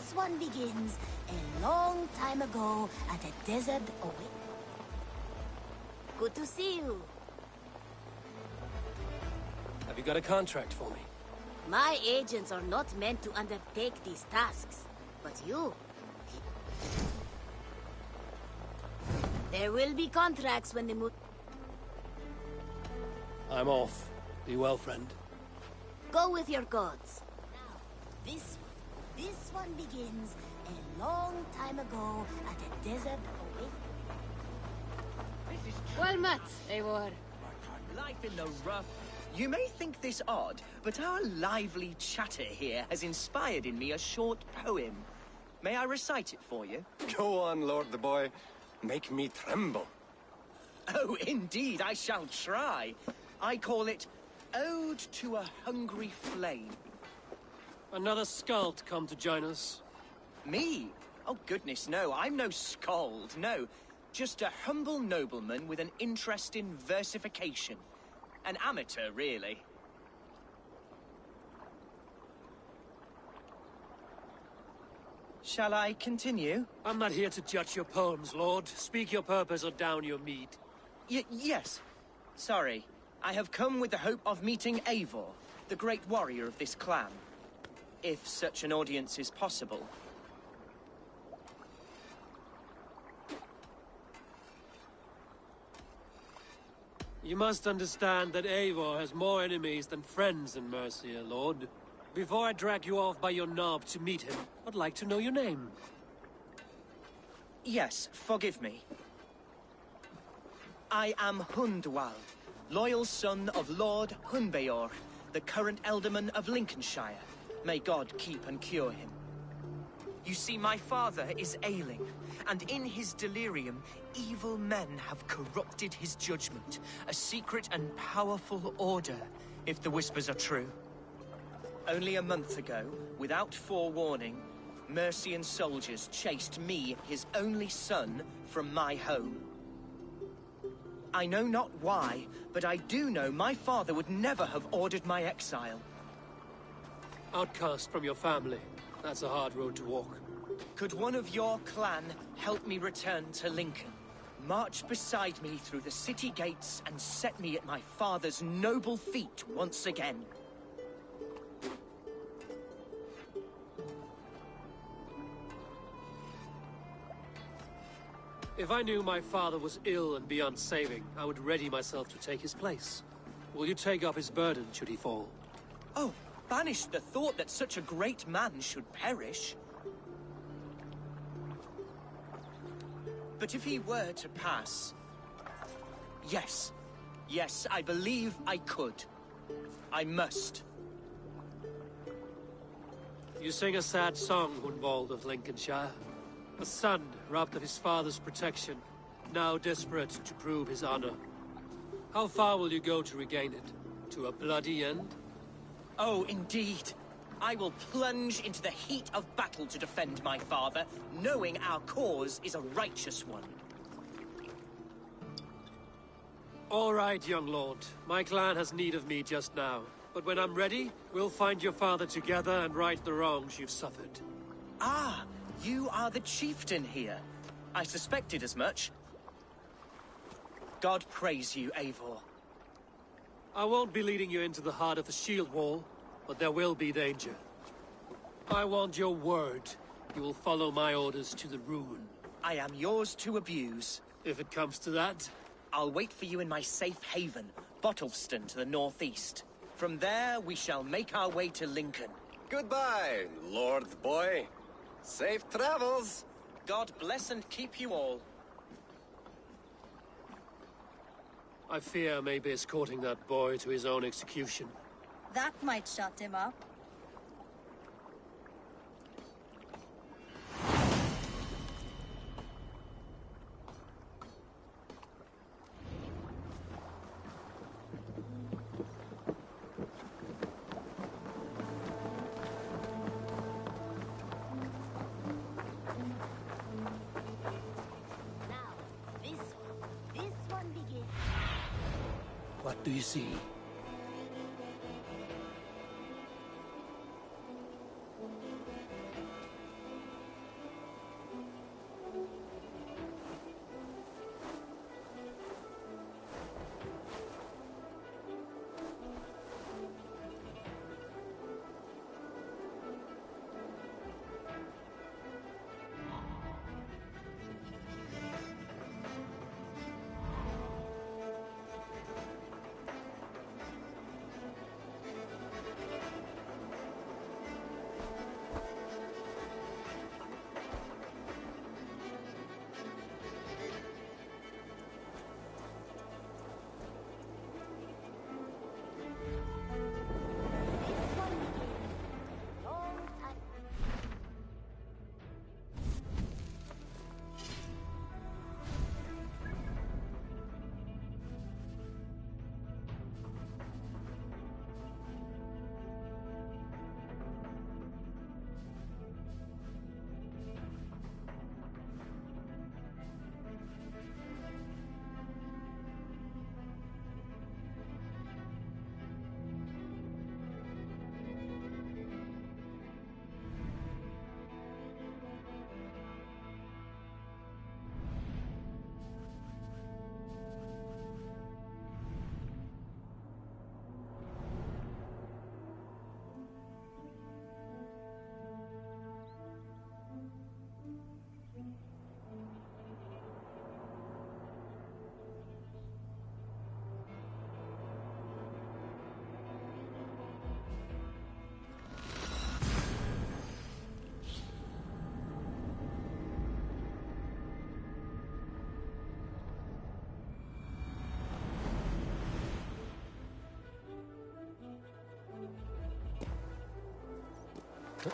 this one begins a long time ago at a desert away. Good to see you. Have you got a contract for me? My agents are not meant to undertake these tasks, but you... There will be contracts when the moon... I'm off. Be well, friend. Go with your gods. Now, this one begins a long time ago at a desert away. Well met, Eivor. Life in the rough. You may think this odd, but our lively chatter here has inspired in me a short poem. May I recite it for you? Go on, Lord the Boy. Make me tremble. Oh, indeed, I shall try. I call it Ode to a Hungry Flame. Another skald come to join us. Me? Oh, goodness, no. I'm no skald, no. Just a humble nobleman with an interest in versification. An amateur, really. Shall I continue? I'm not here to judge your poems, Lord. Speak your purpose or down your mead. Yes. Sorry. I have come with the hope of meeting Eivor, the great warrior of this clan. If such an audience is possible. You must understand that Eivor has more enemies than friends in Mercia, Lord. Before I drag you off by your knob to meet him, I'd like to know your name. Yes, forgive me. I am Hundwald, loyal son of Lord Hunbeor, the current Elderman of Lincolnshire. May God keep and cure him. You see, my father is ailing, and in his delirium, evil men have corrupted his judgment. A secret and powerful order, if the whispers are true. Only a month ago, without forewarning, Mercian soldiers chased me, his only son, from my home. I know not why, but I do know my father would never have ordered my exile. Outcast from your family. That's a hard road to walk. Could one of your clan help me return to Lincoln? March beside me through the city gates and set me at my father's noble feet once again. If I knew my father was ill and beyond saving, I would ready myself to take his place. Will you take up his burden should he fall? Oh, banish the thought that such a great man should perish. But if he were to pass... Yes. Yes, I believe I could. I must. You sing a sad song, Hundwald of Lincolnshire. A son robbed of his father's protection, now desperate to prove his honor. How far will you go to regain it? To a bloody end? Oh, indeed. I will plunge into the heat of battle to defend my father, knowing our cause is a righteous one. All right, young lord. My clan has need of me just now. But when I'm ready, we'll find your father together and right the wrongs you've suffered. Ah, you are the chieftain here. I suspected as much. God praise you, Eivor. I won't be leading you into the heart of the shield wall, but there will be danger. I want your word. You will follow my orders to the ruin. I am yours to abuse. If it comes to that. I'll wait for you in my safe haven, Bottleston to the northeast. From there, we shall make our way to Lincoln. Goodbye, Lord Boy. Safe travels. God bless and keep you all. I fear I may be escorting that boy to his own execution. That might shut him up. What do you see? Yeah!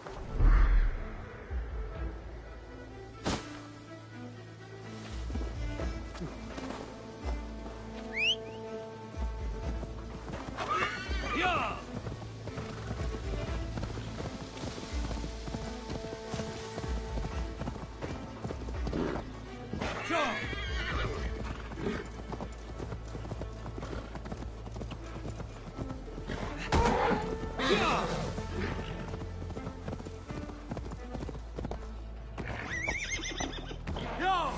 Sure! Yeah! Yeah!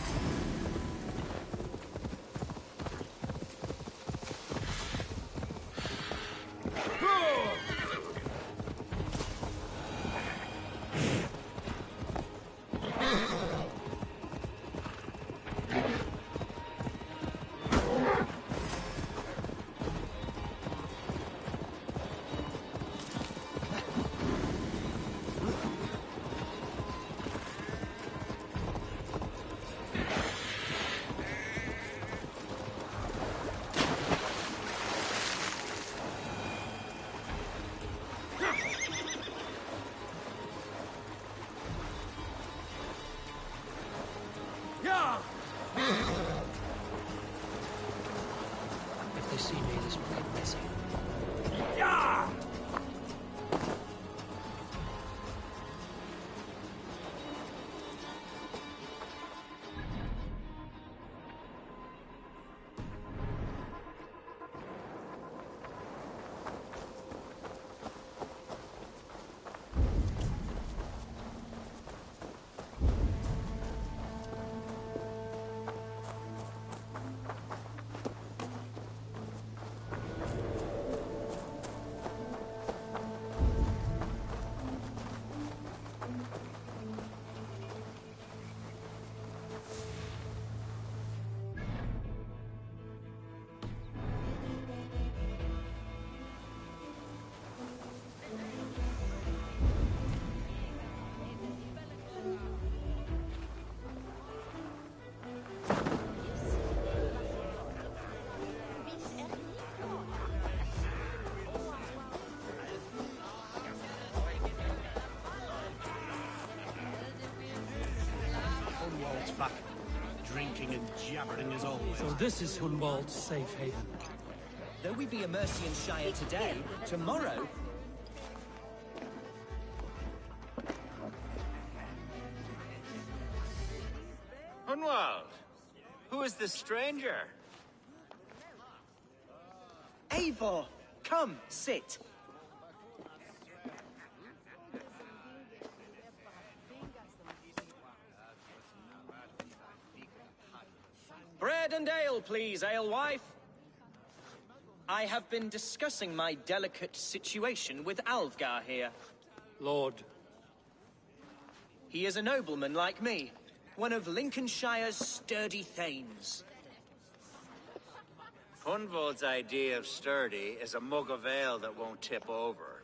Yeah! If they see me, this will get messy. Yeah! Hunwald's back, drinking and jabbering as always. So this is Hunwald's safe haven. Though we be a Mercian Shire today, tomorrow... Hunwald, who is this stranger? Eivor, come, sit. Bread and ale, please, alewife. I have been discussing my delicate situation with Alvgar here. Lord. He is a nobleman like me, one of Lincolnshire's sturdy thanes. Hunwald's idea of sturdy is a mug of ale that won't tip over.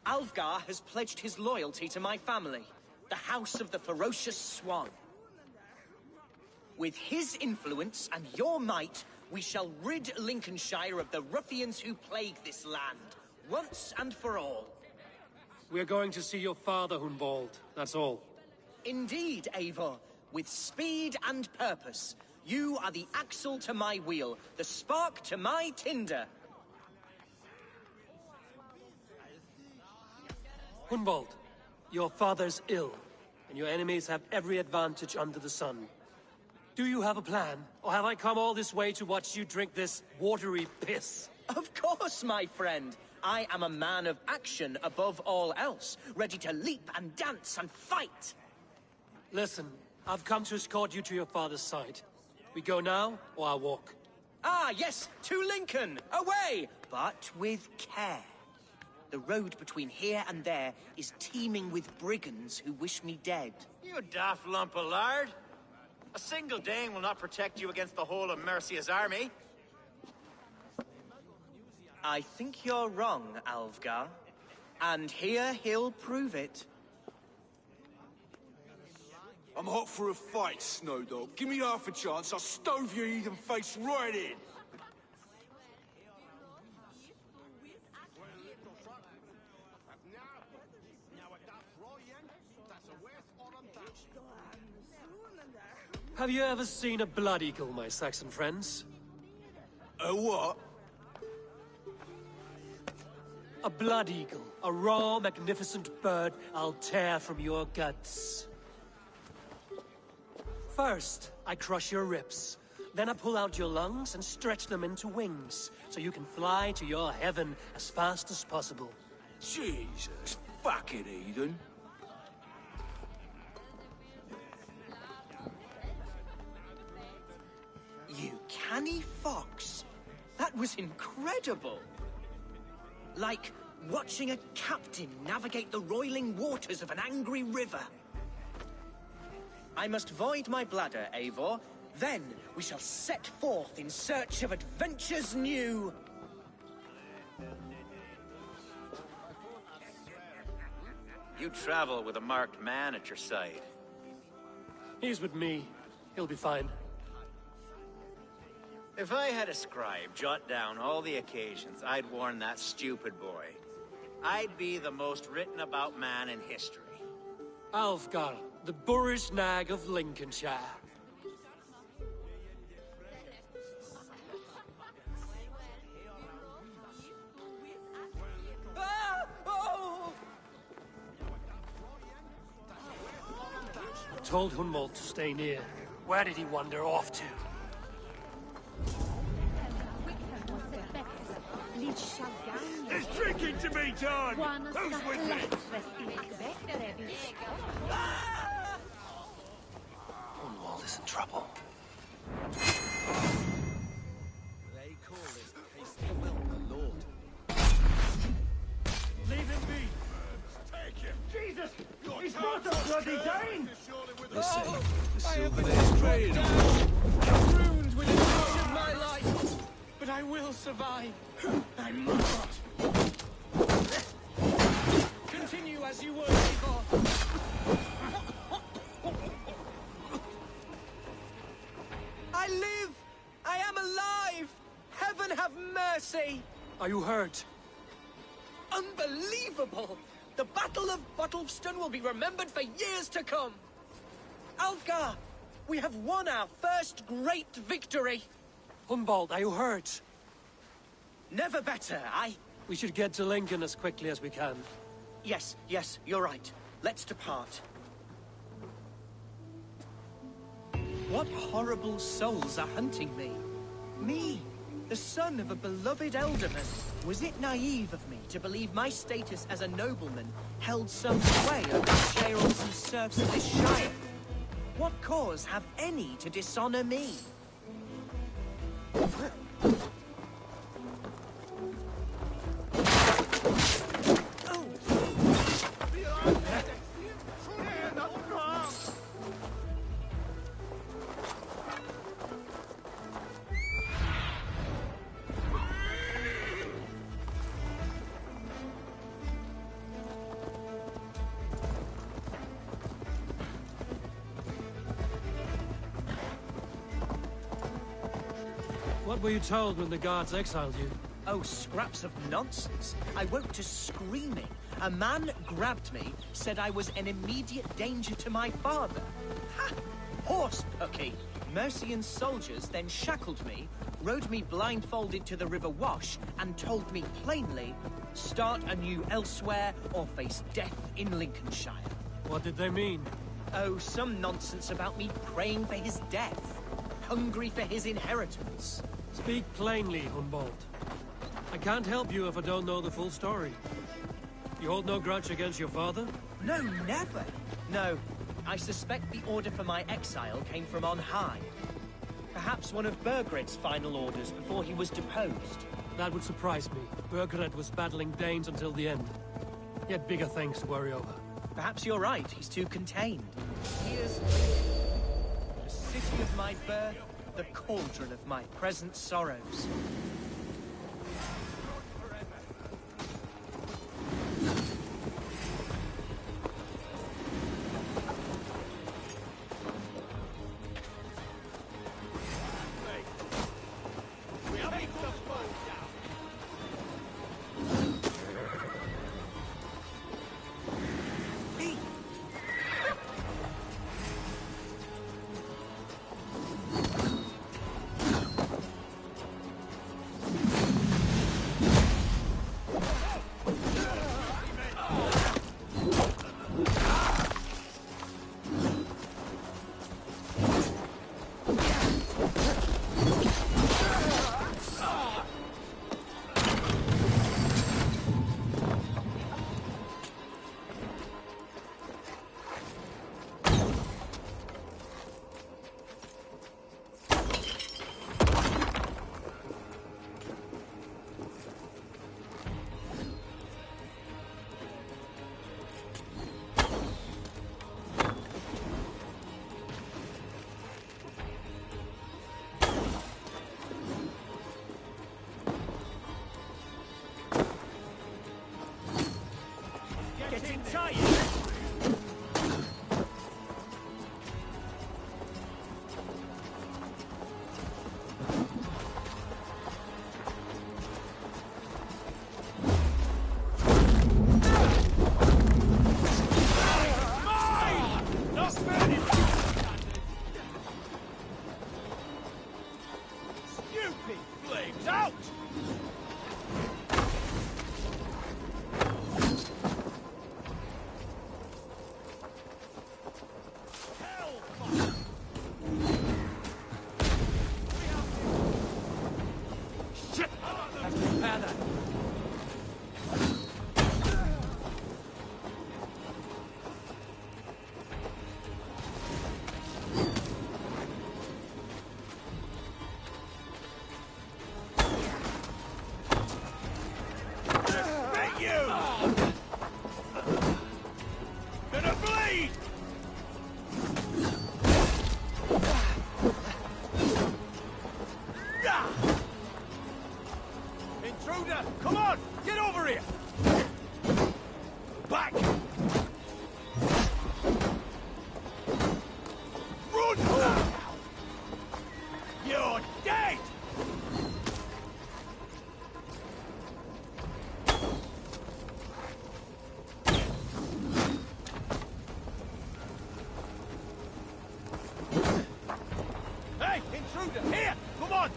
Alvgar has pledged his loyalty to my family, the House of the Ferocious Swan. With his influence and your might, we shall rid Lincolnshire of the ruffians who plague this land, once and for all. We're going to see your father, Hunwald. That's all. Indeed, Eivor. With speed and purpose. You are the axle to my wheel, the spark to my tinder. Hunwald, your father's ill, and your enemies have every advantage under the sun. Do you have a plan, or have I come all this way to watch you drink this watery piss? Of course, my friend. I am a man of action above all else, ready to leap and dance and fight. Listen, I've come to escort you to your father's side. We go now, or I walk? Ah, yes, to Lincoln! Away! But with care. The road between here and there is teeming with brigands who wish me dead. You daft lump of lard! A single Dane will not protect you against the whole of Mercia's army. I think you're wrong, Alvgar. And here he'll prove it. I'm hot for a fight, Snowdog. Give me half a chance, I'll stove your heathen face right in. Have you ever seen a blood eagle, my Saxon friends? A what? A blood eagle. A raw, magnificent bird I'll tear from your guts. First, I crush your ribs. Then I pull out your lungs and stretch them into wings, so you can fly to your heaven as fast as possible. Jesus fucking Eden. You canny fox. That was incredible. Like watching a captain navigate the roiling waters of an angry river. I must void my bladder, Eivor. Then we shall set forth in search of adventures new. You travel with a marked man at your side. He's with me. He'll be fine. If I had a scribe jot down all the occasions I'd warn that stupid boy, I'd be the most written about man in history. Alfgar, the boorish nag of Lincolnshire. Ah! Oh! Told Hunwald to stay near. Where did he wander off to? There's drinking to be done! Who's with me? Hunwald is in trouble. They call it hasty welcome, Lord. Leave him be! Take him! Jesus! He's not a bloody Dane! They say the silver is trained. Ruined within reach of my life, but I will survive. I must. Continue as you were, Eivor. I live! I am alive! Heaven have mercy! Are you hurt? Unbelievable! The Battle of Bottleston will be remembered for years to come! Alfgar, we have won our first great victory! Hunwald, are you hurt? Never better, We should get to Lincoln as quickly as we can. Yes, you're right. Let's depart. What horrible souls are hunting me? Me, the son of a beloved alderman. Was it naive of me to believe my status as a nobleman held some sway over the jails and serfs of this shire? What cause have any to dishonor me? What were you told when the guards exiled you? Oh, scraps of nonsense. I woke to screaming. A man grabbed me, said I was an immediate danger to my father. Ha! Horse pucky. Mercian soldiers then shackled me, rode me blindfolded to the River Wash, and told me plainly, start anew elsewhere or face death in Lincolnshire. What did they mean? Oh, some nonsense about me praying for his death. Hungry for his inheritance. Speak plainly, Hunwald. I can't help you if I don't know the full story. You hold no grudge against your father? No, never. No, I suspect the order for my exile came from on high. Perhaps one of Burgred's final orders before he was deposed. That would surprise me. Burgred was battling Danes until the end. He had bigger things to worry over. Perhaps you're right, he's too contained. Here's the city of my birth, the cauldron of my present sorrows. gonna bleed! Intruder, come on! Get over here! Back! Run! You're dead! Hey, intruder, here! Come on!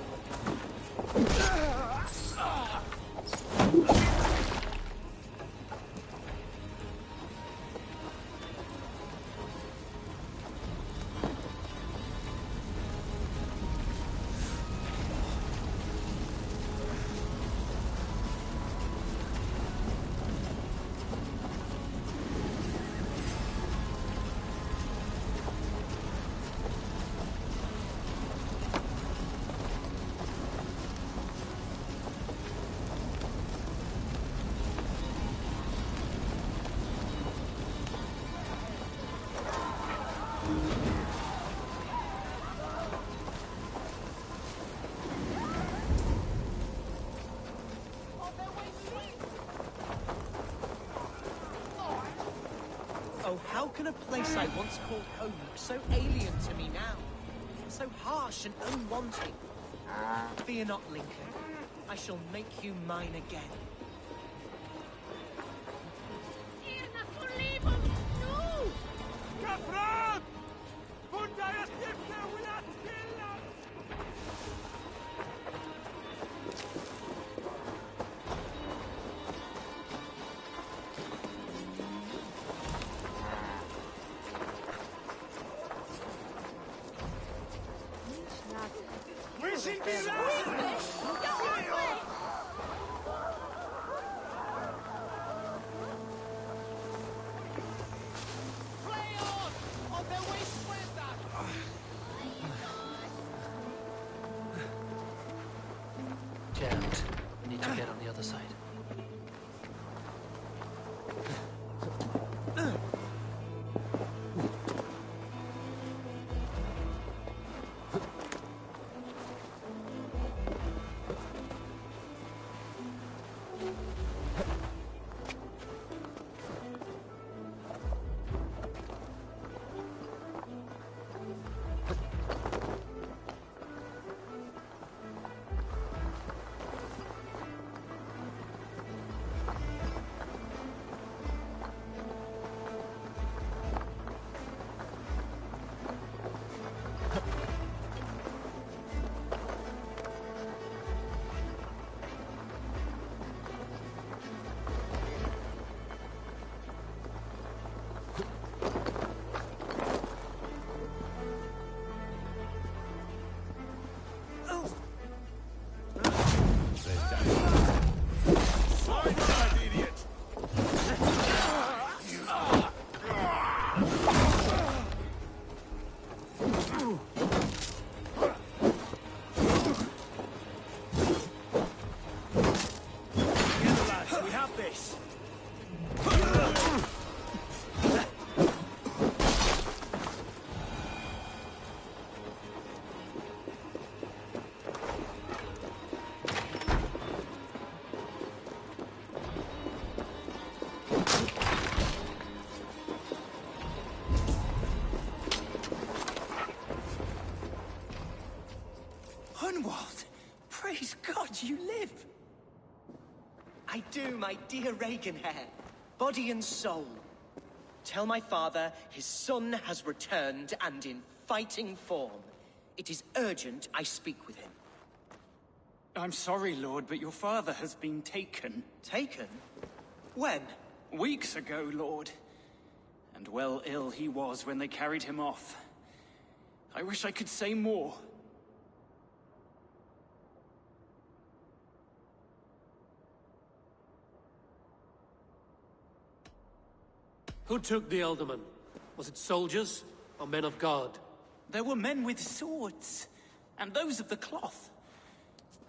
Oh, how can a place I once called home look so alien to me now? So harsh and unwanting. Fear not, Lincoln. I shall make you mine again. Kapran! Fundaya Stifter will not kill us! We should be Jammed. We need to get on the other side. Hunwald! Praise God you live! I do, my dear Reaganhair. Body and soul. Tell my father his son has returned and in fighting form. It is urgent I speak with him. I'm sorry, Lord, but your father has been taken. Taken? When? Weeks ago, Lord. And well ill he was when they carried him off. I wish I could say more. Who took the Elderman? Was it soldiers or men of God? There were men with swords, and those of the cloth.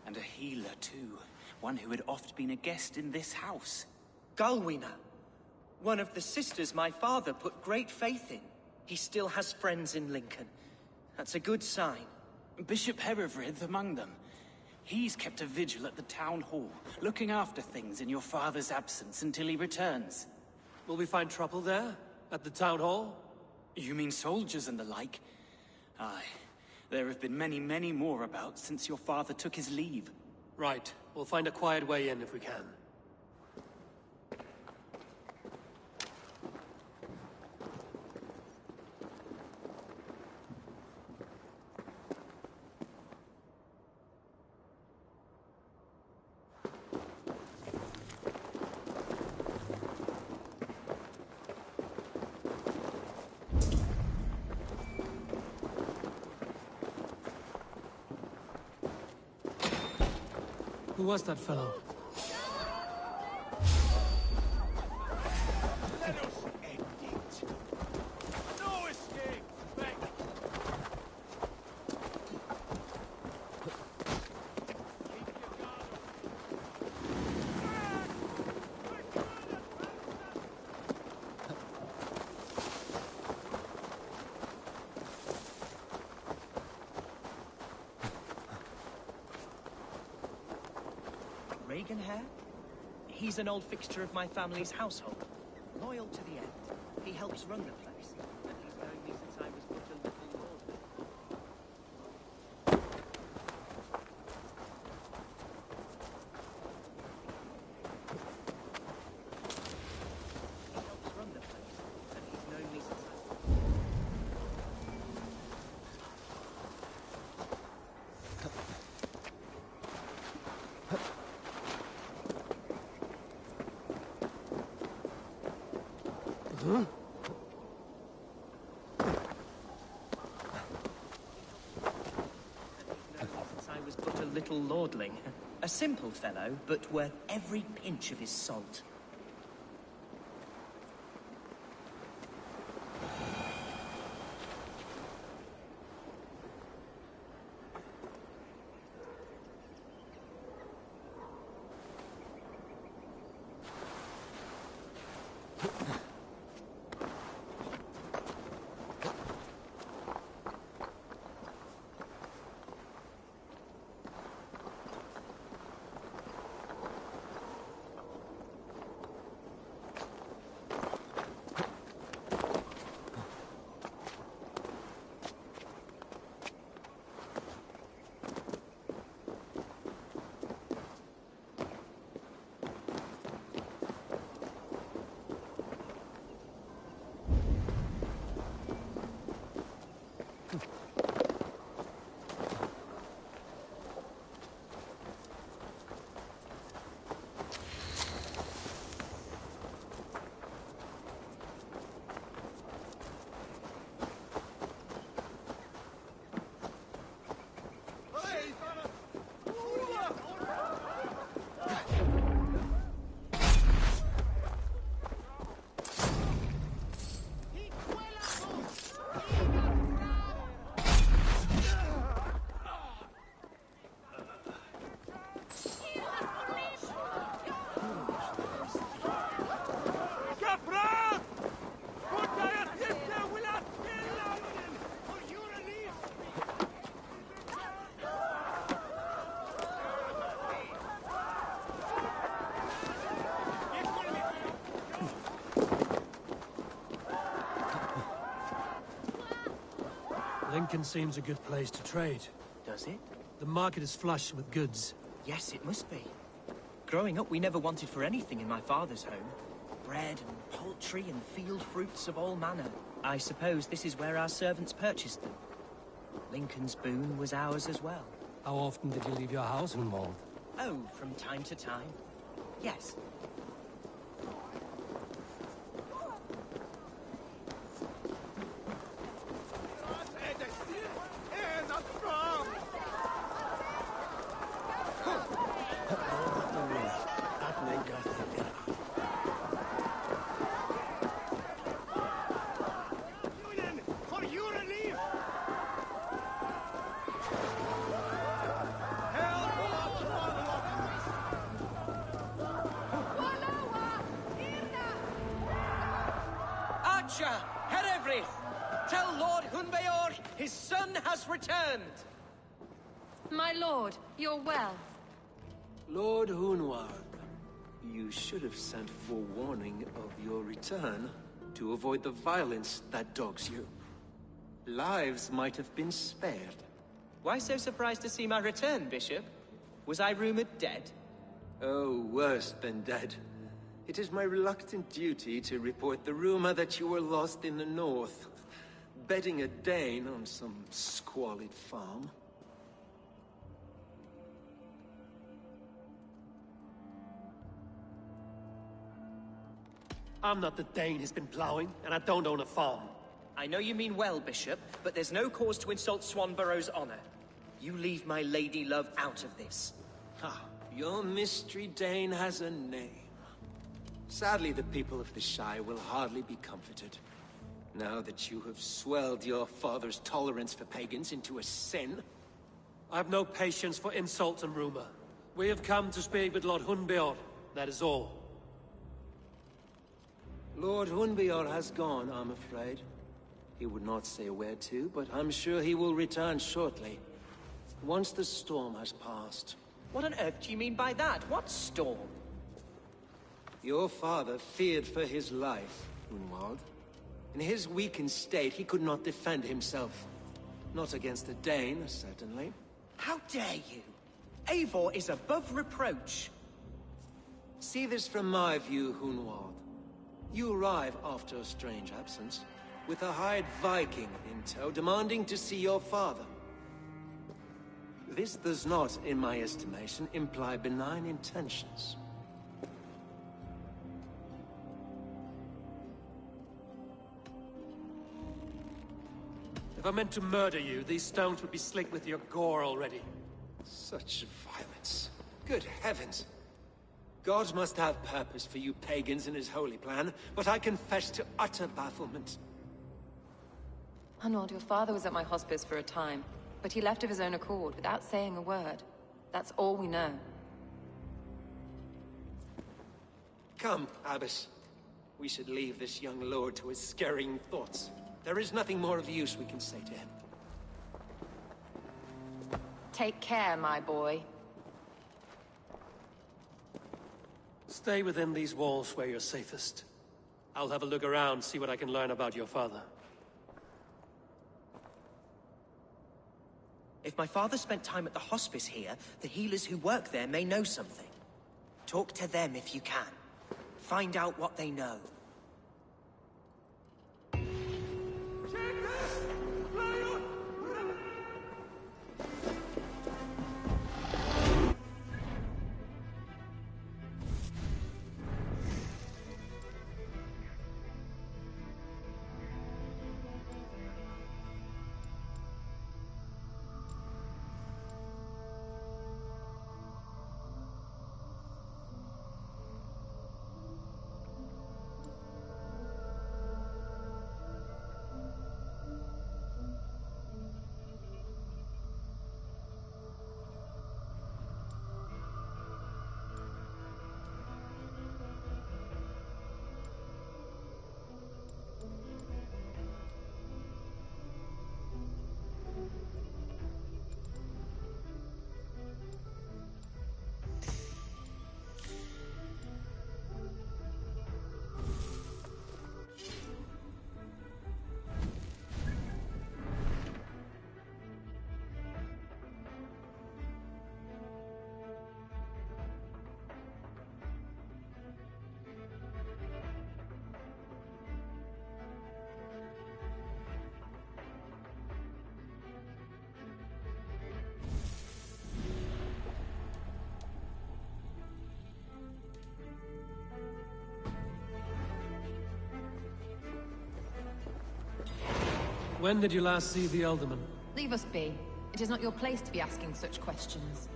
And a healer, too. One who had oft been a guest in this house. Galwina. One of the sisters my father put great faith in. He still has friends in Lincoln. That's a good sign. Bishop Herewrith among them. He's kept a vigil at the town hall, looking after things in your father's absence until he returns. Will we find trouble there? At the town hall? You mean soldiers and the like? Aye. There have been many, many more about since your father took his leave. Right. We'll find a quiet way in if we can. Who was that fellow? Let us end it. No escape. Back. Keep your guard Reagan Hare? He's an old fixture of my family's household. Loyal to the end. He helps run the place. And he's known me since I was but a little lord. He helps run the place. And he's known me since I was but a little lordling. A simple fellow, but worth every pinch of his salt. Lincoln seems a good place to trade. Does it? The market is flush with goods. Yes, it must be. Growing up, we never wanted for anything in my father's home. Bread and poultry and field fruits of all manner. I suppose this is where our servants purchased them. Lincoln's boon was ours as well. How often did you leave your house, Hunwald? Oh, from time to time. Yes. Herevrith! Tell Lord Hunbeor his son has returned! My lord, you're well. Lord Hunward, you should have sent forewarning of your return to avoid the violence that dogs you. Lives might have been spared. Why so surprised to see my return, Bishop? Was I rumored dead? Oh, worse than dead. It is my reluctant duty to report the rumor that you were lost in the north, bedding a Dane on some squalid farm. I'm not the Dane he's been plowing, and I don't own a farm. I know you mean well, Bishop, but there's no cause to insult Swanborough's honor. You leave my lady love out of this. Ah, your mystery Dane has a name. Sadly, the people of the Shire will hardly be comforted. Now that you have swelled your father's tolerance for pagans into a sin. I've no patience for insult and rumor. We have come to speak with Lord Hunbeor, that is all. Lord Hunbeor has gone, I'm afraid. He would not say where to, but I'm sure he will return shortly. Once the storm has passed. What on earth do you mean by that? What storm? Your father feared for his life, Hunwald. In his weakened state, he could not defend himself. Not against a Dane, certainly. How dare you? Eivor is above reproach. See this from my view, Hunwald. You arrive after a strange absence, with a hired Viking in tow, demanding to see your father. This does not, in my estimation, imply benign intentions. If I meant to murder you, these stones would be slicked with your gore already. Such violence. Good heavens! God must have purpose for you pagans in his holy plan, but I confess to utter bafflement. Hunwald, your father was at my hospice for a time, but he left of his own accord without saying a word. That's all we know. Come, Abbess. We should leave this young lord to his scurrying thoughts. There is nothing more of use we can say to him. Take care, my boy. Stay within these walls where you're safest. I'll have a look around, see what I can learn about your father. If my father spent time at the hospice here, the healers who work there may know something. Talk to them if you can. Find out what they know. When did you last see the Alderman? Leave us be. It is not your place to be asking such questions.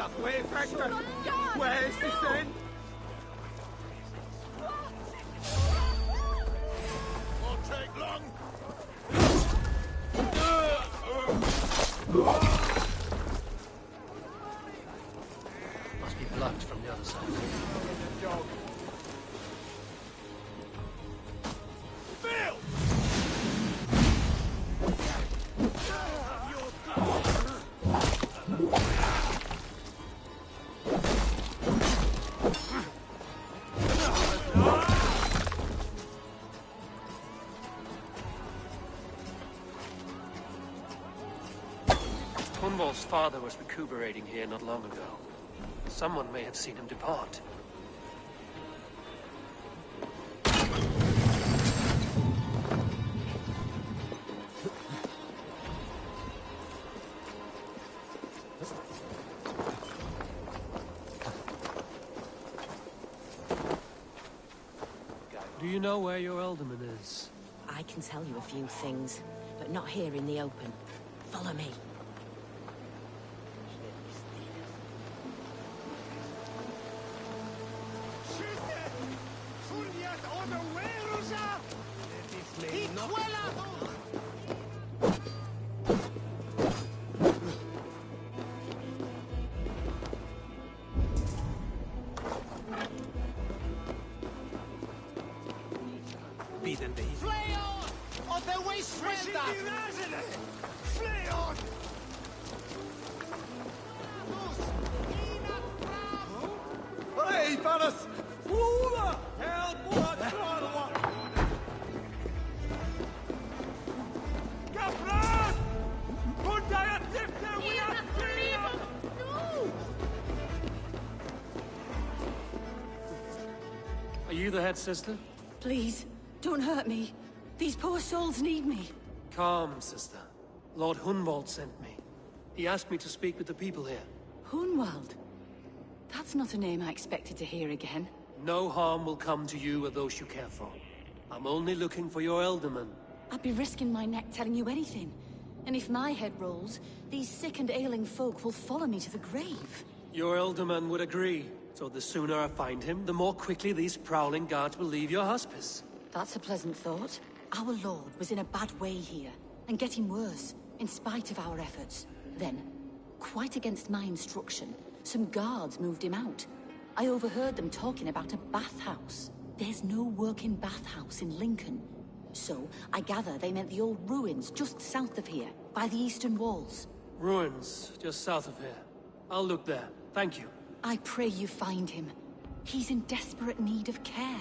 Wayfactor! Where's the end? Won't take long. Must be blocked from the other side. Bill! Hunwald's father was recuperating here not long ago. Someone may have seen him depart. Do you know where your alderman is? I can tell you a few things, but not here in the open. Follow me. Are you the head sister? Please, don't hurt me. These poor souls need me. Calm, sister. Lord Hunwald sent me. He asked me to speak with the people here. Hunwald? That's not a name I expected to hear again. No harm will come to you or those you care for. I'm only looking for your elderman. I'd be risking my neck telling you anything. And if my head rolls, these sick and ailing folk will follow me to the grave. Your elderman would agree. So the sooner I find him, the more quickly these prowling guards will leave your hospice. That's a pleasant thought. Our lord was in a bad way here, and getting worse, in spite of our efforts. Then, quite against my instruction, some guards moved him out. I overheard them talking about a bathhouse. There's no working bathhouse in Lincoln. So, I gather they meant the old ruins just south of here, by the eastern walls. Ruins, just south of here. I'll look there. Thank you. I pray you find him. He's in desperate need of care.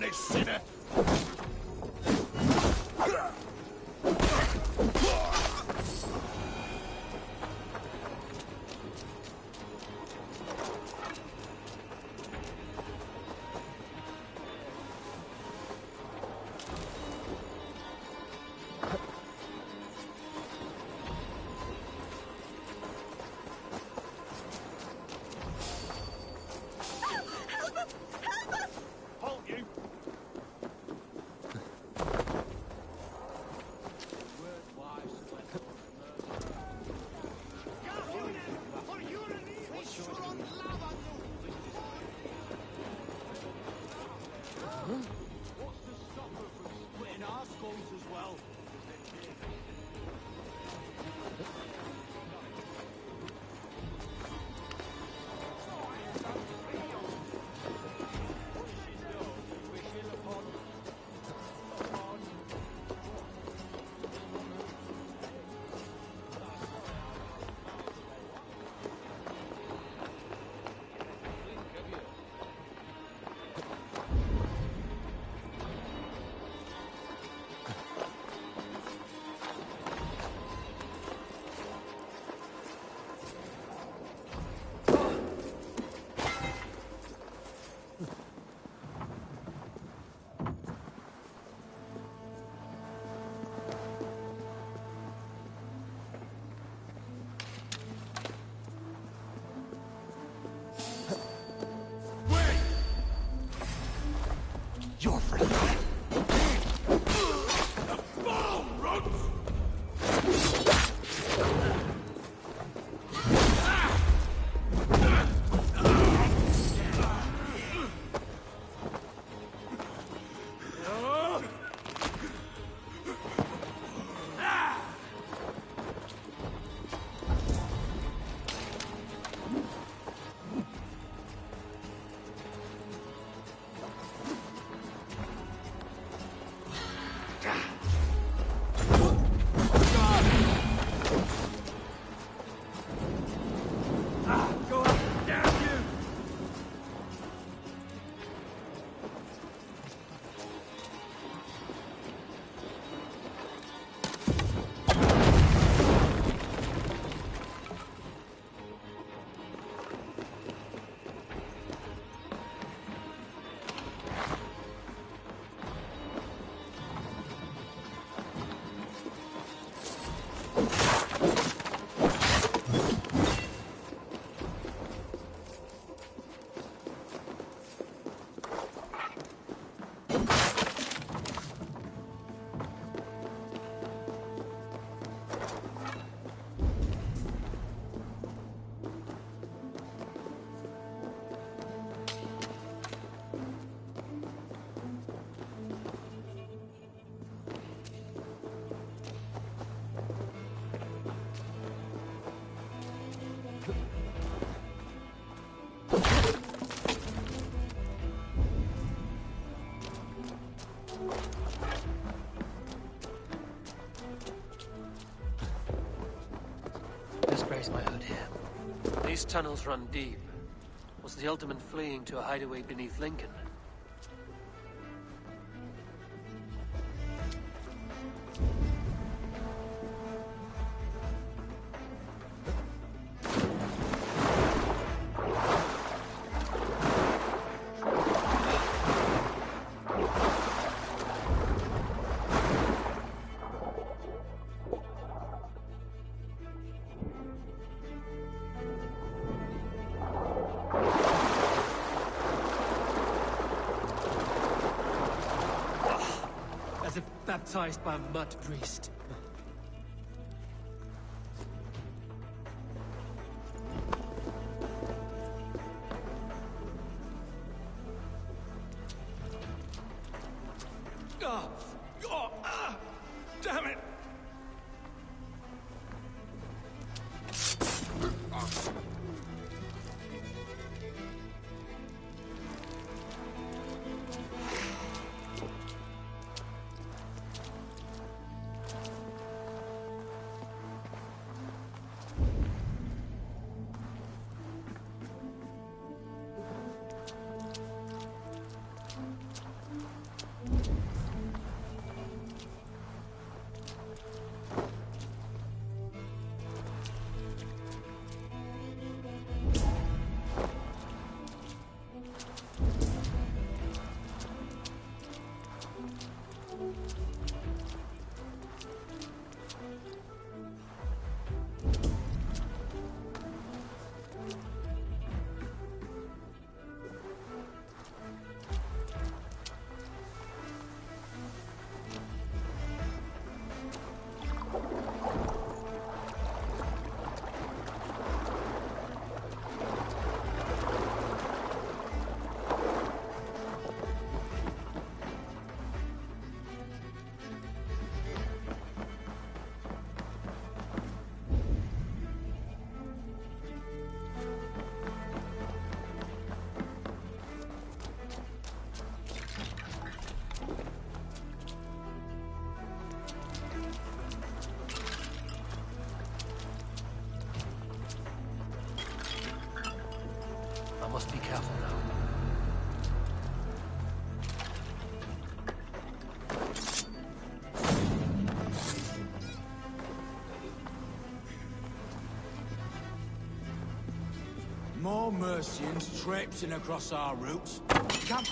this sinner! You're free. The ball runs! Disgrace my hood here. These tunnels run deep. Was the Ultimate fleeing to a hideaway beneath Lincoln? Baptized by a mud priest. Damn it! Must be careful now. More Mercians traipsing across our routes. Come,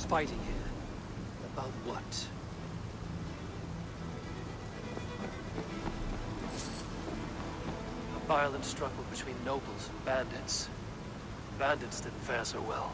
fighting here. About what? A violent struggle between nobles and bandits. Bandits didn't fare so well.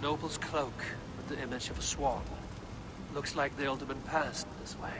Noble's cloak with the image of a swan. Looks like the alderman passed this way.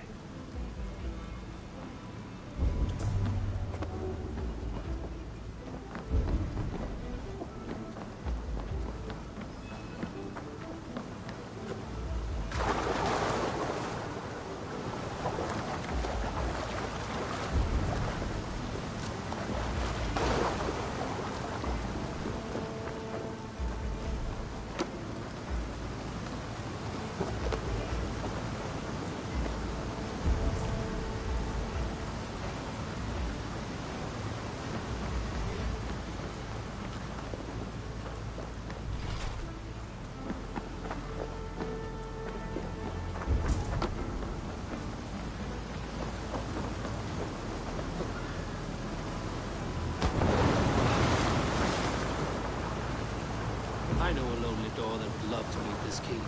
I know a lonely door that would love to meet this key.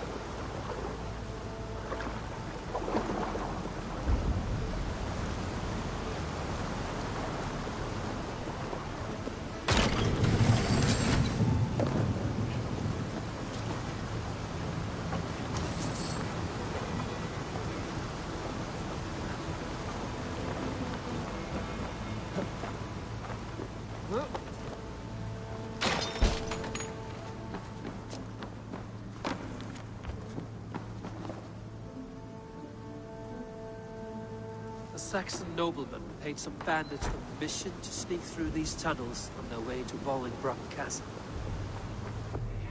Saxon noblemen paid some bandits the mission to sneak through these tunnels on their way to Bolingbroke Castle.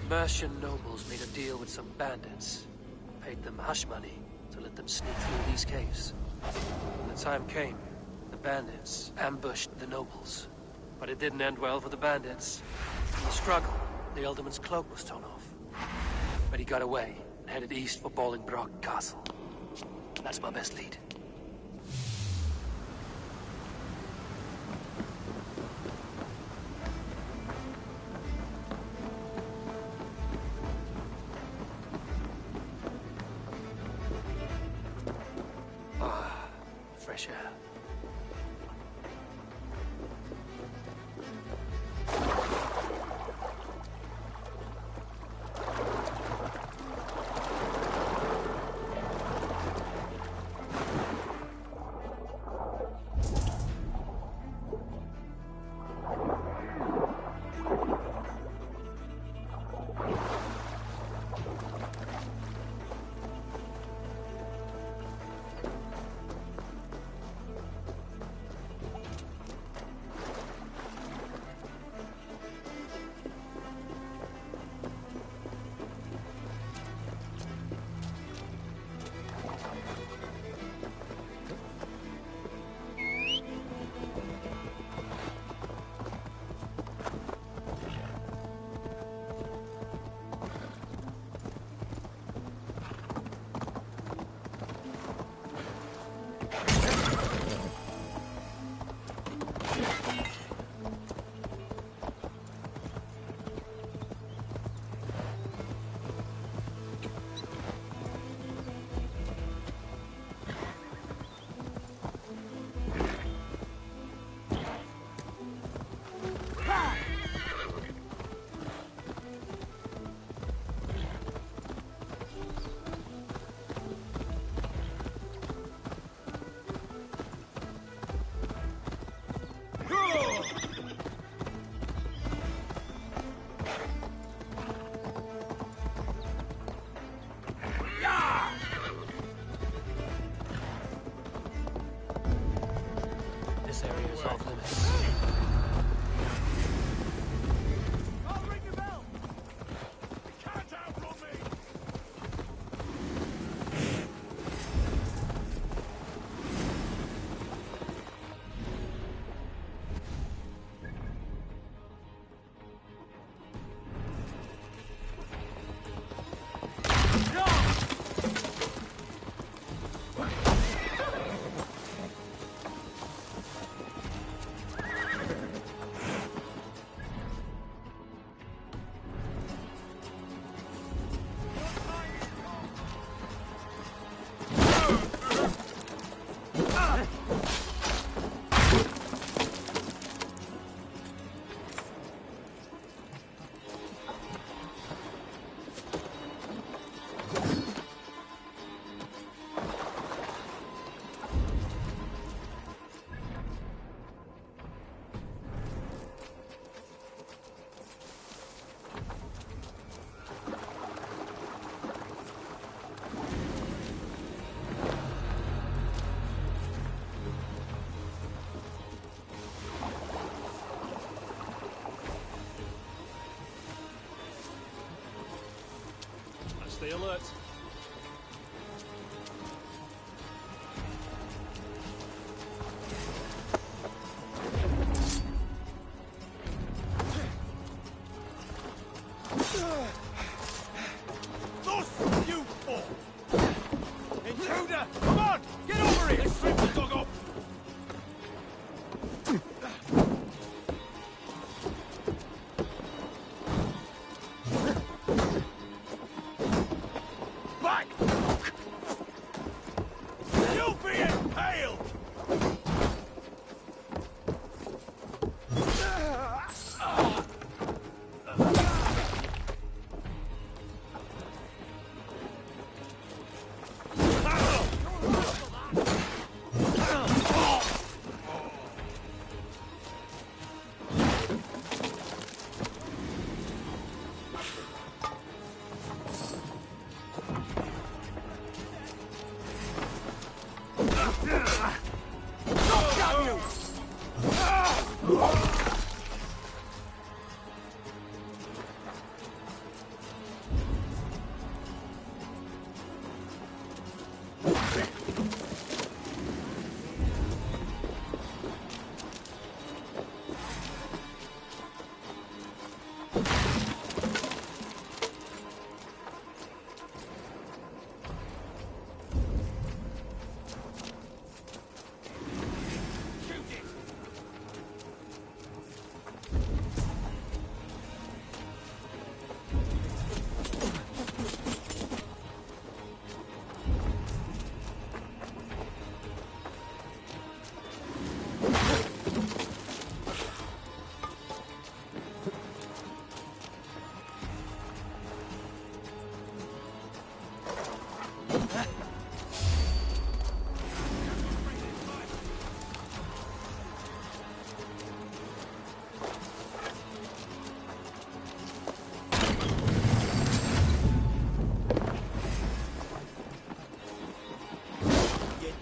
Mercian nobles made a deal with some bandits, paid them hush money to let them sneak through these caves. When the time came, the bandits ambushed the nobles. But it didn't end well for the bandits. In the struggle, the alderman's cloak was torn off. But he got away and headed east for Bolingbroke Castle. That's my best lead. Fresh air.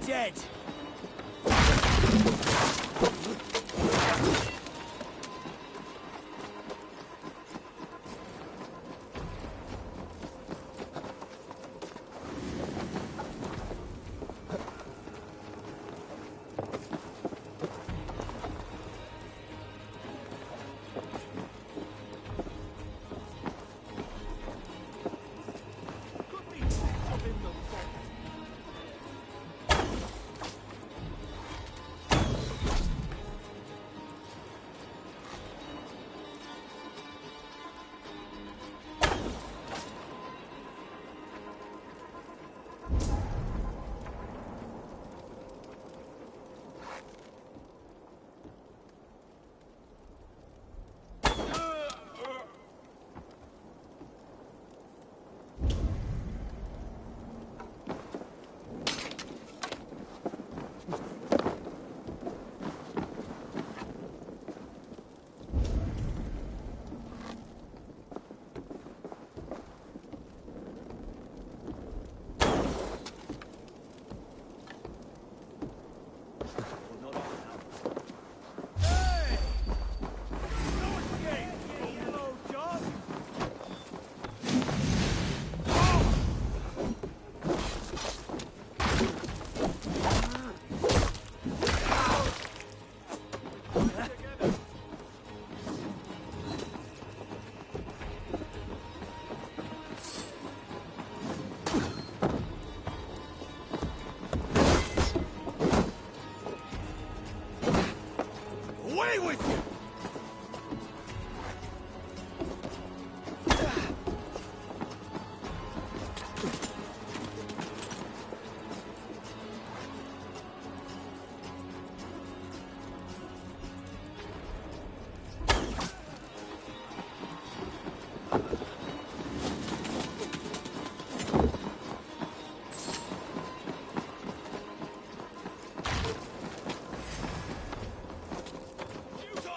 Dead. Away with you! You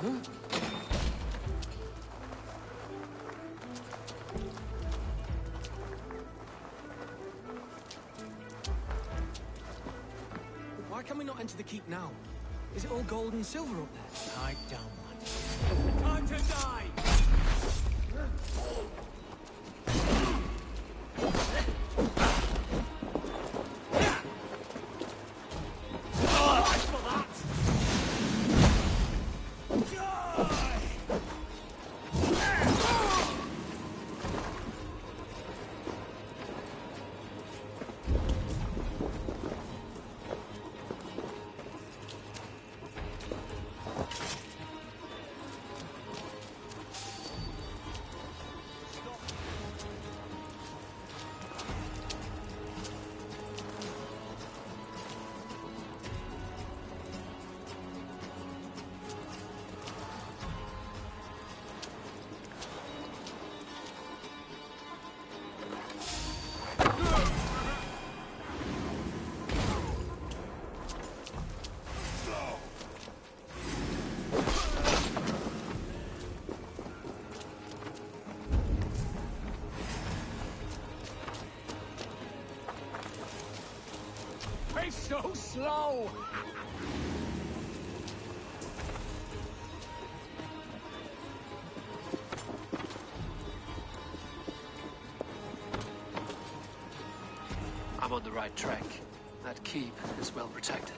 Why can we not enter the keep now? Is it all gold and silver up there? I don't want. Time to die! So slow! I'm on the right track. That keep is well protected.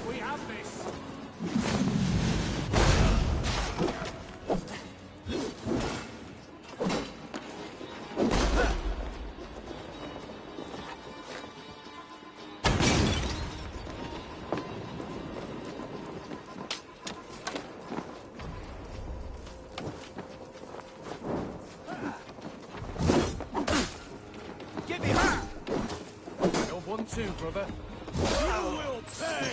We have this! Too, brother. You will pay!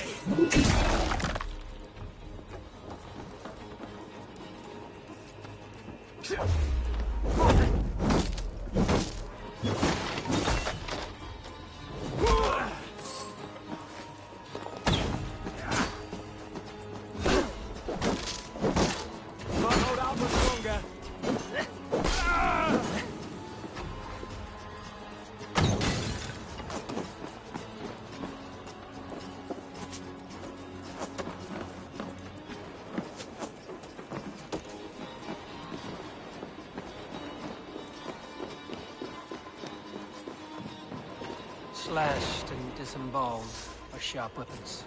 Slashed and disemboweled are sharp weapons.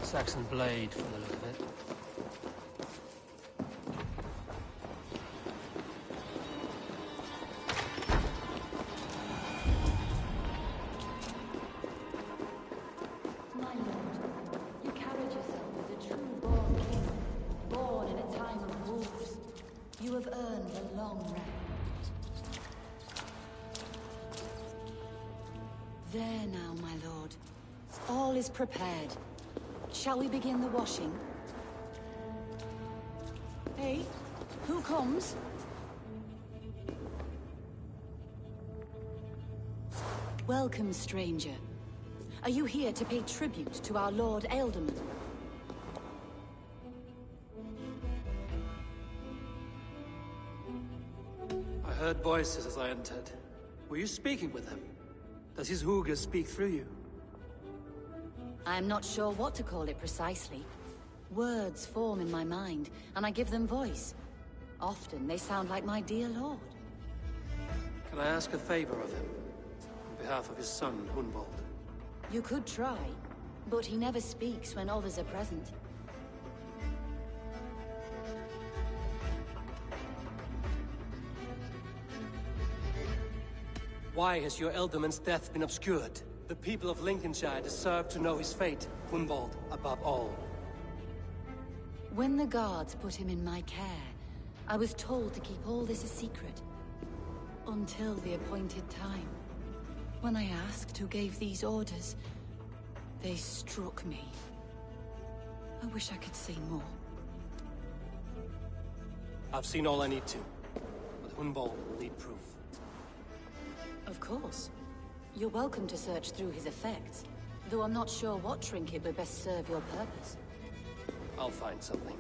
Saxon blade, for the look of it. My lord, you carried yourself as a true-born king, born in a time of wolves. You have earned a long rest. There now, my lord. All is prepared. Shall we begin the washing? Hey, who comes? Welcome, stranger. Are you here to pay tribute to our Lord Ealdorman? I heard voices as I entered. Were you speaking with him? Does his hooga speak through you? I am not sure what to call it precisely. Words form in my mind, and I give them voice. Often they sound like my dear lord. Can I ask a favor of him? On behalf of his son, Hunwald. You could try, but he never speaks when others are present. Why has your Ealdorman's death been obscured? The people of Lincolnshire deserve to know his fate, Hunwald above all. When the guards put him in my care, I was told to keep all this a secret. Until the appointed time. When I asked who gave these orders, they struck me. I wish I could say more. I've seen all I need to, but Hunwald will need proof. A Of course. You're welcome to search through his effects, though I'm not sure what trinket would best serve your purpose. I'll find something.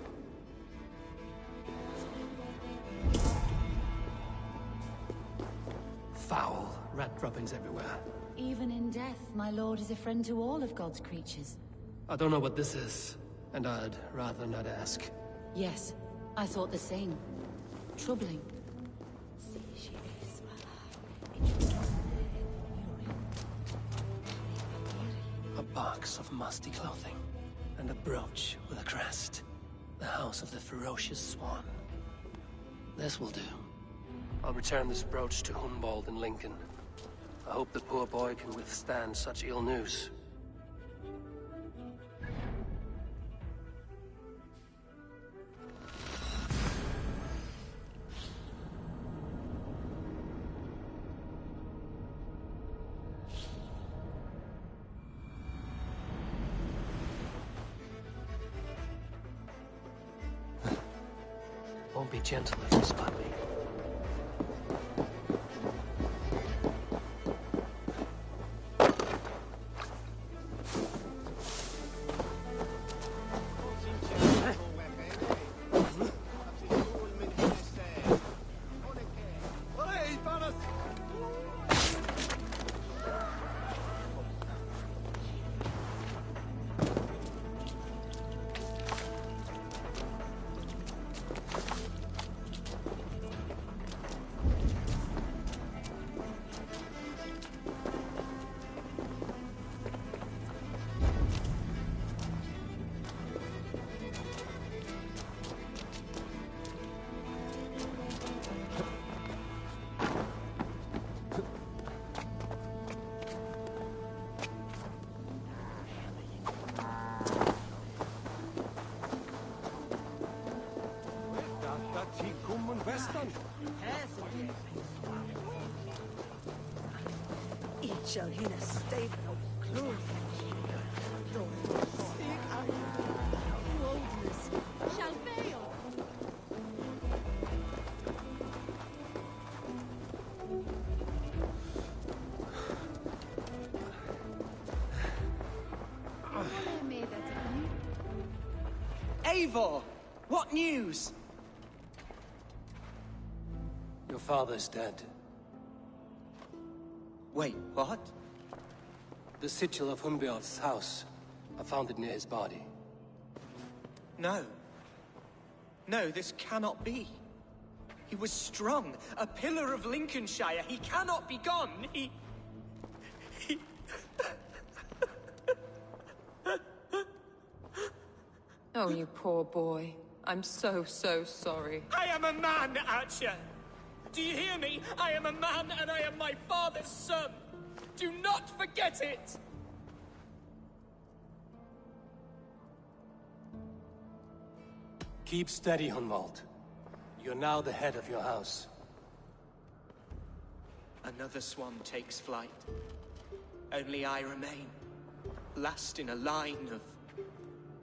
Foul. Rat droppings everywhere. Even in death, my lord is a friend to all of God's creatures. I don't know what this is, and I'd rather not ask. Yes, I thought the same. Troubling. A box of musty clothing, and a brooch with a crest. The house of the ferocious swan. This will do. I'll return this brooch to Hunwald in Lincoln. I hope the poor boy can withstand such ill news. Won't be gentle if you spot me. It shall in a state of glory. Shall fail. Eivor! What news? Your father's dead. Wait, what? The sigil of Hunbjorn's house. I found it near his body. No. No, this cannot be. He was strong, a pillar of Lincolnshire. He cannot be gone. He... Oh, you poor boy. I'm so sorry. I am a man, Archer! Do you hear me? I am a man and I am my father's son! Do not forget it! Keep steady, Hunwald. You're now the head of your house. Another swan takes flight. Only I remain. Last in a line of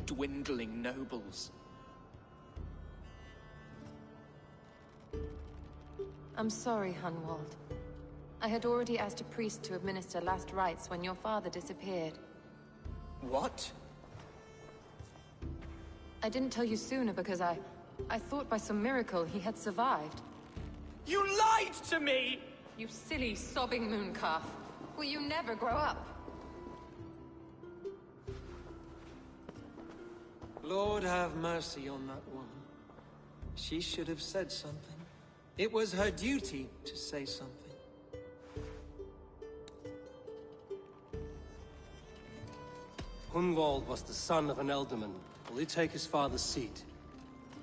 dwindling nobles. I'm sorry, Hunwald. I had already asked a priest to administer last rites when your father disappeared. What? I didn't tell you sooner because I thought by some miracle he had survived. You lied to me! You silly, sobbing mooncalf. Will you never grow up? Lord have mercy on that woman. She should have said something. It was her duty to say something. Hunwald was the son of an ealdorman. Will he take his father's seat?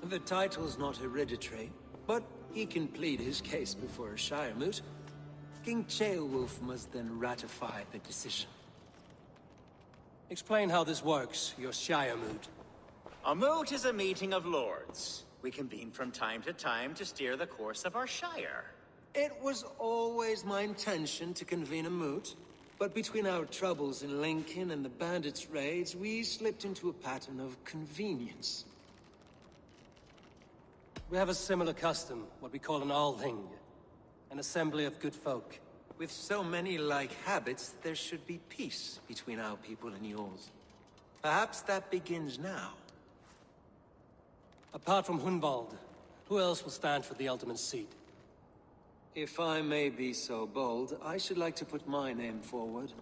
The title's not hereditary, but he can plead his case before a shire moot. King Ceolwulf must then ratify the decision. Explain how this works, your shire moot. A moot is a meeting of lords. We convene from time to time to steer the course of our shire. It was always my intention to convene a moot, but between our troubles in Lincoln and the bandits' raids, we slipped into a pattern of convenience. We have a similar custom, what we call an althing. An assembly of good folk. With so many like habits, there should be peace between our people and yours. Perhaps that begins now. Apart from Hunwald, who else will stand for the ultimate seat? If I may be so bold, I should like to put my name forward.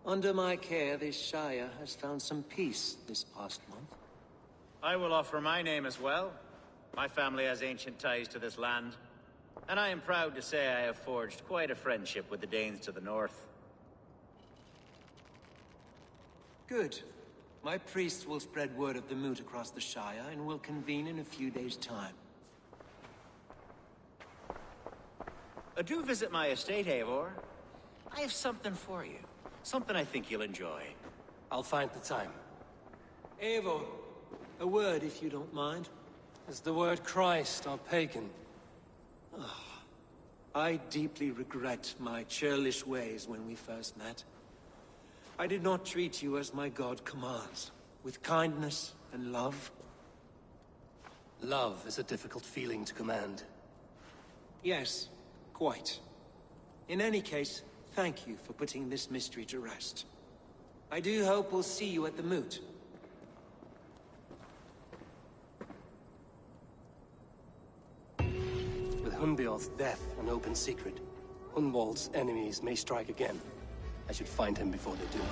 Under my care, this Shire has found some peace this past month. I will offer my name as well. My family has ancient ties to this land, and I am proud to say I have forged quite a friendship with the Danes to the north. Good. My priests will spread word of the moot across the Shire, and will convene in a few days' time. Do visit my estate, Eivor. I have something for you. Something I think you'll enjoy. I'll find the time. Eivor, a word if you don't mind. Is the word Christ or pagan? I deeply regret my churlish ways when we first met. I did not treat you as my god commands, with kindness and love. Love is a difficult feeling to command. Yes, quite. In any case, thank you for putting this mystery to rest. I do hope we'll see you at the moot. With Hunbeorth's death an open secret, Hunwald's enemies may strike again. I should find him before they do.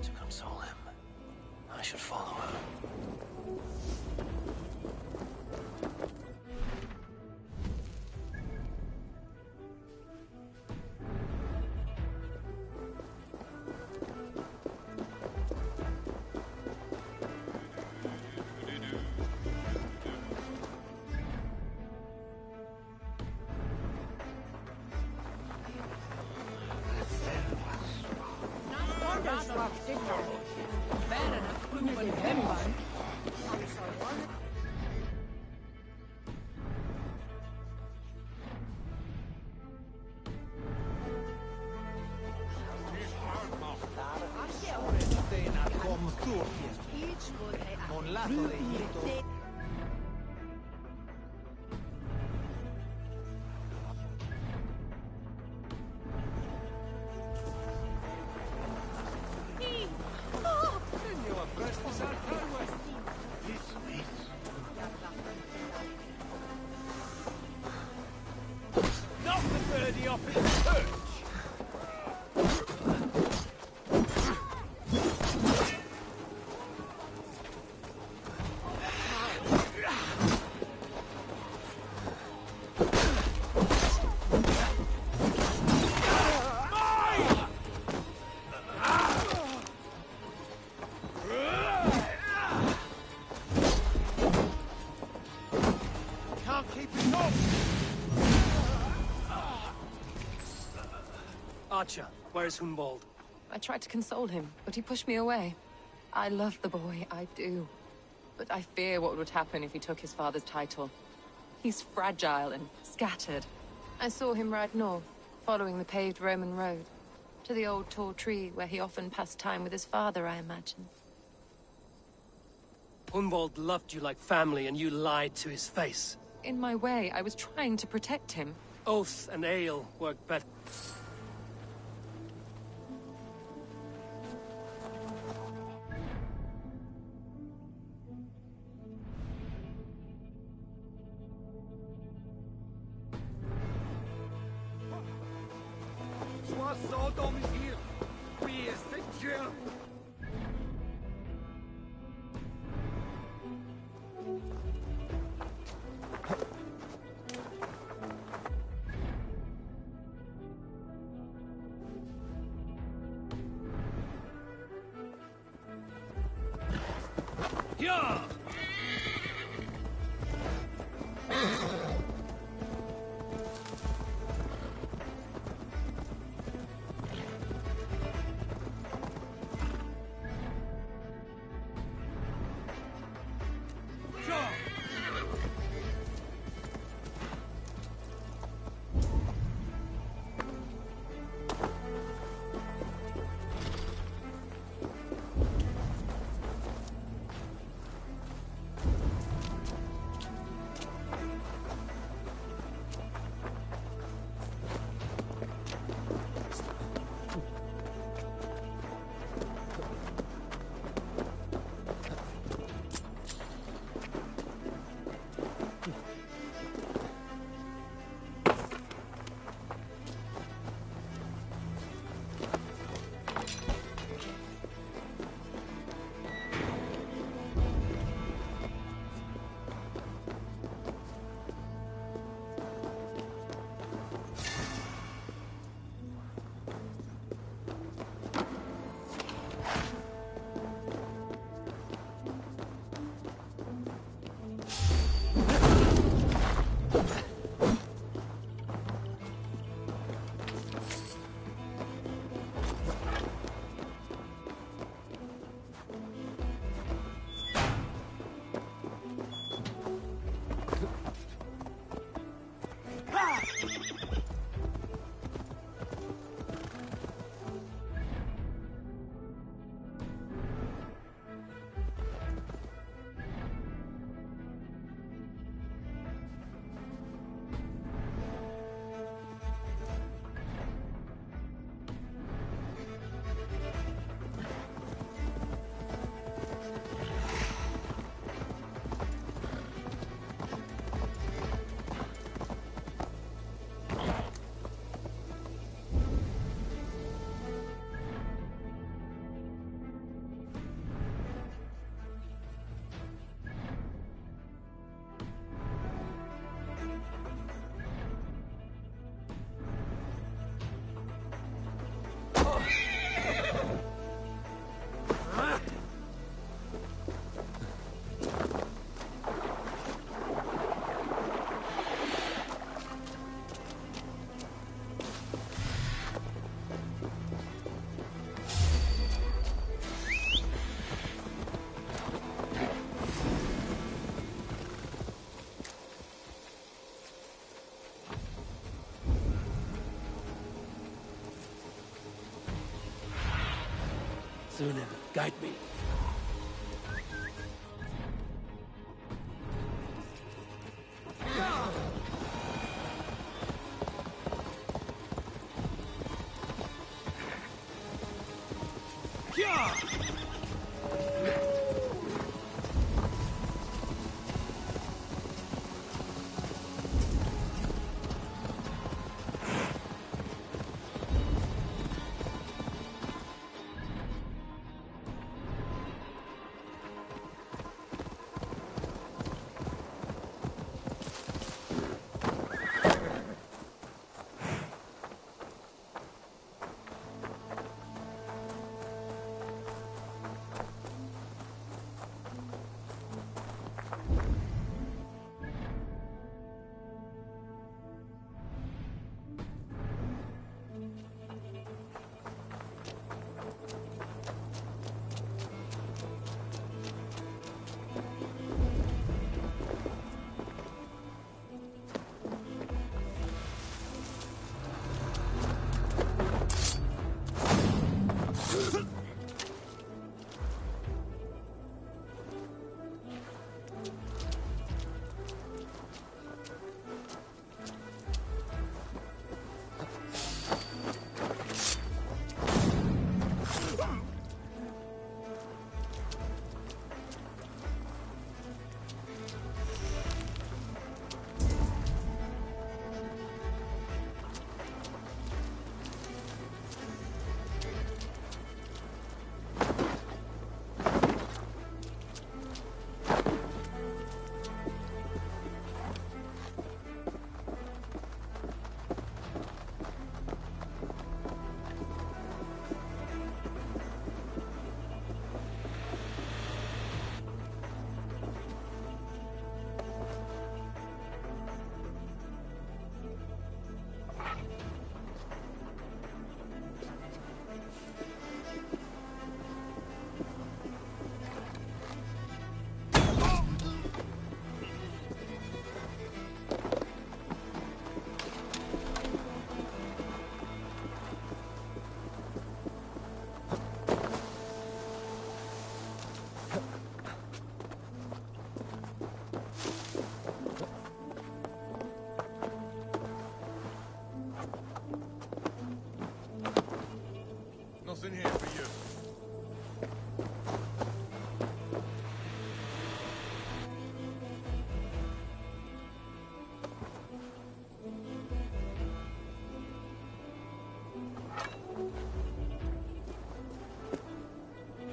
To console him, I should follow her. Not the birdie off his perch! Archer, where is Hunwald? I tried to console him, but he pushed me away. I love the boy, I do. But I fear what would happen if he took his father's title. He's fragile and scattered. I saw him ride north, following the paved Roman road. To the old tall tree where he often passed time with his father, I imagine. Hunwald loved you like family, and you lied to his face. In my way, I was trying to protect him. Oath and ale work better. Yeah! Sunan, guide me.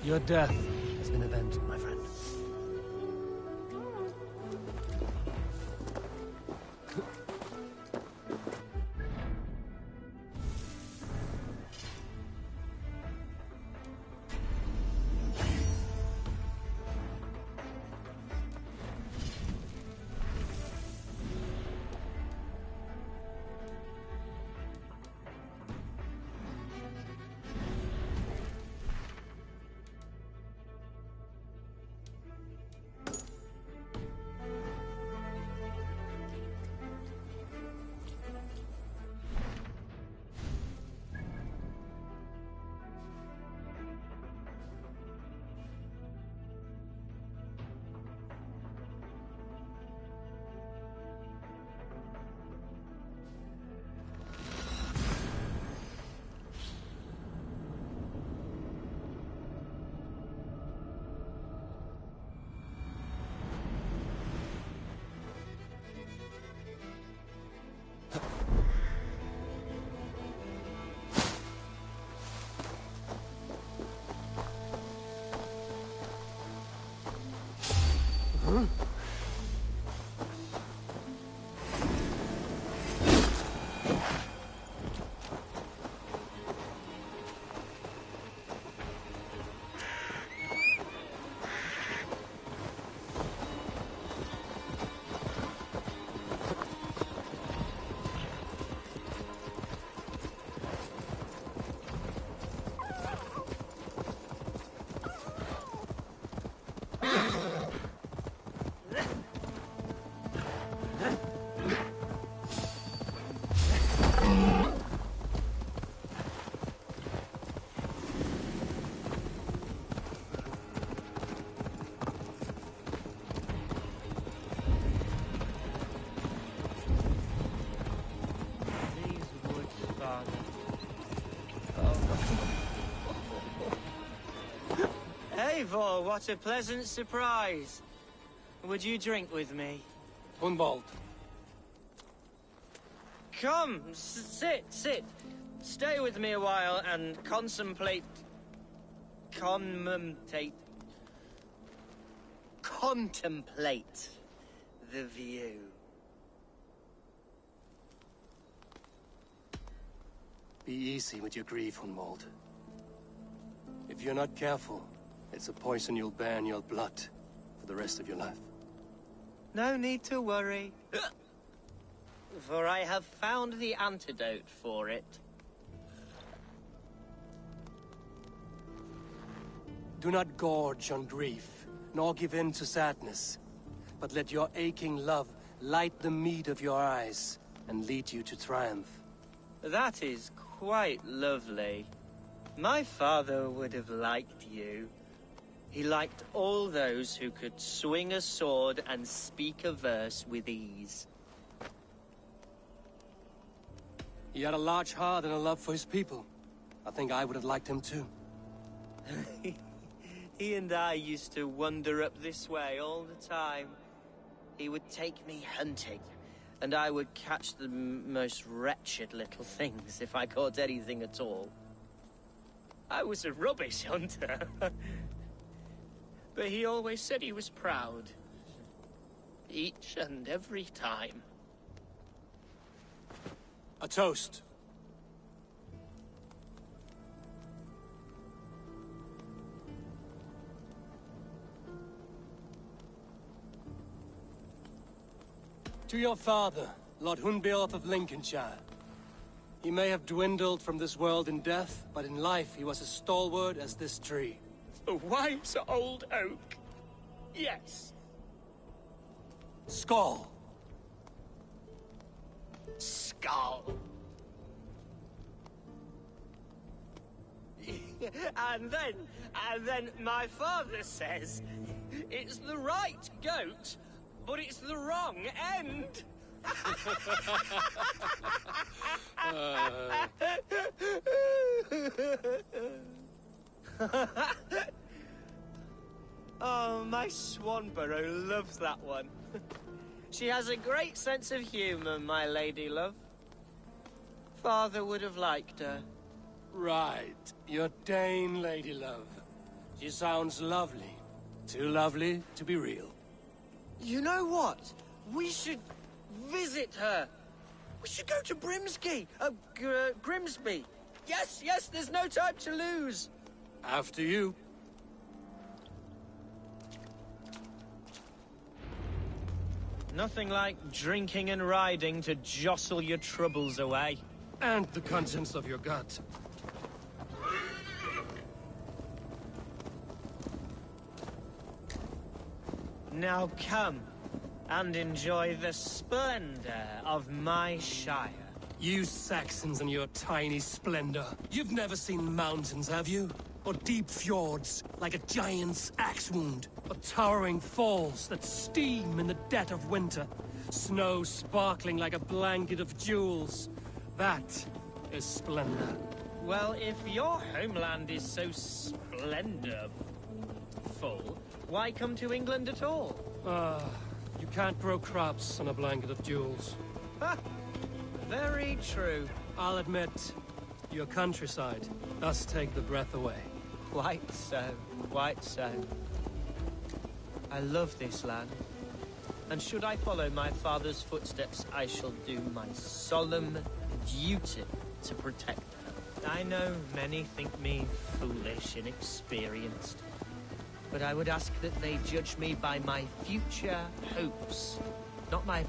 Your death has been avenged, my friend. Eivor, what a pleasant surprise. Would you drink with me? Hunwald. Come, sit. Stay with me a while and contemplate the view. Be easy with your grief, Hunwald. If you're not careful, it's a poison you'll bear in your blood for the rest of your life. No need to worry, for I have found the antidote for it. Do not gorge on grief, nor give in to sadness, but let your aching love light the mead of your eyes and lead you to triumph. That is quite lovely. My father would have liked you. He liked all those who could swing a sword and speak a verse with ease. He had a large heart and a love for his people. I think I would have liked him too. He and I used to wander up this way all the time. He would take me hunting, and I would catch the most wretched little things if I caught anything at all. I was a rubbish hunter. But he always said he was proud. Each and every time. A toast. To your father, Lord Hunbeorth of Lincolnshire. He may have dwindled from this world in death, but in life he was as stalwart as this tree. A wise old oak. Yes. Skull. Skull. And then my father says, it's the right goat, but it's the wrong end. Oh, my Swanborough loves that one. She has a great sense of humor, my lady love. Father would have liked her. Right, your Dane lady love. She sounds lovely. Too lovely to be real. You know what? We should visit her. We should go to Grimsby. Yes, yes, there's no time to lose. After you. Nothing like drinking and riding to jostle your troubles away. And the contents of your gut. Now come and enjoy the splendor of my shire. You Saxons and your tiny splendor. You've never seen mountains, have you? Or deep fjords, like a giant's axe wound. Or towering falls that steam in the dead of winter. Snow sparkling like a blanket of jewels. That is splendor. Well, if your homeland is so splendorful, why come to England at all? You can't grow crops on a blanket of jewels. Ha! Very true. I'll admit, your countryside does take the breath away. Quite so, quite so. I love this land. And should I follow my father's footsteps, I shall do my solemn duty to protect her. I know many think me foolish, inexperienced. But I would ask that they judge me by my future hopes, not my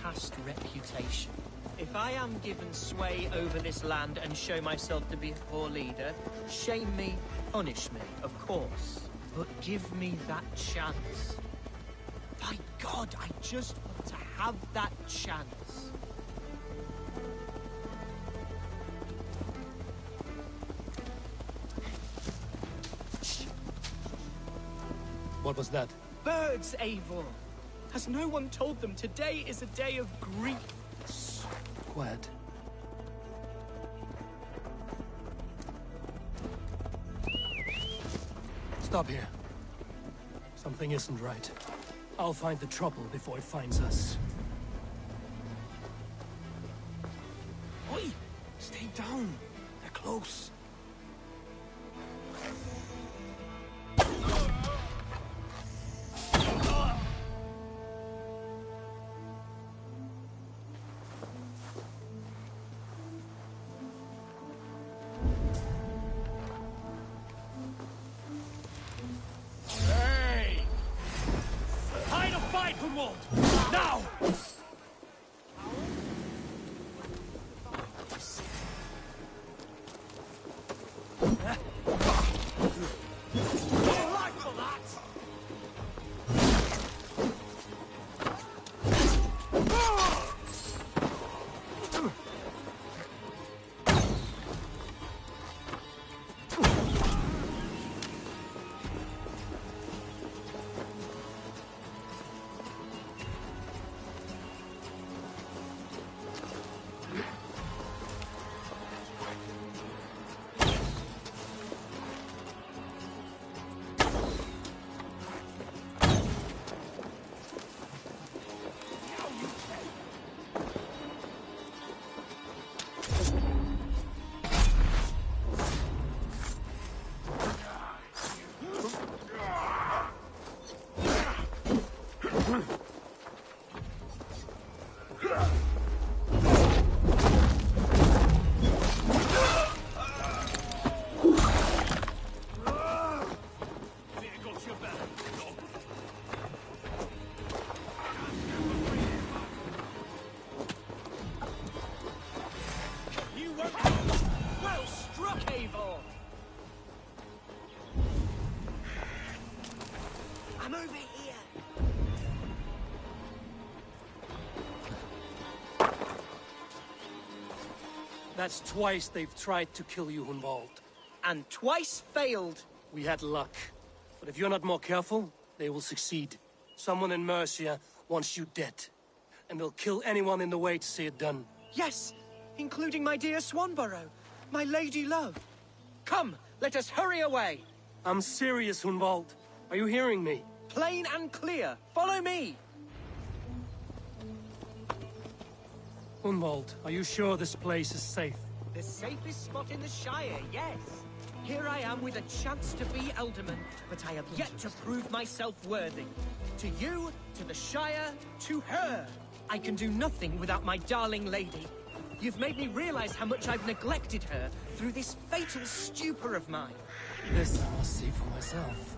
past reputation. If I am given sway over this land and show myself to be a poor leader, shame me, punish me, of course. But give me that chance. By God, I just want to have that chance. What was that? Birds, Eivor! Has no one told them today is a day of grief? Quiet. Stop here. Something isn't right. I'll find the trouble before it finds us. Oi! Stay down. They're close. Now! Well struck, Eivor! I'm over here. That's twice they've tried to kill you, Hunwald. And twice failed. We had luck. But if you're not more careful, they will succeed. Someone in Mercia wants you dead. And they'll kill anyone in the way to see it done. Yes, including my dear Swanborough, my lady love. Come, let us hurry away. I'm serious, Hunwald. Are you hearing me? Plain and clear. Follow me. Hunwald, are you sure this place is safe? The safest spot in the Shire, yes. Here I am with a chance to be Alderman, but I have yet to prove myself worthy. To you, to the Shire, to her. I can do nothing without my darling lady. You've made me realize how much I've neglected her through this fatal stupor of mine. This I must see for myself.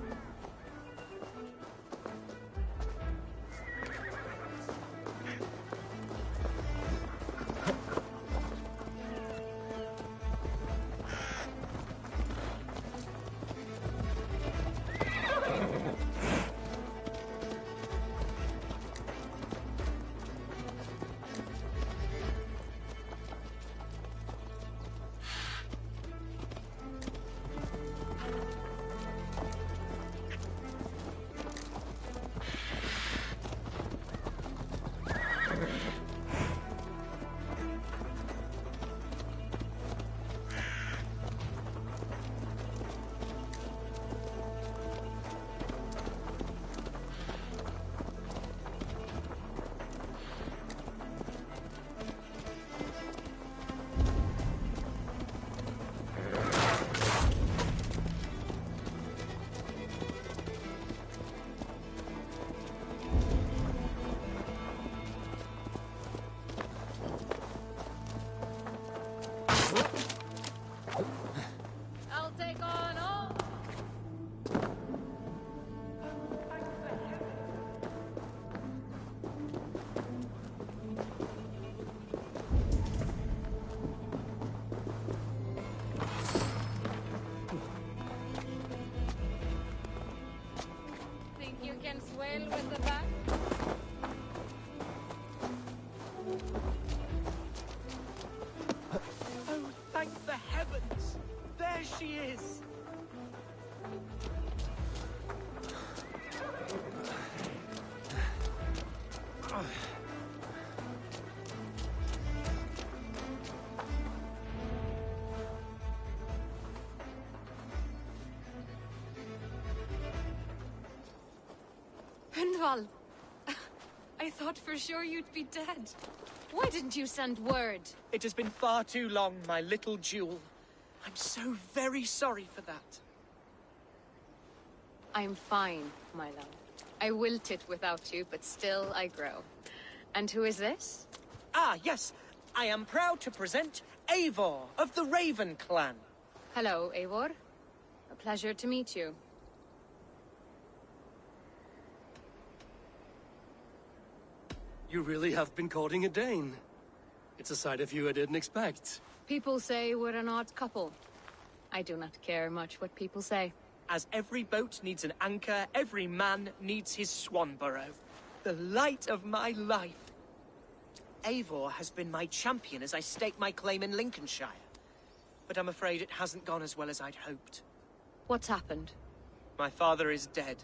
I'll take on all. Think you can swell with the back? Oh, thank the heavens! There she is! Hundvald! I thought for sure you'd be dead. Why didn't you send word? It has been far too long, my little jewel. I'm so very sorry for that. I'm fine, my love. I wilted without you, but still I grow. And who is this? Ah, yes. I am proud to present Eivor of the Raven clan. Hello, Eivor. A pleasure to meet you. You really have been courting a Dane. It's a side of you I didn't expect. People say we're an odd couple. I do not care much what people say. As every boat needs an anchor, every man needs his Swanborough. The light of my life. Eivor has been my champion as I stake my claim in Lincolnshire. But I'm afraid it hasn't gone as well as I'd hoped. What's happened? My father is dead.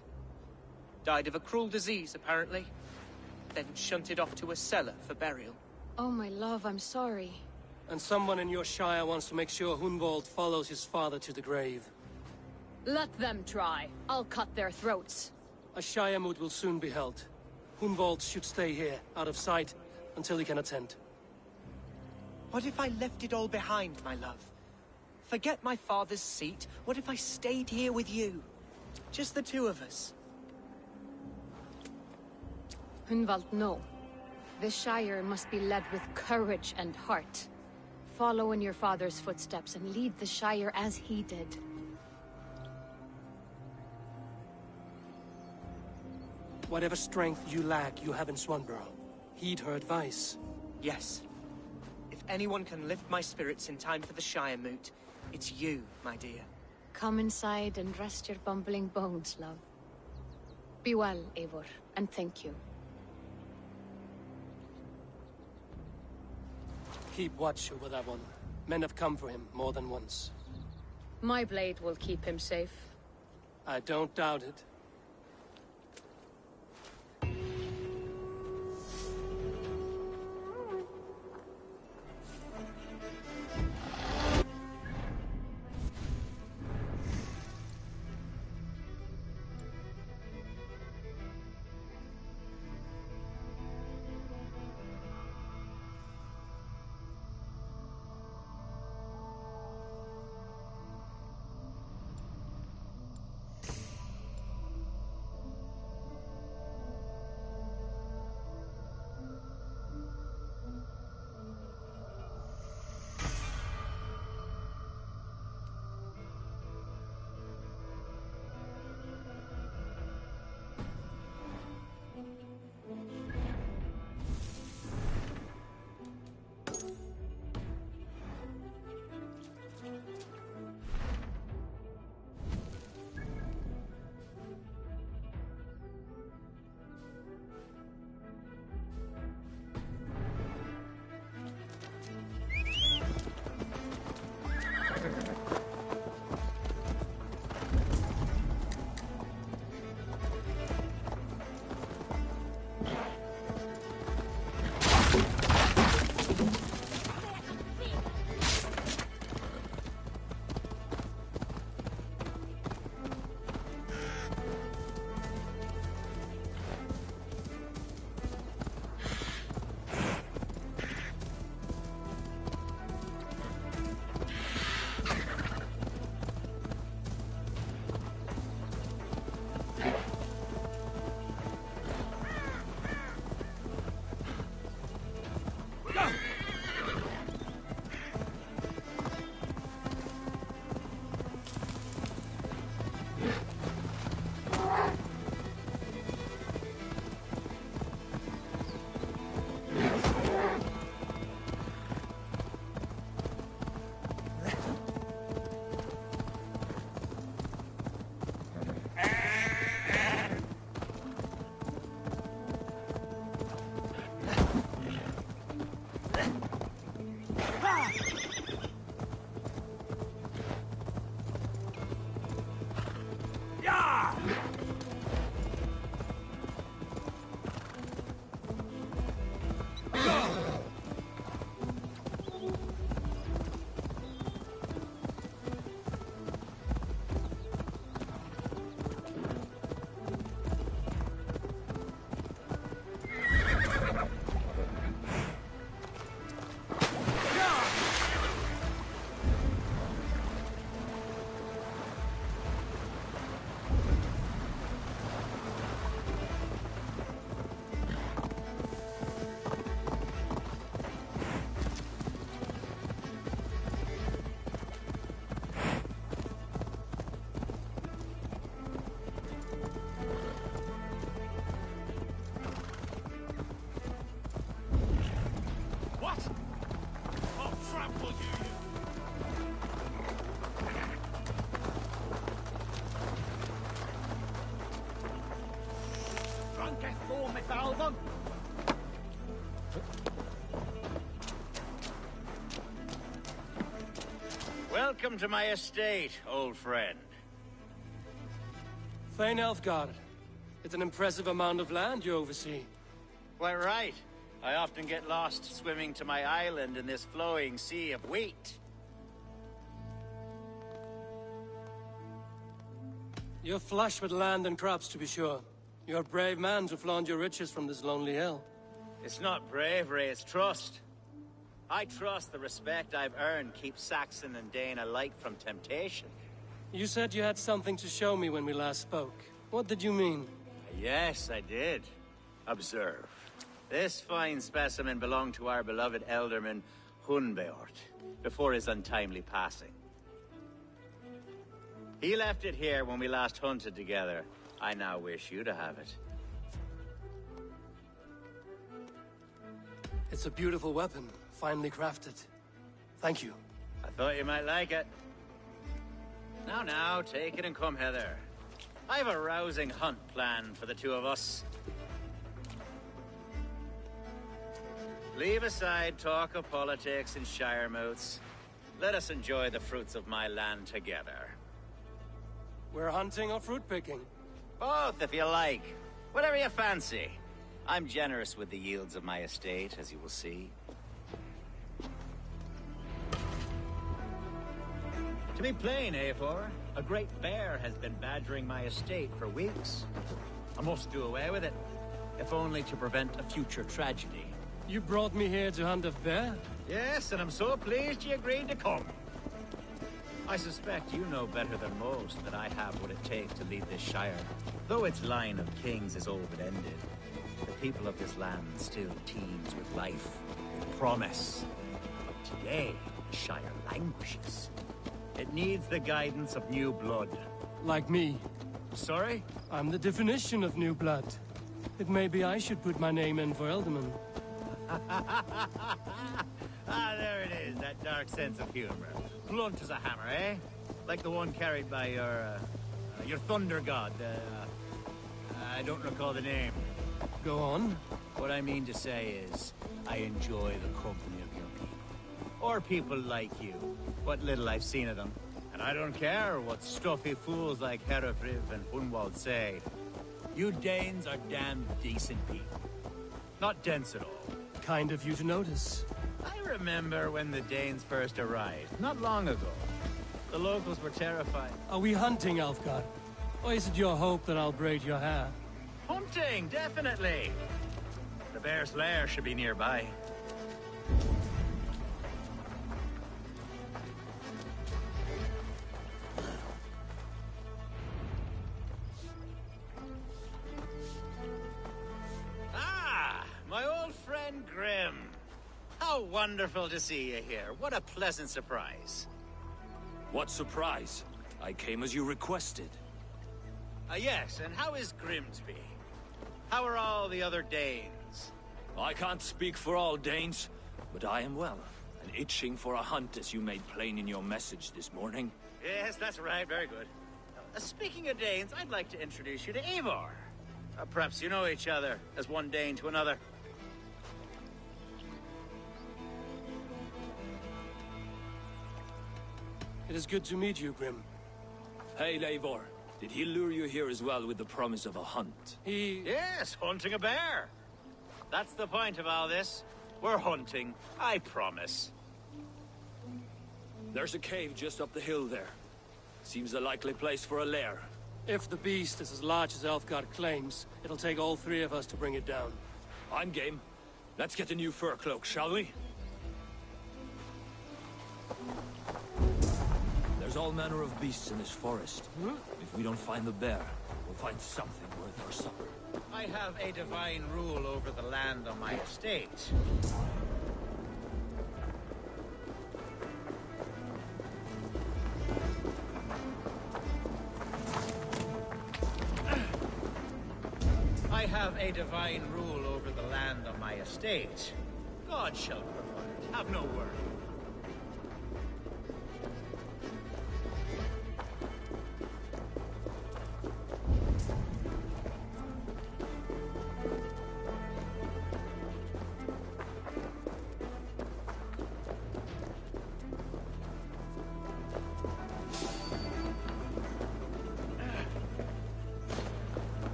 Died of a cruel disease, apparently. Then shunted off to a cellar for burial. Oh, my love, I'm sorry. And someone in your shire wants to make sure Hundvald follows his father to the grave. Let them try. I'll cut their throats. A shire moot will soon be held. Hundvald should stay here, out of sight, until he can attend. What if I left it all behind, my love? Forget my father's seat. What if I stayed here with you? Just the two of us. Hundvald, no. The Shire must be led with courage and heart. Follow in your father's footsteps and lead the Shire as he did. Whatever strength you lack, you have in Swanborough. Heed her advice. Yes. If anyone can lift my spirits in time for the Shire moot, it's you, my dear. Come inside and rest your bumbling bones, love. Be well, Eivor, and thank you. Keep watch over that one. Men have come for him more than once. My blade will keep him safe. I don't doubt it. Welcome to my estate, old friend. Thane Elfgard. It's an impressive amount of land you oversee. Quite right. I often get lost swimming to my island in this flowing sea of wheat. You're flush with land and crops, to be sure. You're a brave man to flaunt your riches from this lonely hill. It's not bravery, it's trust. I trust the respect I've earned keeps Saxon and Dane alike from temptation. You said you had something to show me when we last spoke. What did you mean? Yes, I did. Observe. This fine specimen belonged to our beloved elderman, Hunbeort, before his untimely passing. He left it here when we last hunted together. I now wish you to have it. It's a beautiful weapon, finely crafted. Thank you. I thought you might like it. Now, take it and come hither. I have a rousing hunt planned for the two of us. Leave aside talk of politics and shire moots. Let us enjoy the fruits of my land together. We're hunting or fruit picking? Both, if you like. Whatever you fancy. I'm generous with the yields of my estate, as you will see. To be plain, Eivor, a great bear has been badgering my estate for weeks. I must do away with it, if only to prevent a future tragedy. You brought me here to hunt a bear? Yes, and I'm so pleased you agreed to come. I suspect you know better than most that I have what it takes to lead this shire. Though its line of kings is all but ended, the people of this land still teems with life, with promise. But today, the shire languishes. It needs the guidance of new blood. Like me. Sorry? I'm the definition of new blood. It may be I should put my name in for Elderman. There it is, that dark sense of humor. Blunt as a hammer, eh? Like the one carried by your thunder god. I don't recall the name. Go on. What I mean to say is, I enjoy the company of your people. Or people like you. What little I've seen of them. And I don't care what stuffy fools like Herefriv and Hunwald say. You Danes are damn decent people. Not dense at all. Kind of you to notice. I remember when the Danes first arrived, not long ago. The locals were terrified. Are we hunting, Alfgard? Or is it your hope that I'll braid your hair? Hunting, definitely! The bear's lair should be nearby. Ah! My old friend Grim. How wonderful to see you here. What a pleasant surprise. What surprise? I came as you requested. Yes, and how is Grimsby? How are all the other Danes? I can't speak for all Danes, but I am well, and itching for a hunt as you made plain in your message this morning. Yes, that's right, very good. Speaking of Danes, I'd like to introduce you to Eivor. Perhaps you know each other, as one Dane to another. It is good to meet you, Grim. Hey, Eivor. Did he lure you here as well with the promise of a hunt? Yes, hunting a bear. That's the point of all this. We're hunting, I promise. There's a cave just up the hill there. Seems a likely place for a lair. If the beast is as large as Elfgard claims, it'll take all three of us to bring it down. I'm game. Let's get a new fur cloak, shall we? There's all manner of beasts in this forest. If we don't find the bear, we'll find something worth our supper. I have a divine rule over the land on my estate. I have a divine rule over the land on my estate. God shall provide. Have no worry.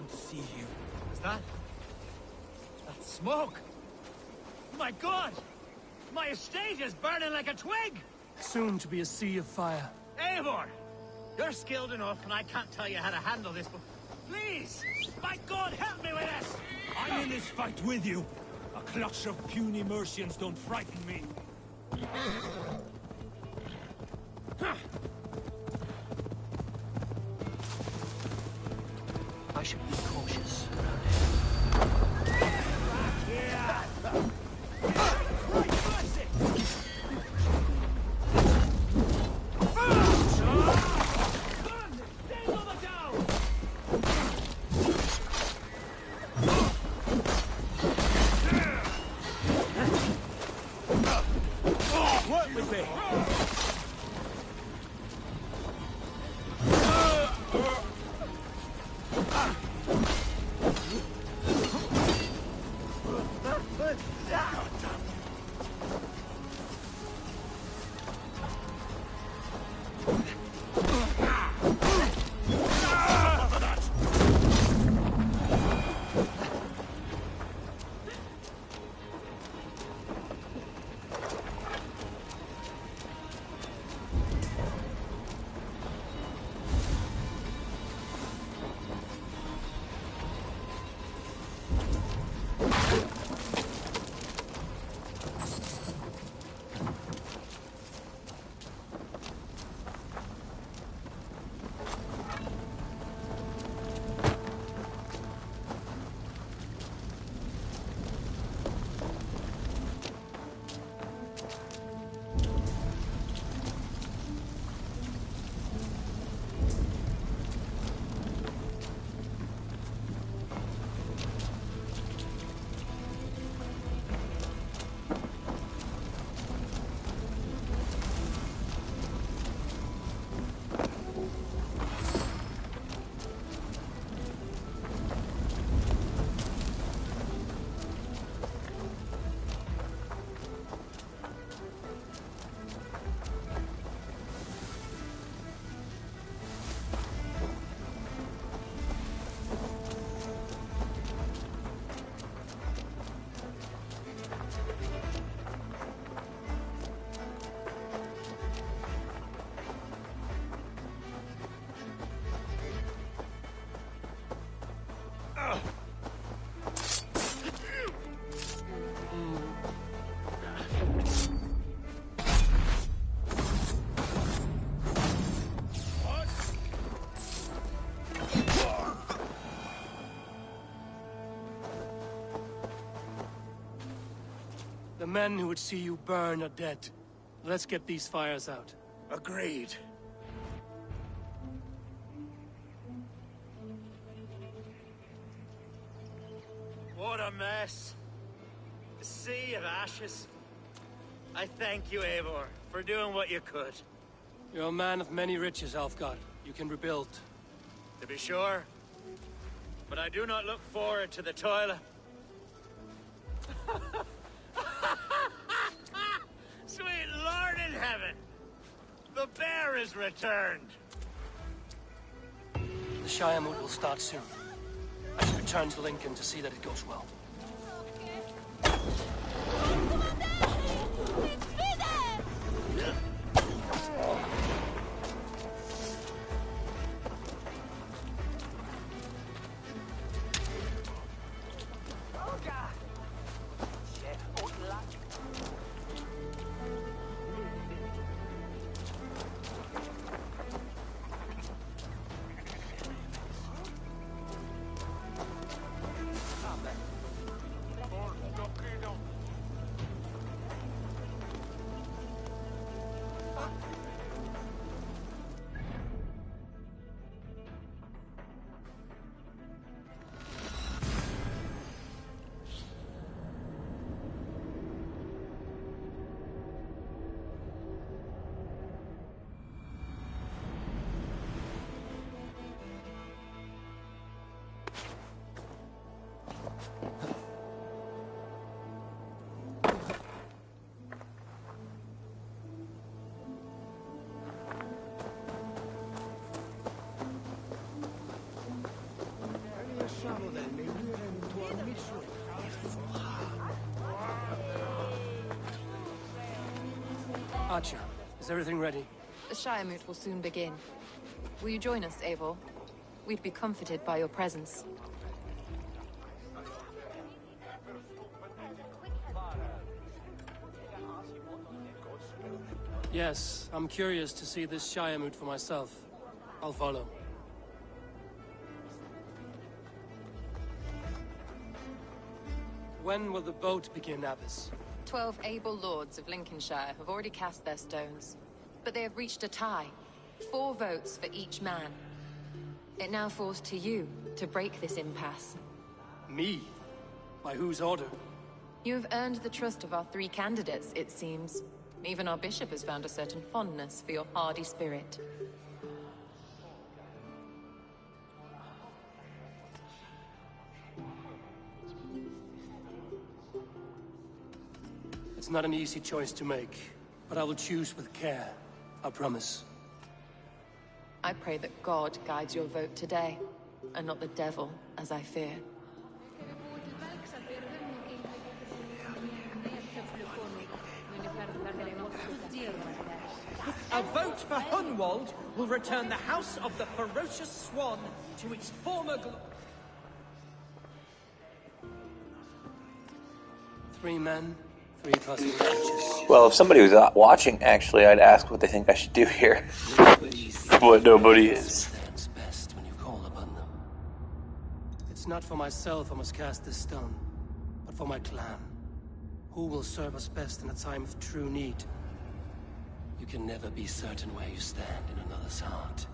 want to see you. Is that... that's smoke? My God! My estate is burning like a twig! Soon to be a sea of fire. Eivor! You're skilled enough, and I can't tell you how to handle this, but... please! My God, help me with this! I'm in this fight with you. A clutch of puny Mercians don't frighten me. I should be cautious around here. Work with me. The men who would see you burn are dead. Let's get these fires out. Agreed. What a mess. A sea of ashes. I thank you, Eivor, for doing what you could. You're a man of many riches, Alfgard. You can rebuild. To be sure. But I do not look forward to the toil. Sweet Lord in heaven! The bear is returned! The Shire mood will start soon. I should return to Lincoln to see that it goes well. Archer, is everything ready? The Shire Moot will soon begin. Will you join us, Eivor? We'd be comforted by your presence. Yes, I'm curious to see this Shire Moot for myself. I'll follow. When will the vote begin, Abbess? 12 able lords of Lincolnshire have already cast their stones, but they have reached a tie. 4 votes for each man. It now falls to you to break this impasse. Me? By whose order? You have earned the trust of our 3 candidates, it seems. Even our bishop has found a certain fondness for your hardy spirit. It's not an easy choice to make, but I will choose with care. I promise. I pray that God guides your vote today, and not the devil, as I fear. A vote for Hunwald will return the House of the Ferocious Swan to its former glory. 3 men, 3 trusting righteous. Well, if somebody was watching, actually, I'd ask what they think I should do here. But nobody is. Stands best when you call upon them. It's not for myself I must cast this stone, but for my clan. Who will serve us best in a time of true need? You can never be certain where you stand in another's heart.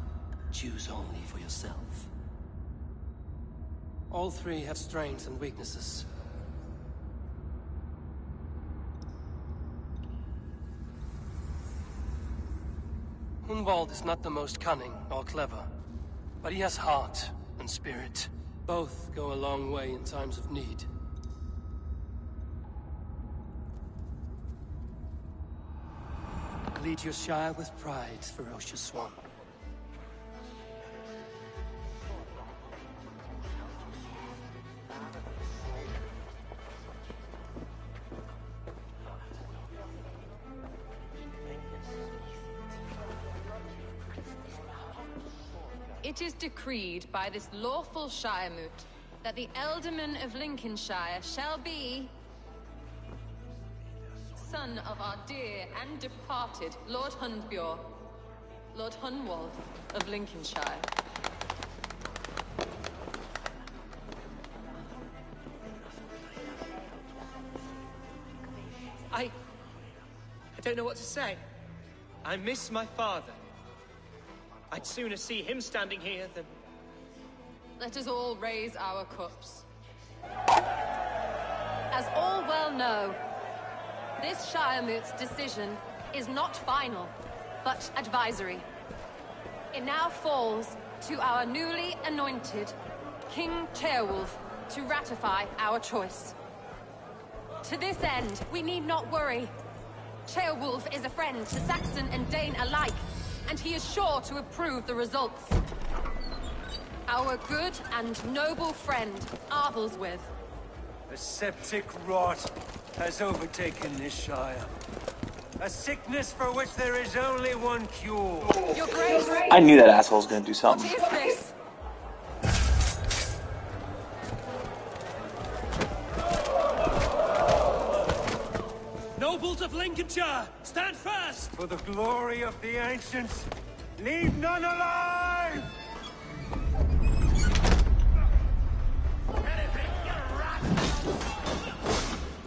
Choose only for yourself. All 3 have strengths and weaknesses. Hunwald is not the most cunning or clever, but he has heart and spirit. Both go a long way in times of need. Lead your Shire with pride, Ferocious Swan. It is decreed by this lawful Shire Moot that the Ealdorman of Lincolnshire shall be son of our dear and departed Lord Hundbjorn, Lord Hunwald of Lincolnshire. I don't know what to say. I miss my father. I'd sooner see him standing here than... Let us all raise our cups. As all well know, this Shire Moot's decision is not final, but advisory. It now falls to our newly anointed King Ceolwulf to ratify our choice. To this end, we need not worry. Ceolwulf is a friend to Saxon and Dane alike, and he is sure to approve the results. Our good and noble friend, Arthelswith. A septic rot has overtaken this Shire. A sickness for which there is only one cure. Your Grace! I knew that asshole was gonna do something. What is this? Nobles of Lincolnshire, stand fast! For the glory of the ancients, leave none alive!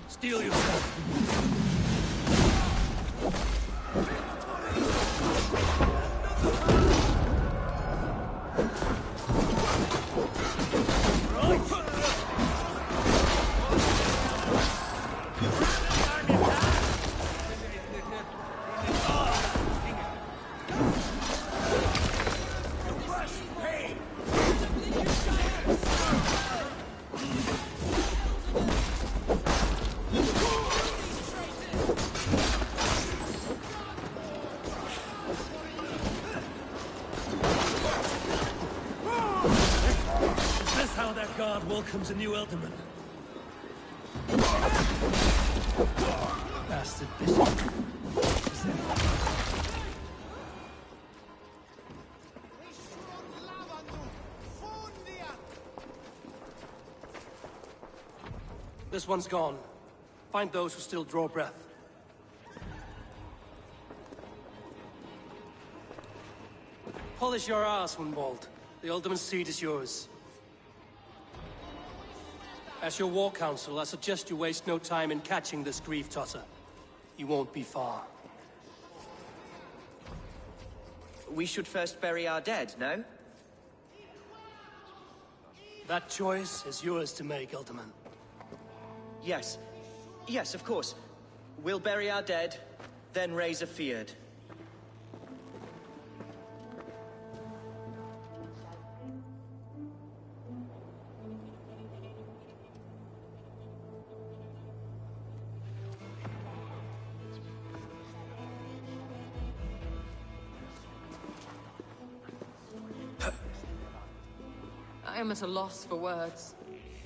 Steel yourself. God welcomes a new Elderman. Bastard bishop. This one's gone. Find those who still draw breath. Polish your ass, Hunwald. The Alderman's seat is yours. As your war council, I suggest you waste no time in catching this grief-tosser. He won't be far. We should first bury our dead, no? That choice is yours to make, Alderman. Yes. Yes, of course. We'll bury our dead, then raise a feard. I am at a loss for words.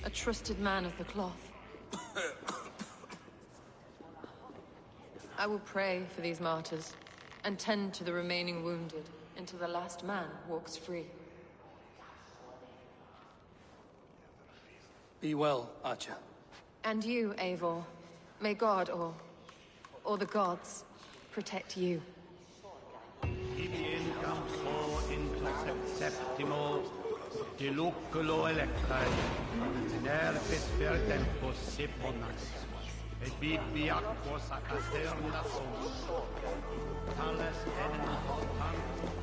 A trusted man of the cloth. I will pray for these martyrs, and tend to the remaining wounded, until the last man walks free. Be well, Archer. And you, Eivor. May God, or the gods, protect you. Diluculo electai, nervis tempus siponas, et bibi aquos acaterna sum, tales enim tantum.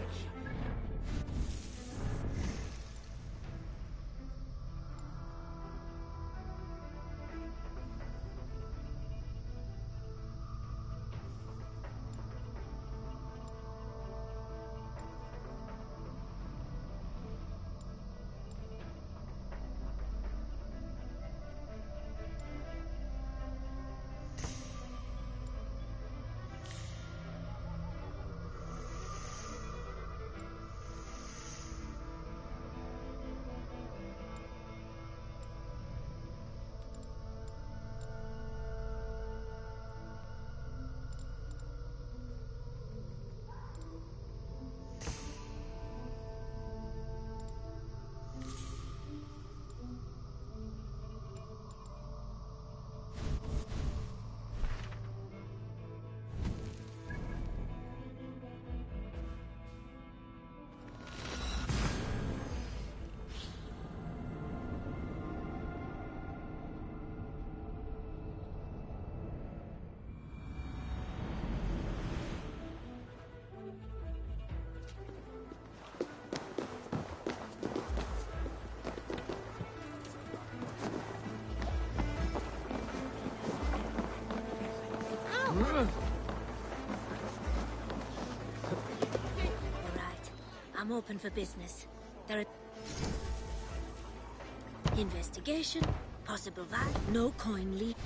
Alright, I'm open for business. There are... Investigation, possible value, no coin leak.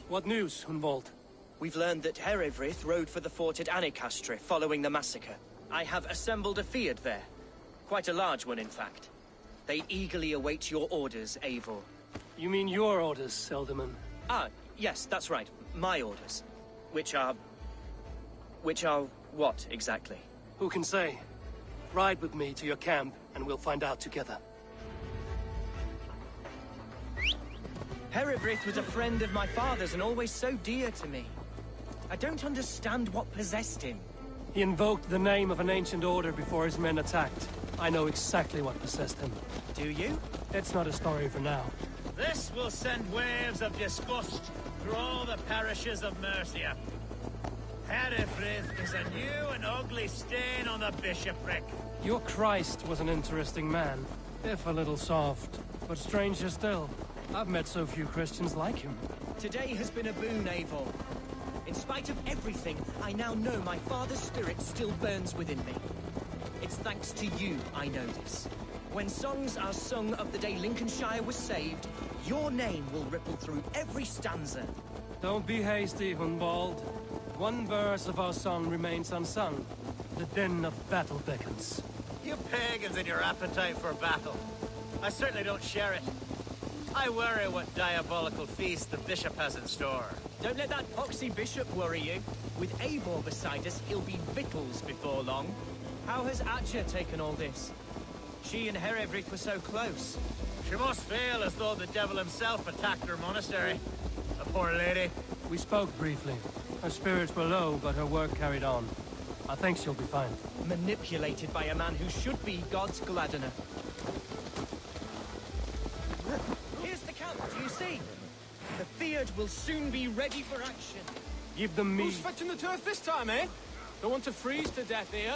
What news, Hunwald? We've learned that Herivryth rode for the fort at Annikastre following the massacre. I have assembled a feard there. Quite a large one, in fact. They eagerly await your orders, Eivor. You mean your orders, Elderman? Ah, yes, that's right. My orders. Which are what, exactly? Who can say? Ride with me to your camp, and we'll find out together. Herivrid was a friend of my father's and always so dear to me. I don't understand what possessed him. He invoked the name of an ancient order before his men attacked. I know exactly what possessed him. Do you? It's not a story for now. This will send waves of disgust through all the parishes of Mercia. Herefrith is a new and ugly stain on the bishopric. Your Christ was an interesting man, if a little soft. But stranger still, I've met so few Christians like him. Today has been a boon, Eivor. In spite of everything, I now know my father's spirit still burns within me. It's thanks to you I know this. When songs are sung of the day Lincolnshire was saved, your name will ripple through every stanza. Don't be hasty, Hunwald. One verse of our song remains unsung. The din of battle beckons. You pagans and your appetite for battle. I certainly don't share it. I worry what diabolical feast the bishop has in store. Don't let that poxy bishop worry you. With Eivor beside us, he'll be victuals before long. How has Atja taken all this? She and Herivrid were so close. She must feel as though the devil himself attacked her monastery. The poor lady. We spoke briefly. Her spirits were low, but her work carried on. I think she'll be fine. Manipulated by a man who should be God's gladdener. Here's the camp, do you see? The Field will soon be ready for action. Give them me. Who's fetching the turf this time, eh? Don't want to freeze to death here.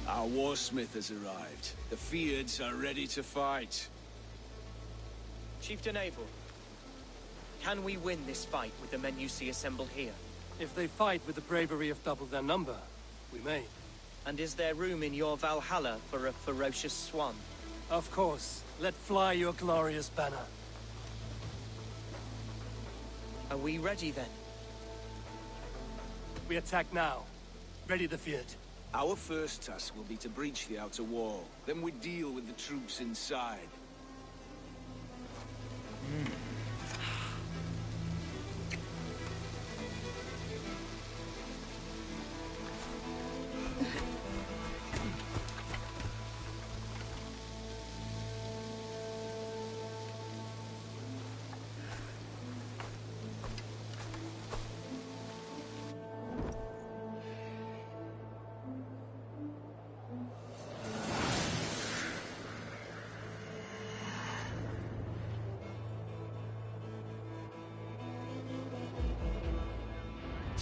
Our warsmith has arrived. The Fields are ready to fight. Chieftain Eivor, can we win this fight with the men you see assembled here? If they fight with the bravery of double their number, we may. And is there room in your Valhalla for a ferocious swan? Of course. Let fly your glorious banner. Are we ready then? We attack now. Ready the field. Our first task will be to breach the outer wall. Then we deal with the troops inside.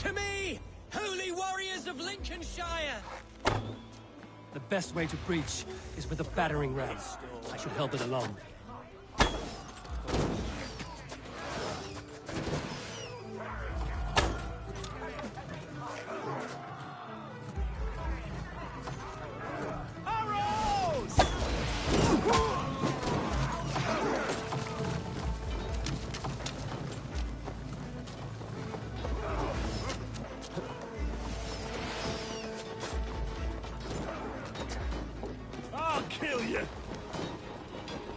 To me, holy warriors of Lincolnshire! The best way to breach is with a battering ram. I should help it along. Kill you!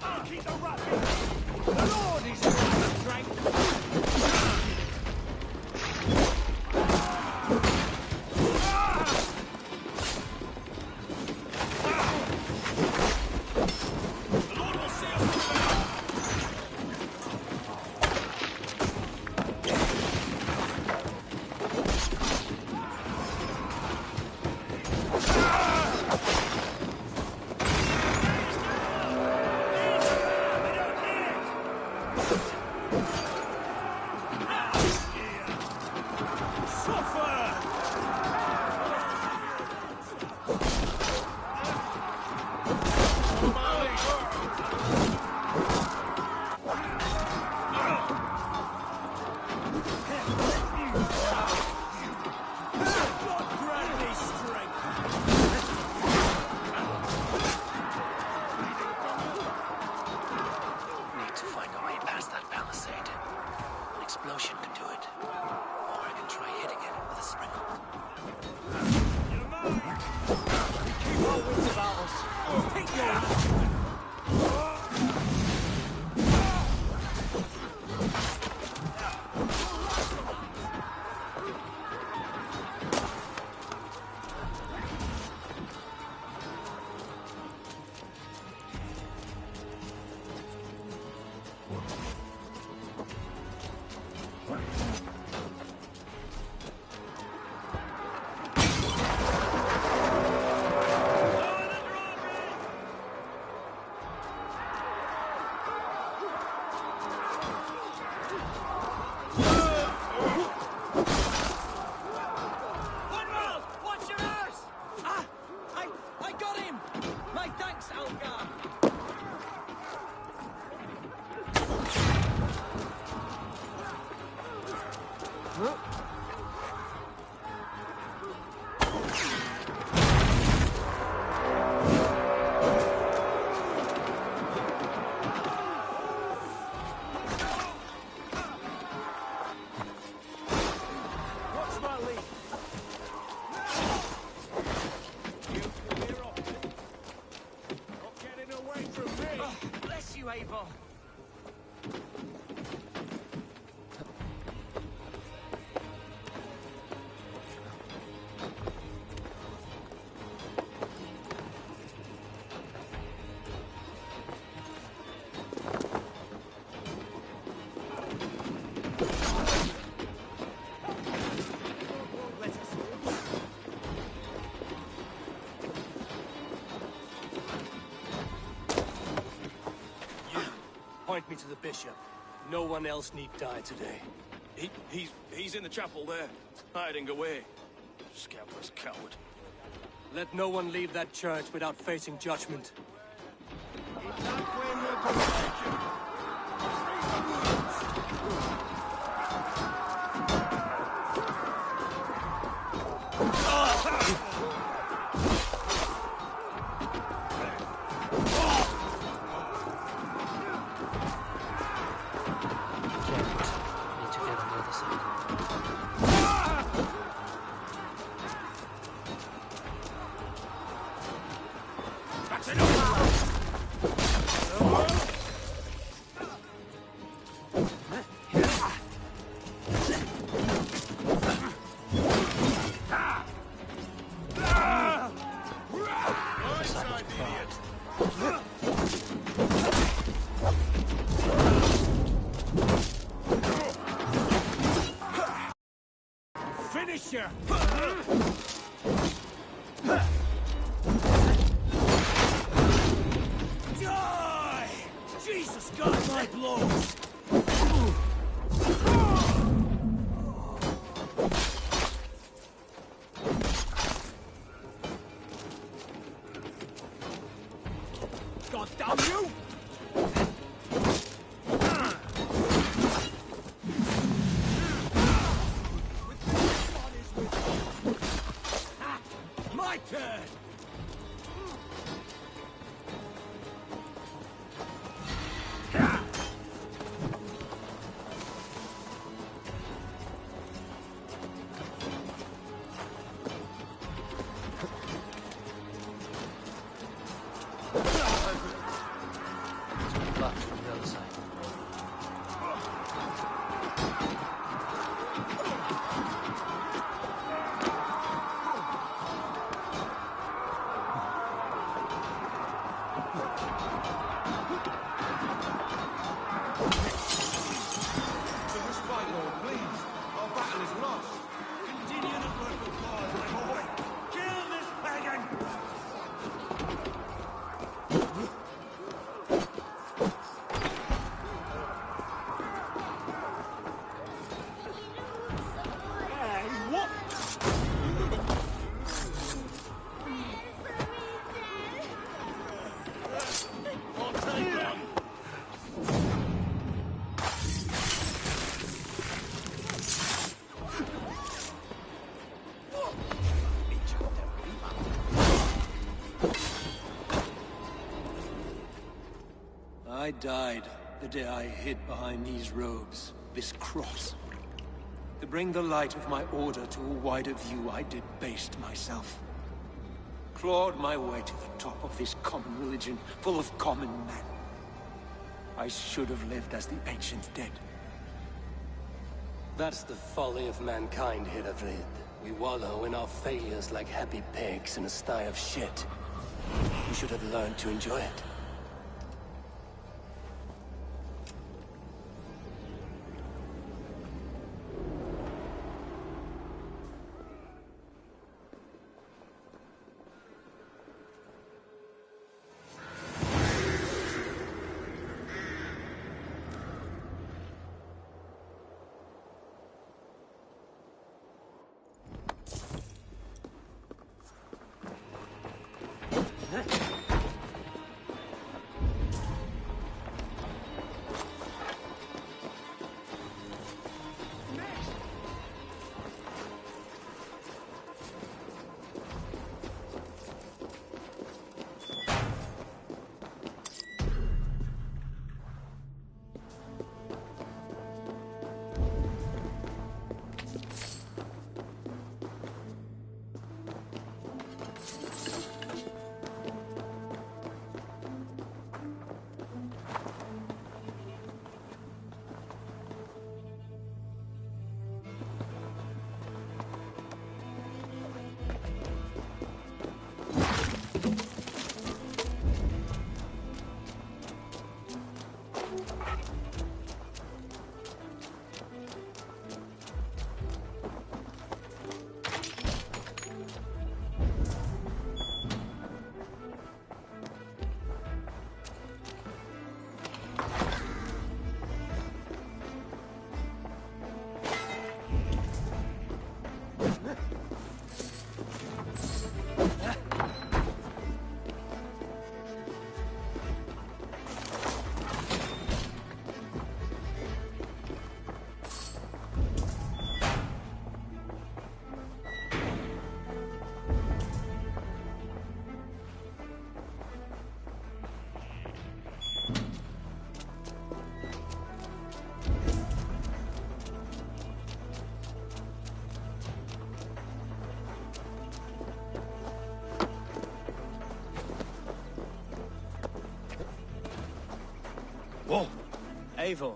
I'll keep the rabbit! The Lord is my strength! Need to find a way past that palisade. An explosion could do it. Or I can try hitting it with a spring. You're mine! Keep our wits about us. Take your ass! Point me to the bishop. No one else need die today. He's in the chapel there, hiding away. Scabrous coward. Let no one leave that church without facing judgment. Finisher! Die! Jesus got my blows! God damn you! My turn! Blocked from the other side. I died the day I hid behind these robes, this cross. To bring the light of my order to a wider view, I did baste myself. Clawed my way to the top of this common religion, full of common men. I should have lived as the ancients did. That's the folly of mankind, Hiravrid. We wallow in our failures like happy pigs in a sty of shit. You should have learned to enjoy it. Whoa! Eivor,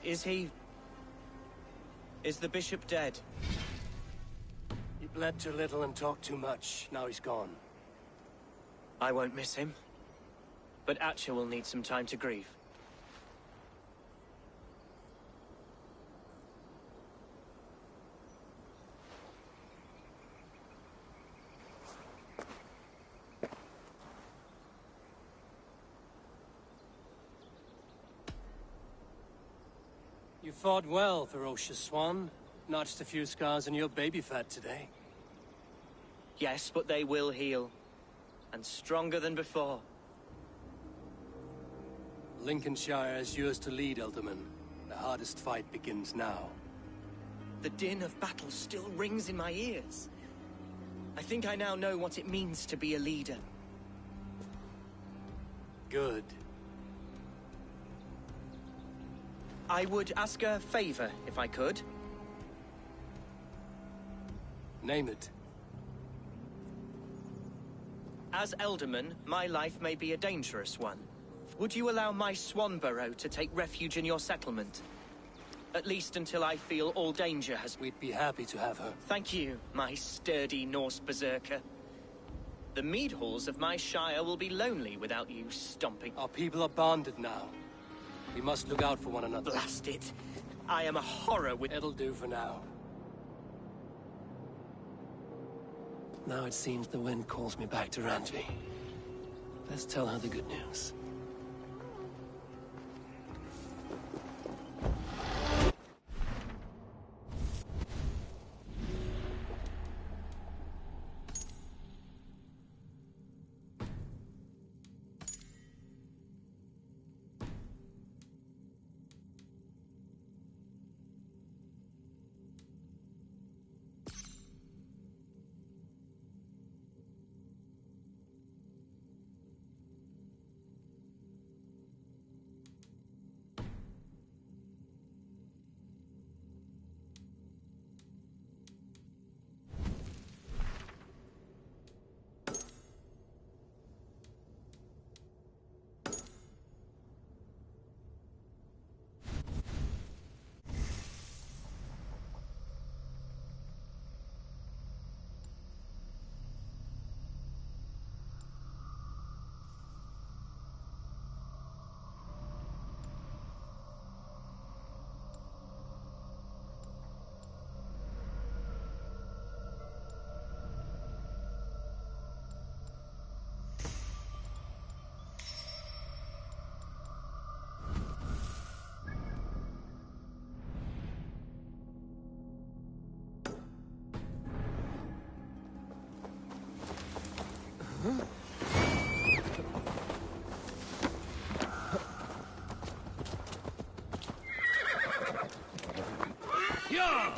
is he... is the bishop dead? He bled too little and talked too much. Now he's gone. I won't miss him. But Atcha will need some time to grieve. You fought well, ferocious swan. Notched a few scars on your baby fat today. Yes, but they will heal. And stronger than before. Lincolnshire is yours to lead, Elderman. The hardest fight begins now. The din of battle still rings in my ears. I think I now know what it means to be a leader. Good. I would ask a favor, if I could. Name it. As Elderman, my life may be a dangerous one. Would you allow my Swanborough to take refuge in your settlement? At least until I feel all danger has... We'd be happy to have her. Thank you, my sturdy Norse berserker. The mead halls of my shire will be lonely without you stomping. Our people are bonded now. We must look out for one another. Blast it. I am a horror with... It'll do for now. Now it seems the wind calls me back to Randvi. Let's tell her the good news. Yeah!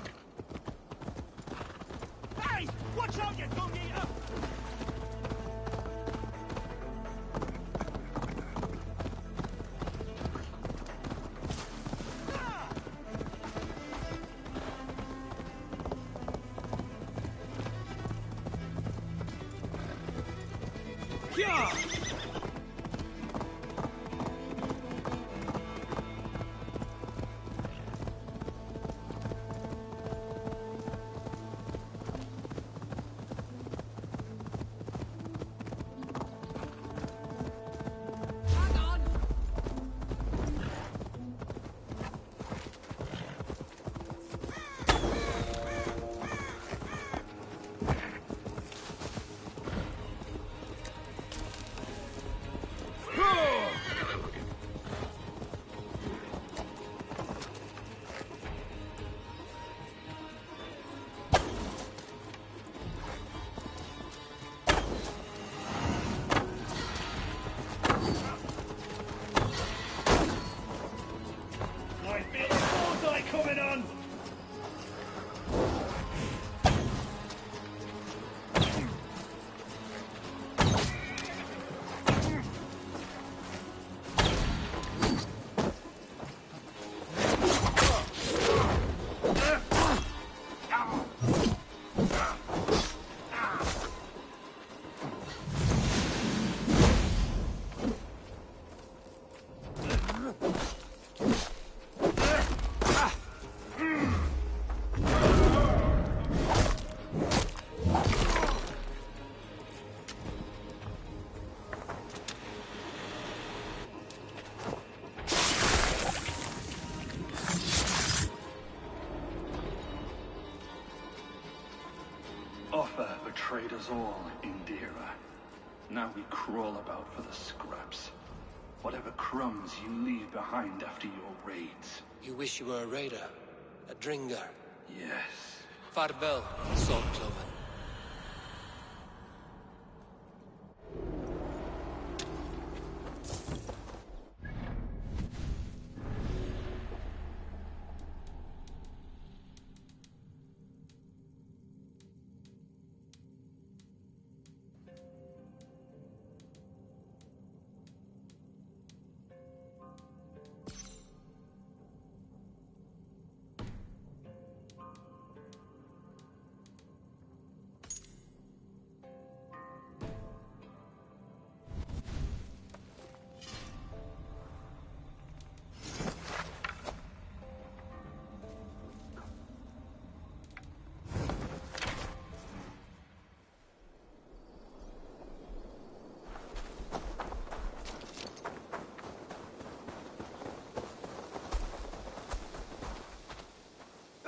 Hey! Watch out, you dog-eater! Yeah! I feel a bullseye coming on! Offa betrayed us all, Indira. Now we crawl about for the scraps. Whatever crumbs you leave behind after your raids. You wish you were a raider? A Dringer? Yes. Farvel, Saltcloven.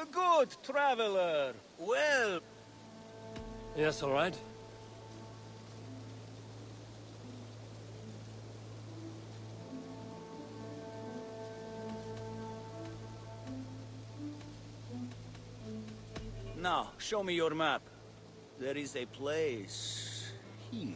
A good traveler. Well. Yes, all right. Now, show me your map. There is a place here.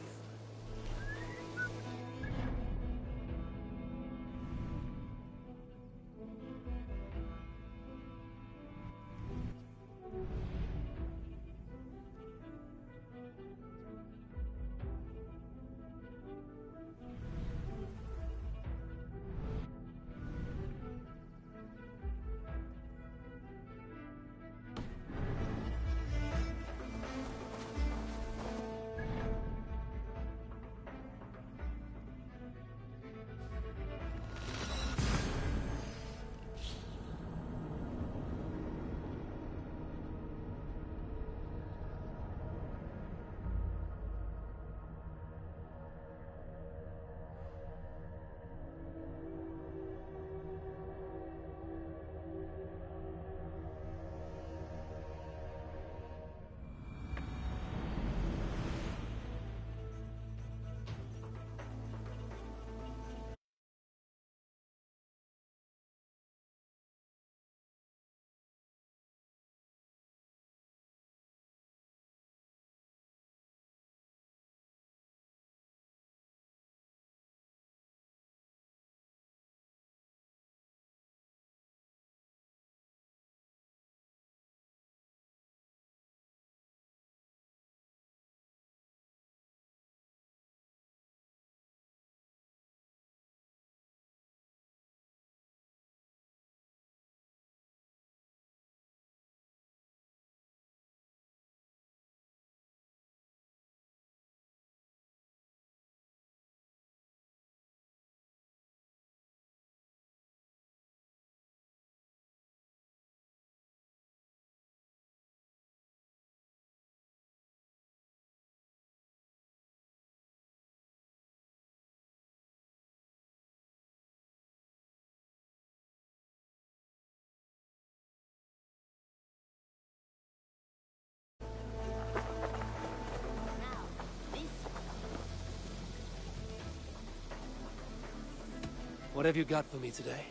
What have you got for me today?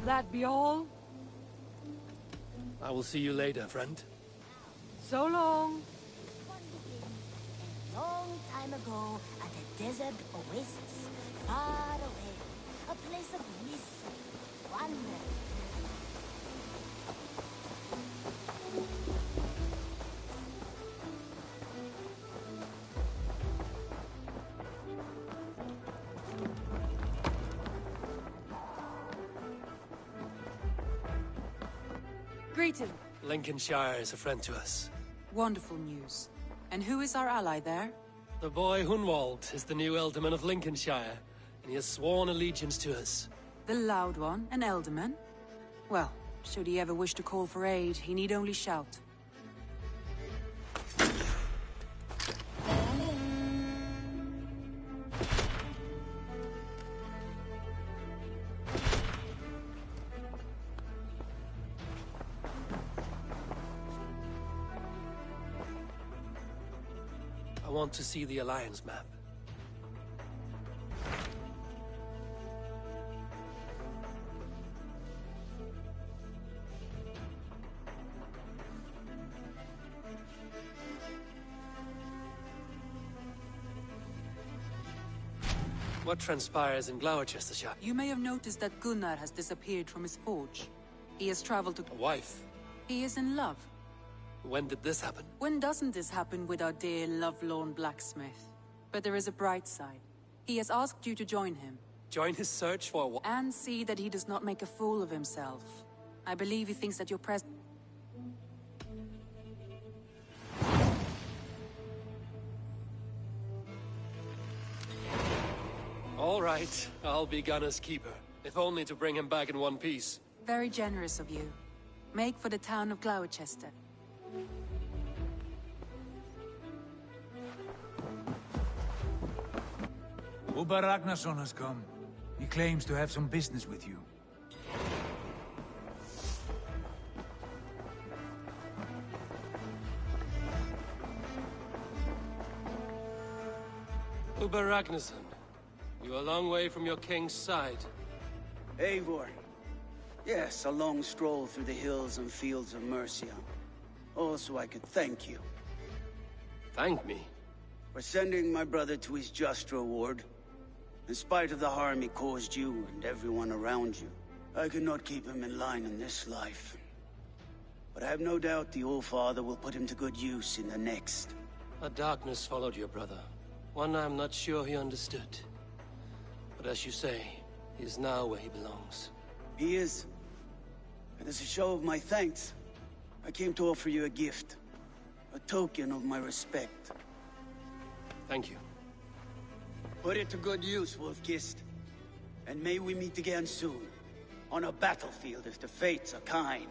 That be all? I will see you later, friend. So long. Long time ago, at a desert oasis, far away, a place of mystery, wonder. Greeting. Lincolnshire is a friend to us. Wonderful news. And who is our ally there? The boy Hunwald is the new Ealdorman of Lincolnshire, and he has sworn allegiance to us. The Loud One, an Ealdorman? Well, should he ever wish to call for aid, he need only shout. I want to see the Alliance map. What transpires in Gloucestershire? You may have noticed that Gunnar has disappeared from his forge. He has traveled to... A wife? He is in love. When did this happen? When doesn't this happen with our dear lovelorn blacksmith? But there is a bright side. He has asked you to join him. Join his search for what? And see that he does not make a fool of himself. I believe he thinks that your presence... All right, I'll be Gunner's keeper, if only to bring him back in one piece. Very generous of you. Make for the town of Gloucester. Ubba Ragnarsson has come. He claims to have some business with you. Ubba Ragnarsson, you're a long way from your king's side. Eivor. Yes, a long stroll through the hills and fields of Mercia. Also, I could thank you. Thank me? For sending my brother to his just reward. In spite of the harm he caused you and everyone around you, I could not keep him in line in this life. But I have no doubt the Old Father will put him to good use in the next. A darkness followed your brother. One I'm not sure he understood. But as you say, he is now where he belongs. He is. And as a show of my thanks, I came to offer you a gift. A token of my respect. Thank you. Put it to good use, Wolf-Kissed. And may we meet again soon. On a battlefield if the fates are kind.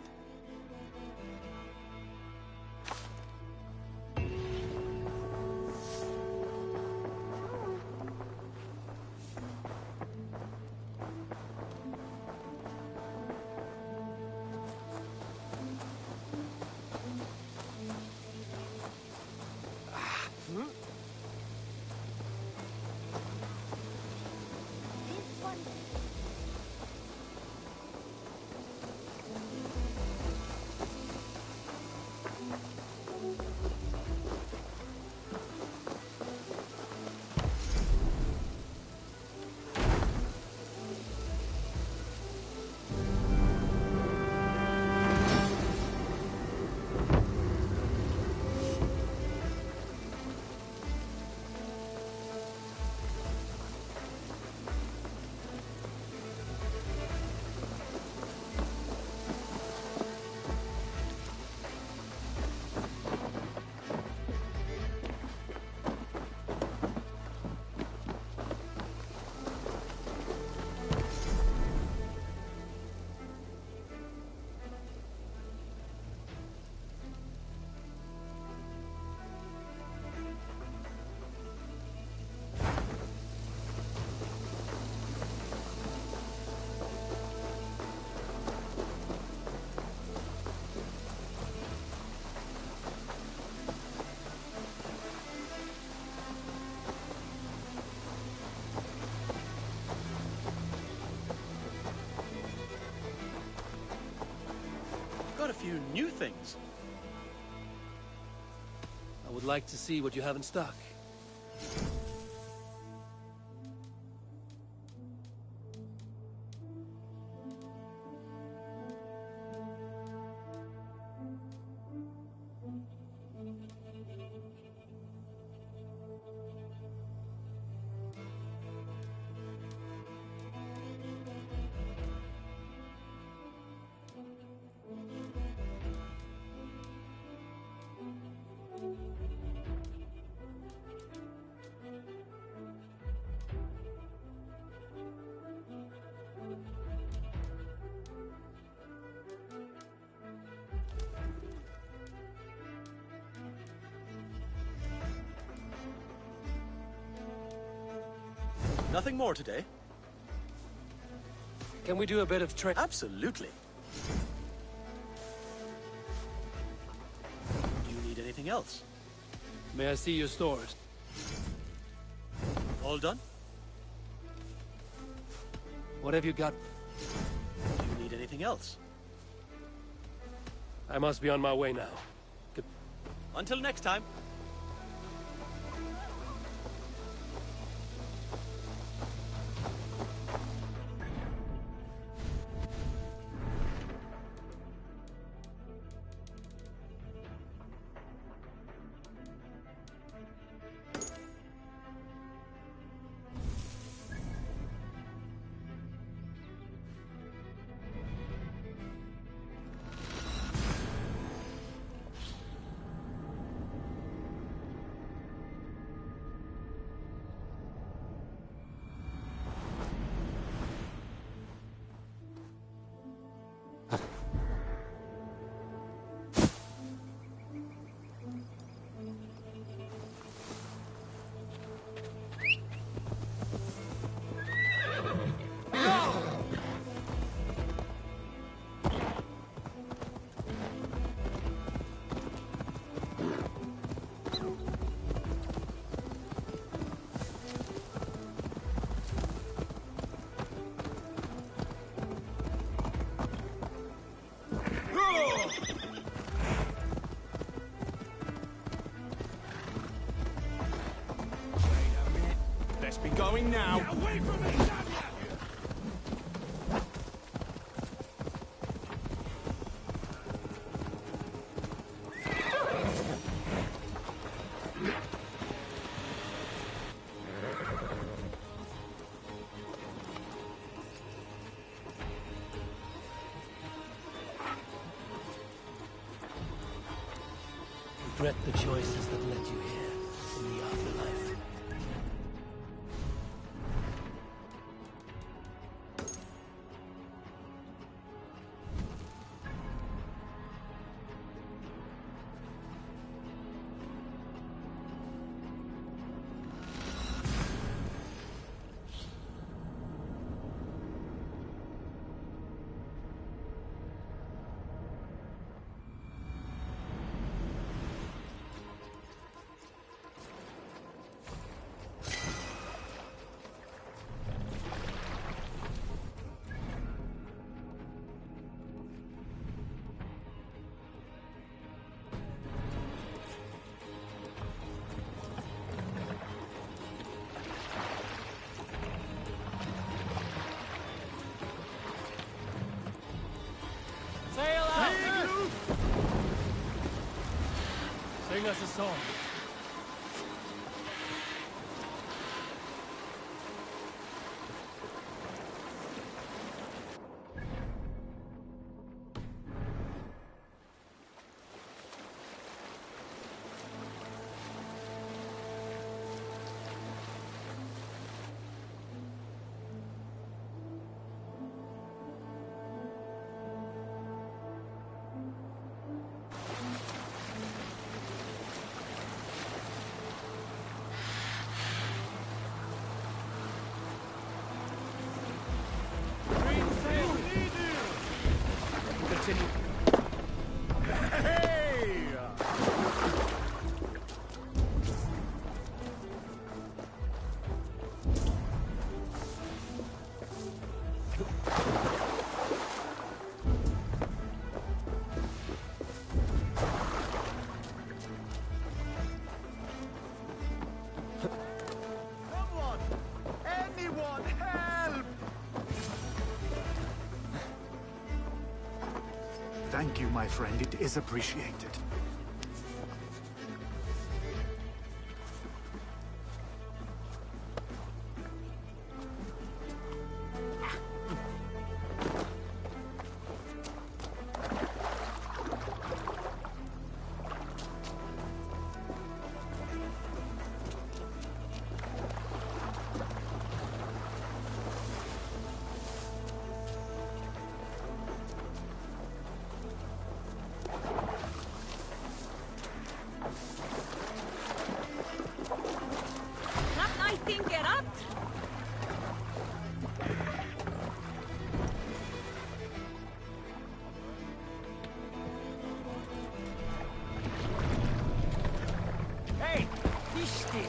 things. I would like to see what you have in stock. Nothing more today? Can we do a bit of trade? Absolutely. Do you need anything else? May I see your stores? All done? What have you got? Do you need anything else? I must be on my way now. Good. Until next time. Be going now. Get away from me! Regret the choices that led you here in the afterlife. Sail out! Sing us a song. Continue. Thank you, my friend. It is appreciated. Hey, Vishti!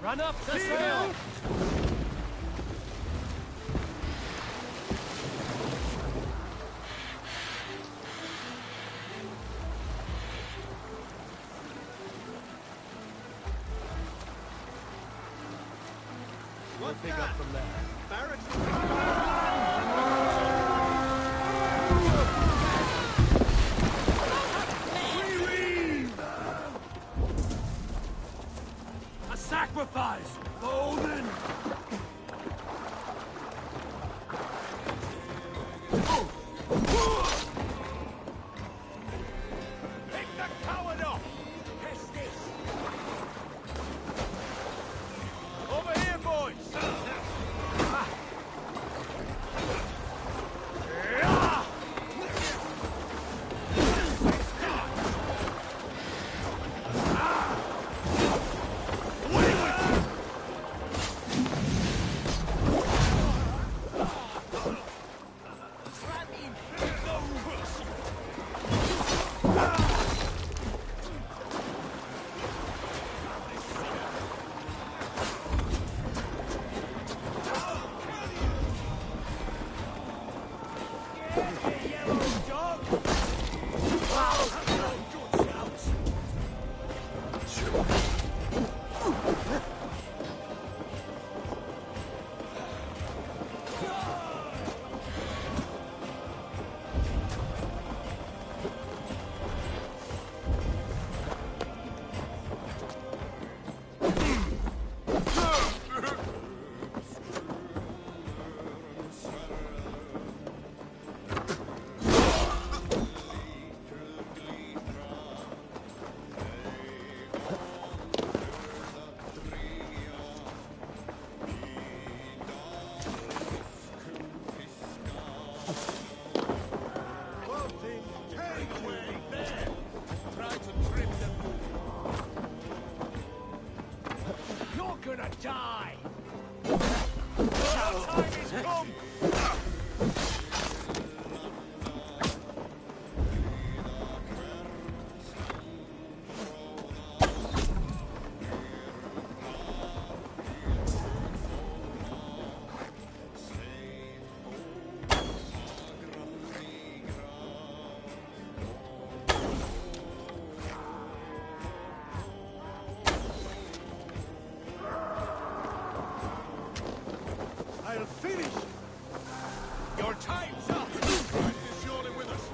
Run up the sail! We'll pick up from there. Barracks. A sacrifice! Golden! Pick the coward off! Test this! Over here, boys! You're gonna die! Our time is come! I'll finish! Your time's up! Christ is surely with us!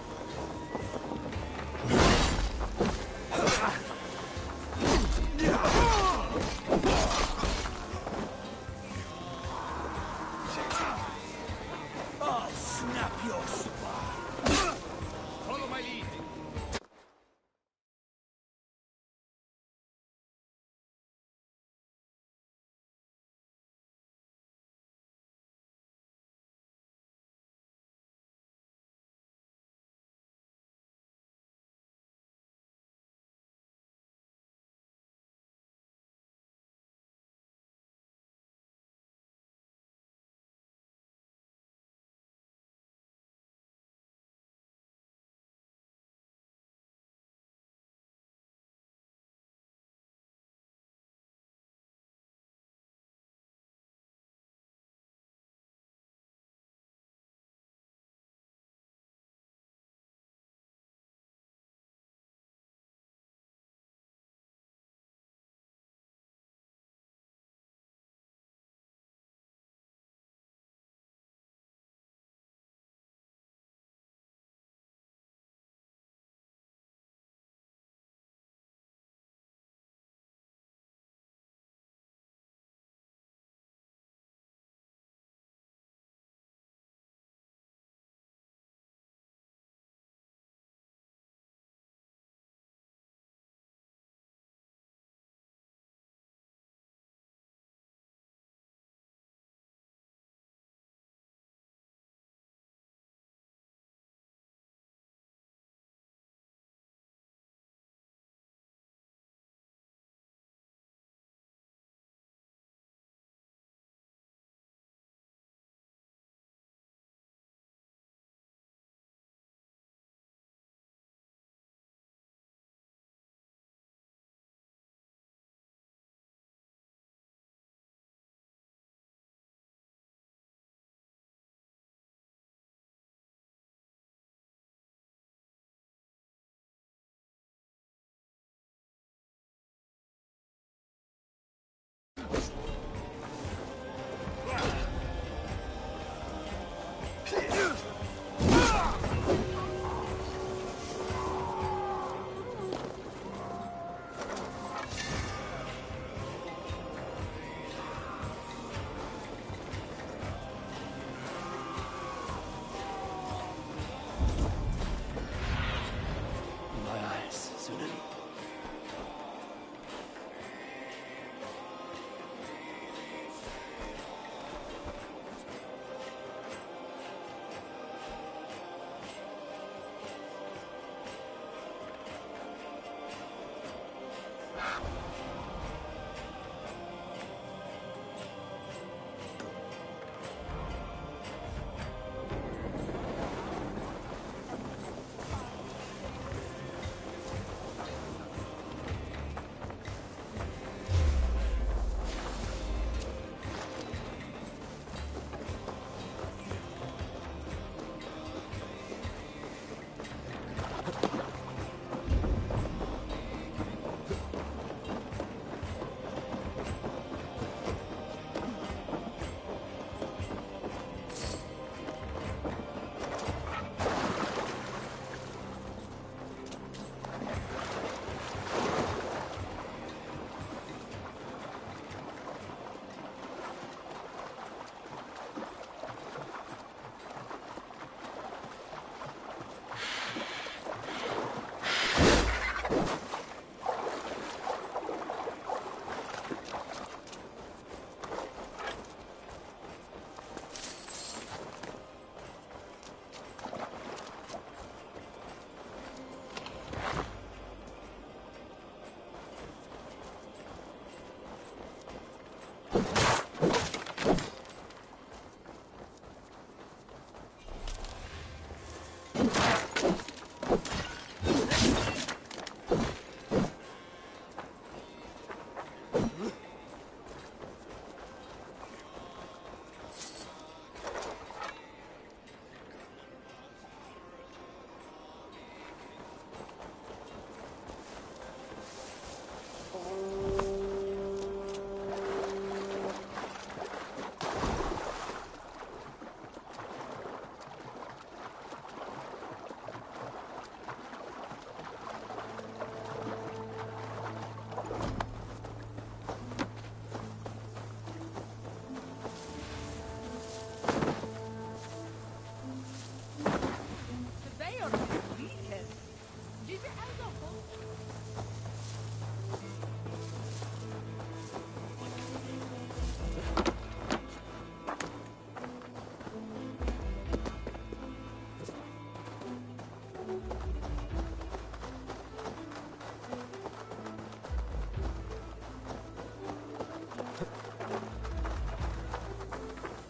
I'll snap your spine! Follow my lead!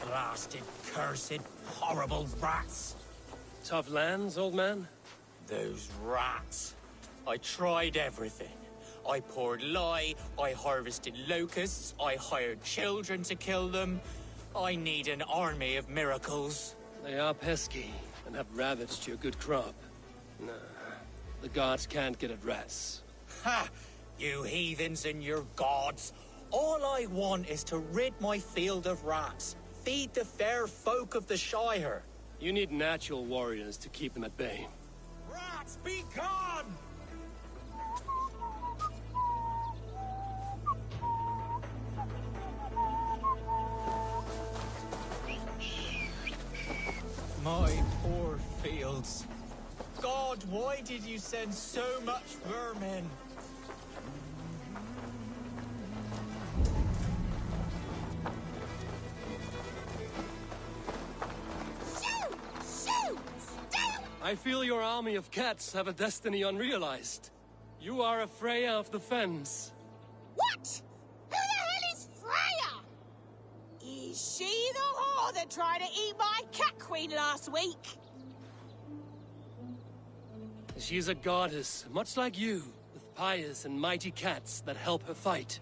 Blasted, cursed, horrible rats! Tough lands, old man? Those rats. I tried everything. I poured lye, I harvested locusts, I hired children to kill them. I need an army of miracles. They are pesky, and have ravaged your good crop. Nah, the gods can't get at rats. Ha! You heathens and your gods! All I want is to rid my field of rats. Feed the fair folk of the Shire. You need natural warriors to keep them at bay. Rats, be gone! My poor fields. God, why did you send so much vermin? I feel your army of cats have a destiny unrealized. You are a Freya of the Fens. What? Who the hell is Freya? Is she the whore that tried to eat my cat queen last week? She's a goddess, much like you, with pious and mighty cats that help her fight.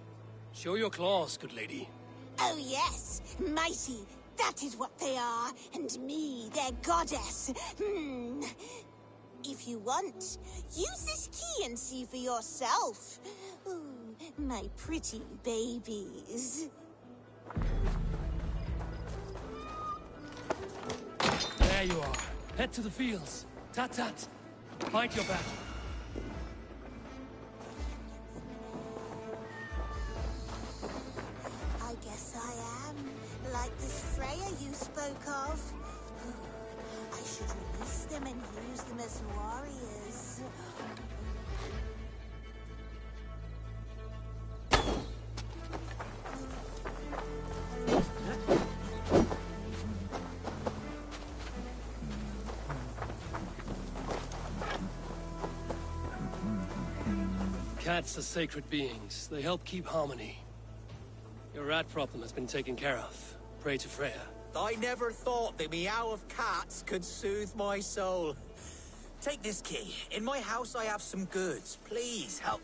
Show your claws, good lady. Oh yes, mighty. That is what they are, and me, their goddess. If you want, use this key and see for yourself. Ooh, my pretty babies. There you are. Head to the fields. Tat-tat. Fight your battle. I guess I am. Like this Freya you spoke of. I should release them and use them as warriors. Cats are sacred beings. They help keep harmony. Your rat problem has been taken care of. Pray to Freya. I never thought the meow of cats could soothe my soul. Take this key. In my house I have some goods. Please help.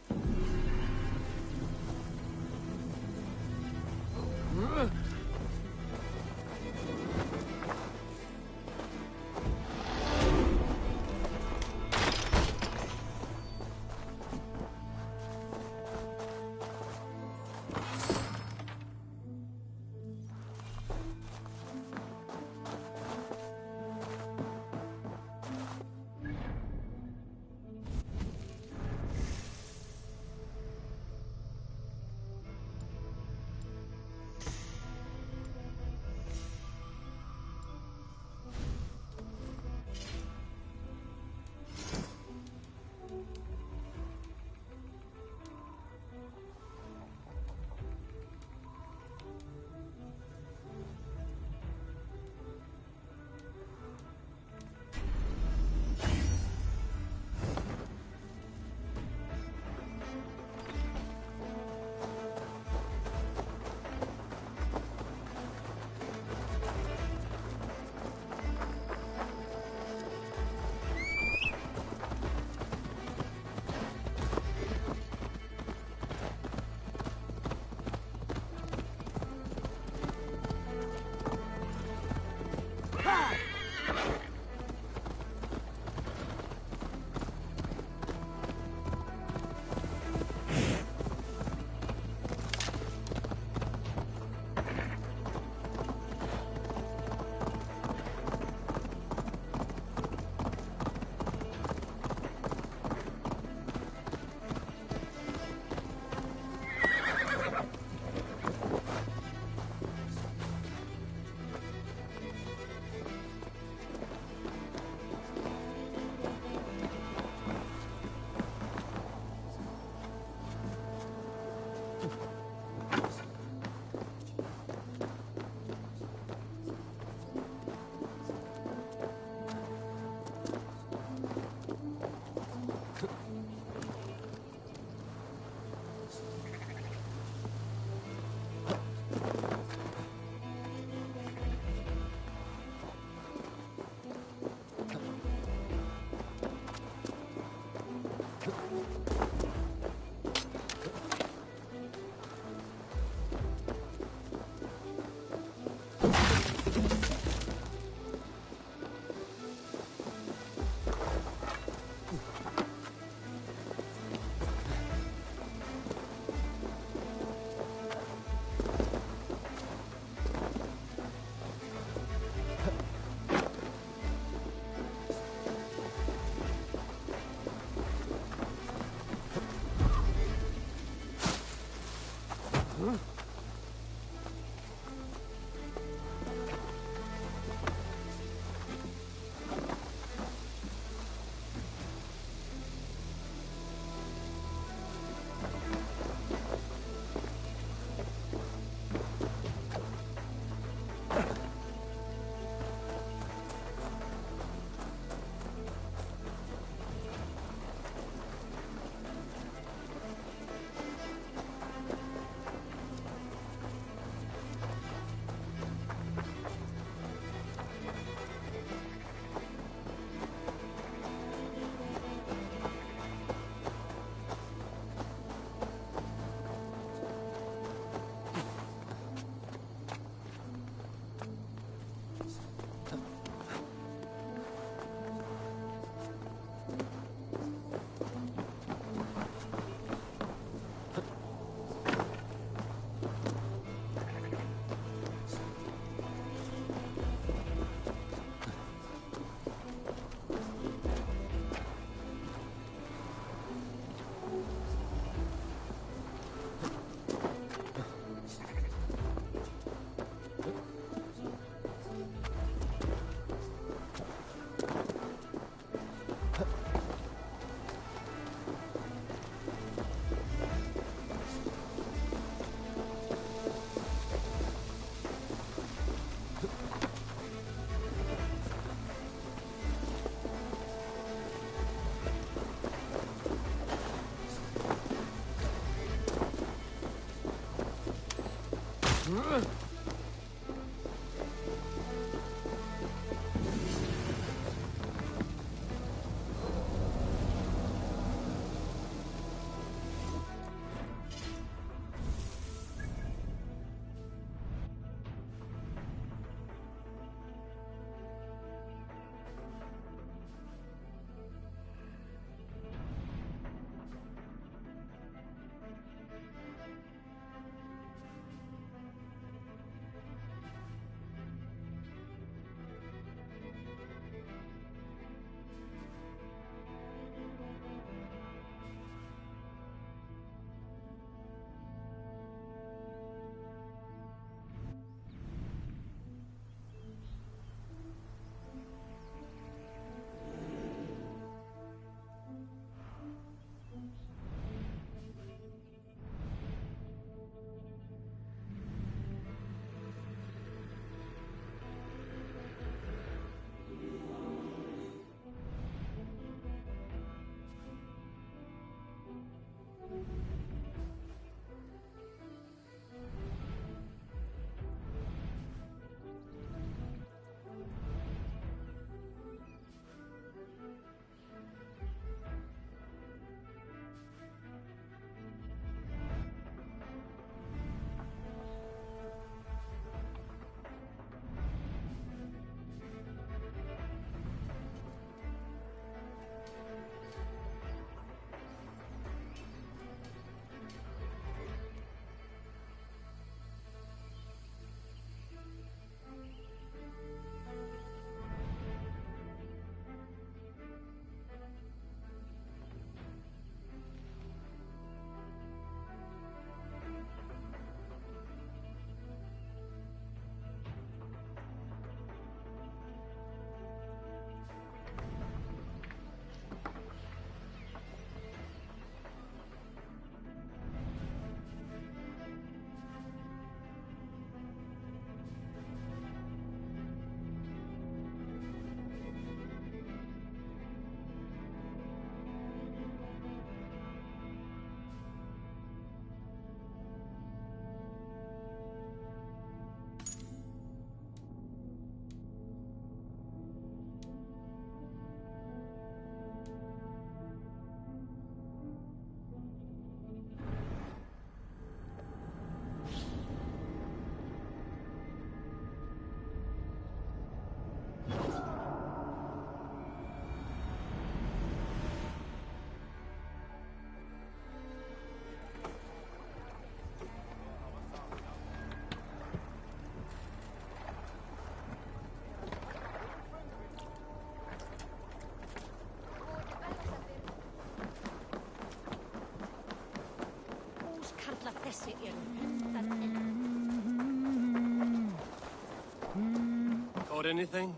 Caught anything?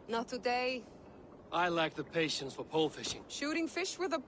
Not today. I lack the patience for pole fishing. Shooting fish with a...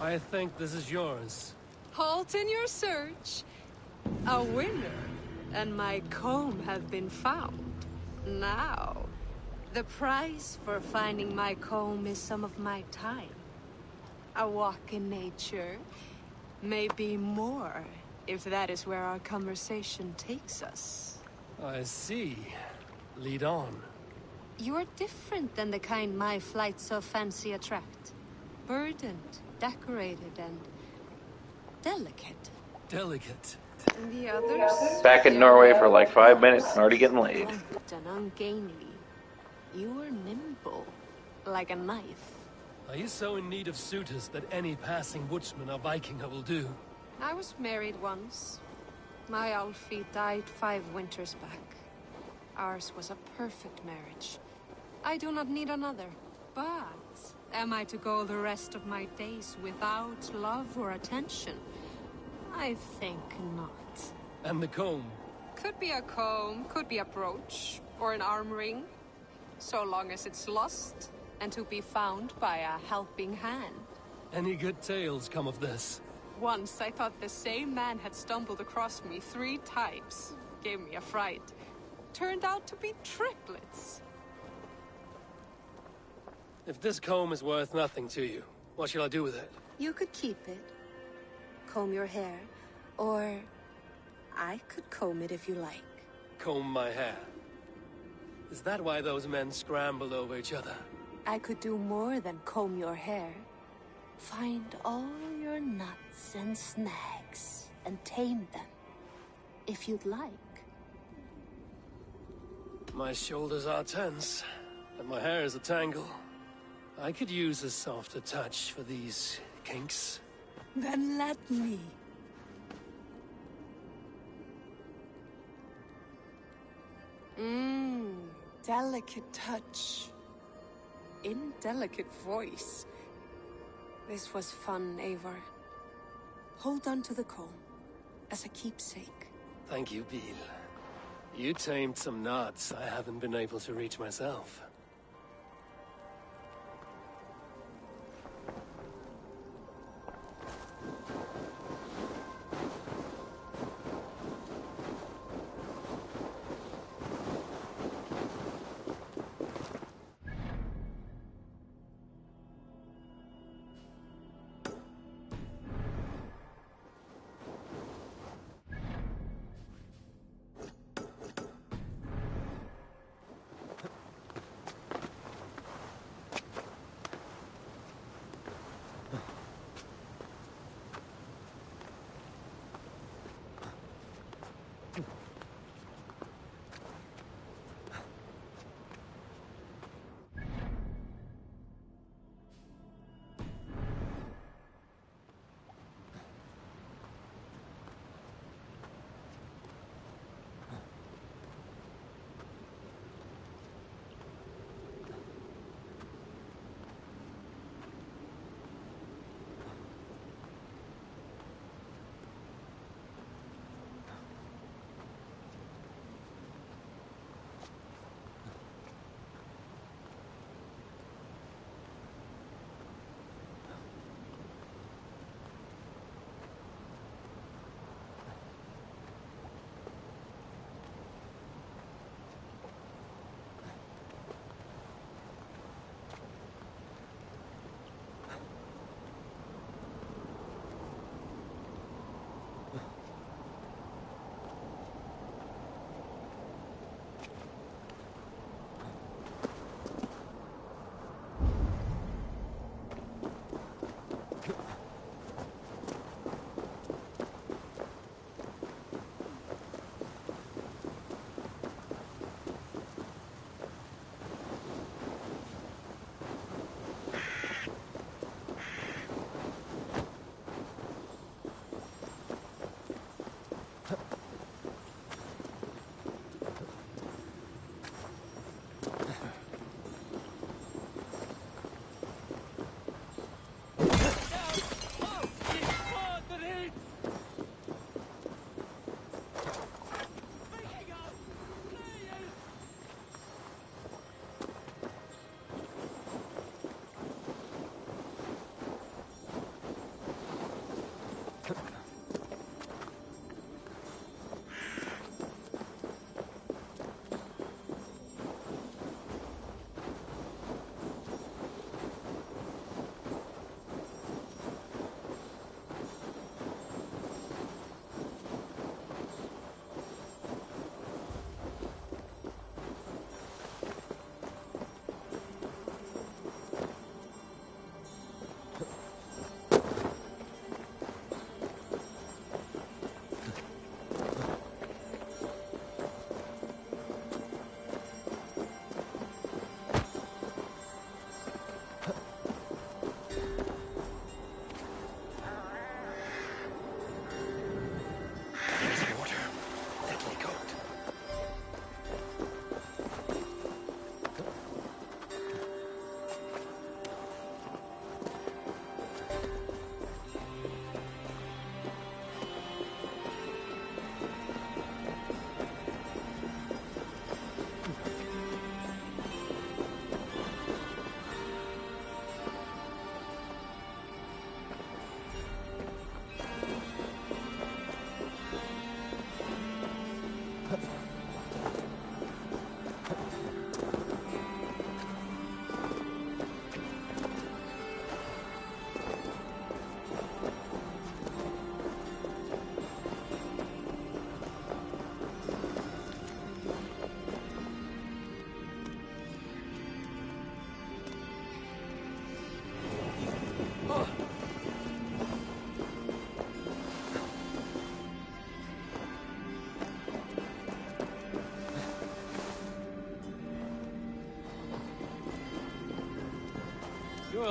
I think this is yours. Halt in your search. A winner, and my comb have been found. Now, the price for finding my comb is some of my time. A walk in nature, maybe more, if that is where our conversation takes us. I see. Lead on. You are different than the kind my flights of fancy attract. Burdened, decorated, and delicate. Delicate? And the others? Back in Norway for like 5 minutes and already getting laid. Gaunt and ungainly. You are nimble, like a knife. Are you so in need of suitors that any passing woodsman or Vikinger will do? I was married once. My Alfie died 5 winters back. Ours was a perfect marriage. I do not need another. But am I to go the rest of my days without love or attention? I think not. And the comb? Could be a comb, could be a brooch, or an arm ring. So long as it's lost, and to be found by a helping hand. Any good tales come of this? Once I thought the same man had stumbled across me 3 times. Gave me a fright. Turned out to be triplets. If this comb is worth nothing to you, what shall I do with it? You could keep it. Comb your hair. Or I could comb it if you like. Comb my hair? Is that why those men scrambled over each other? I could do more than comb your hair. Find all your nuts and snags and tame them, if you'd like. My shoulders are tense, and my hair is a tangle. I could use a softer touch for these kinks. Then let me. Delicate touch. Indelicate voice. This was fun, Eivor. Hold on to the comb, as a keepsake. Thank you, Beal. You tamed some knots I haven't been able to reach myself.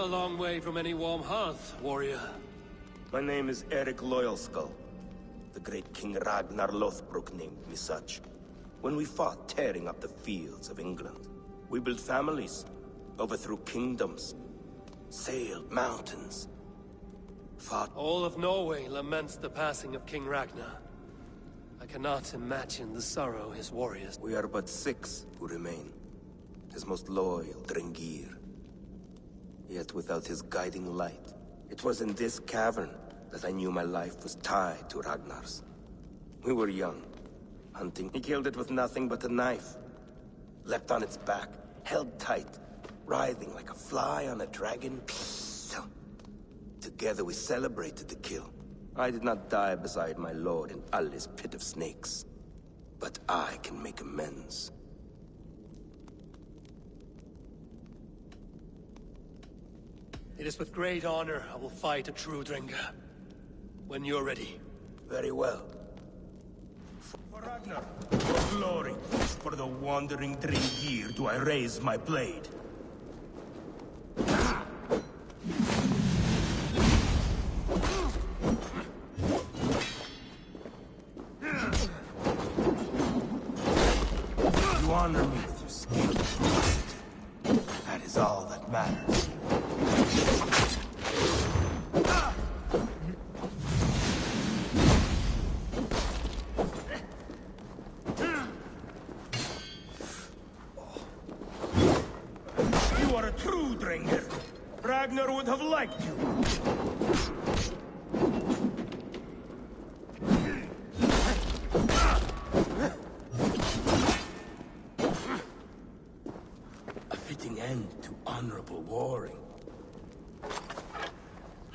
long way from any warm hearth, warrior. My name is Eric Loyalskull. The great King Ragnar Lothbrok named me such. When we fought tearing up the fields of England, we built families, overthrew kingdoms, sailed mountains, fought... All of Norway laments the passing of King Ragnar. I cannot imagine the sorrow his warriors... We are but 6 who remain. His most loyal, Drengir. Yet without his guiding light, it was in this cavern that I knew my life was tied to Ragnar's. We were young, hunting. He killed it with nothing but a knife. Leapt on its back, held tight, writhing like a fly on a dragon. Together we celebrated the kill. I did not die beside my lord in Ali's pit of snakes. But I can make amends. It is with great honor I will fight a true Drenga. When you're ready. Very well. For Ragnar, for glory, for the wandering Drengir do I raise my blade. You honor me with your skill. That is all that matters. You are a true Drengir. Ragnar would have liked you. A fitting end to honorable warring.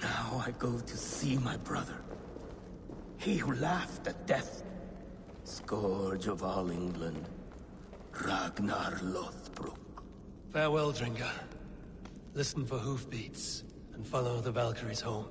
Now I go to see my brother. He who laughed at death. Scourge of all England. Ragnar Lothbrok. Farewell, Drenga. Listen for hoofbeats, and follow the Valkyries home.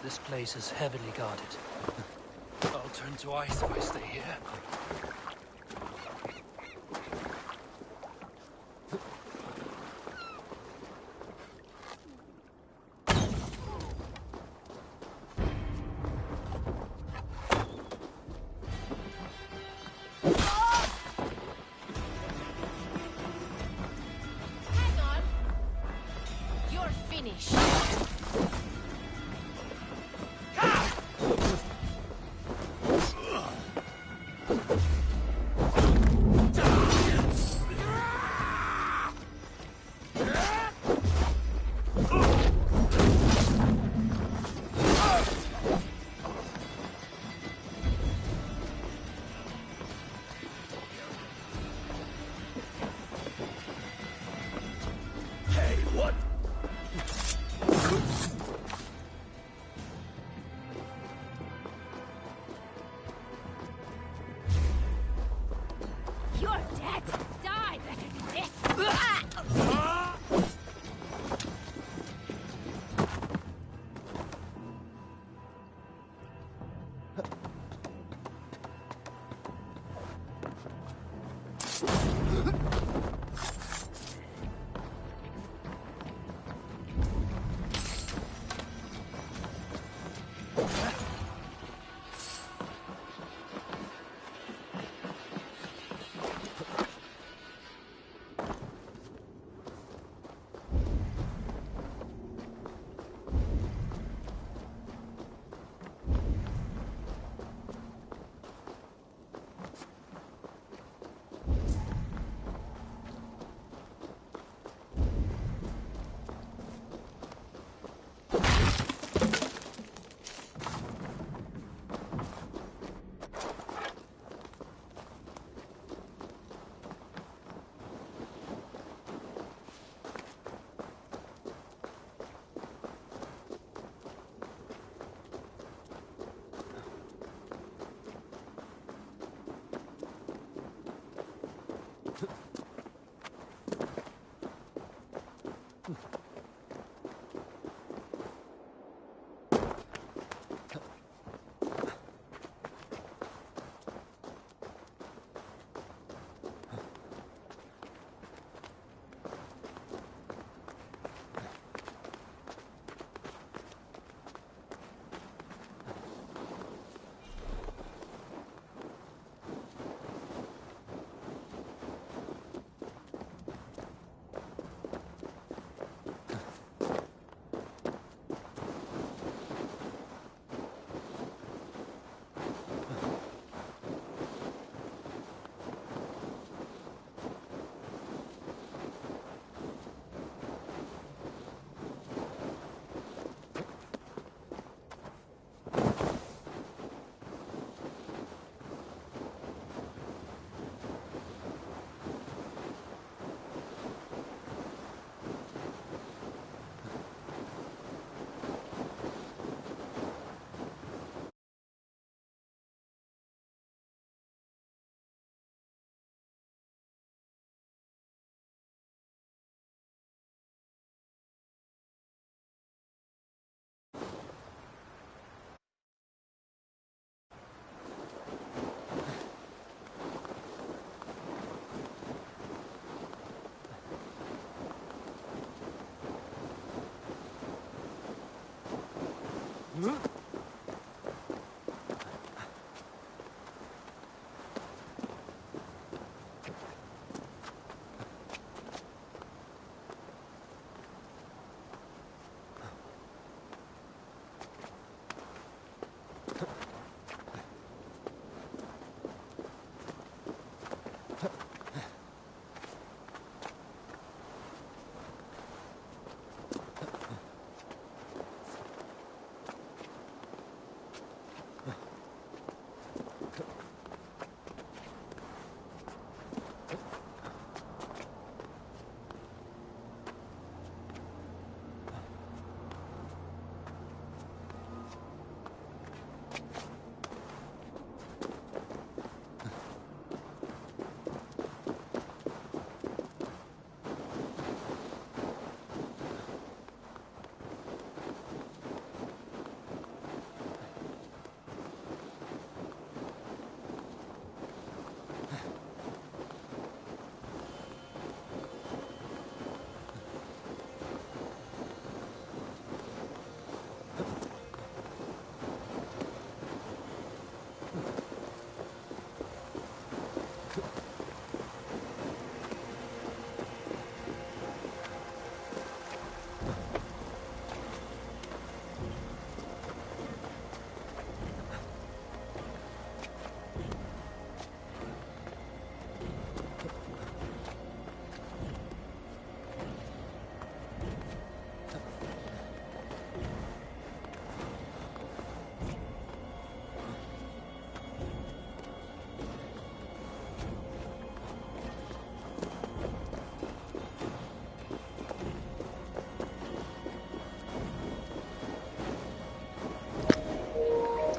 This place is heavily guarded. I'll turn to ice if I stay here. Hang on. You're finished. You're dead. Die better than this.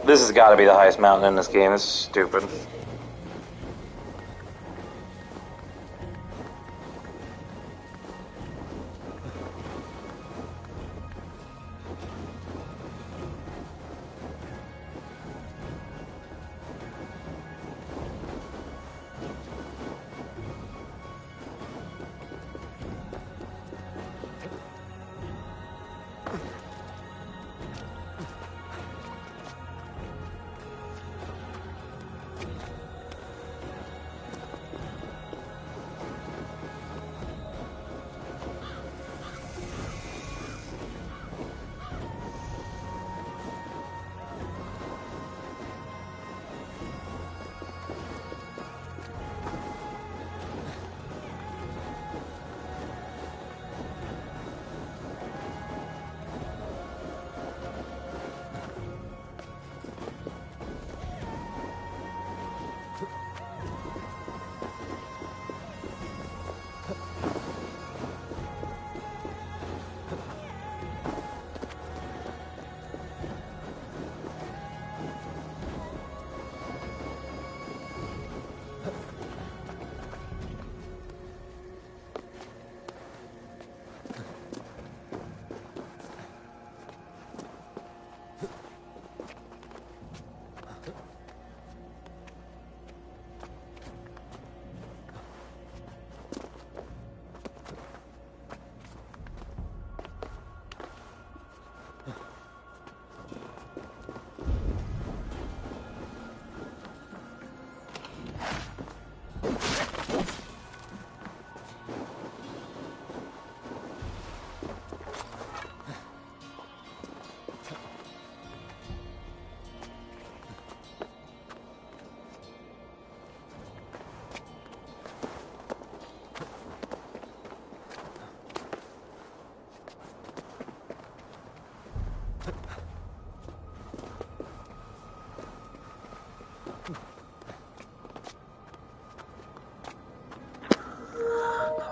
This has got to be the highest mountain in this game. This is stupid.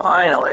Finally.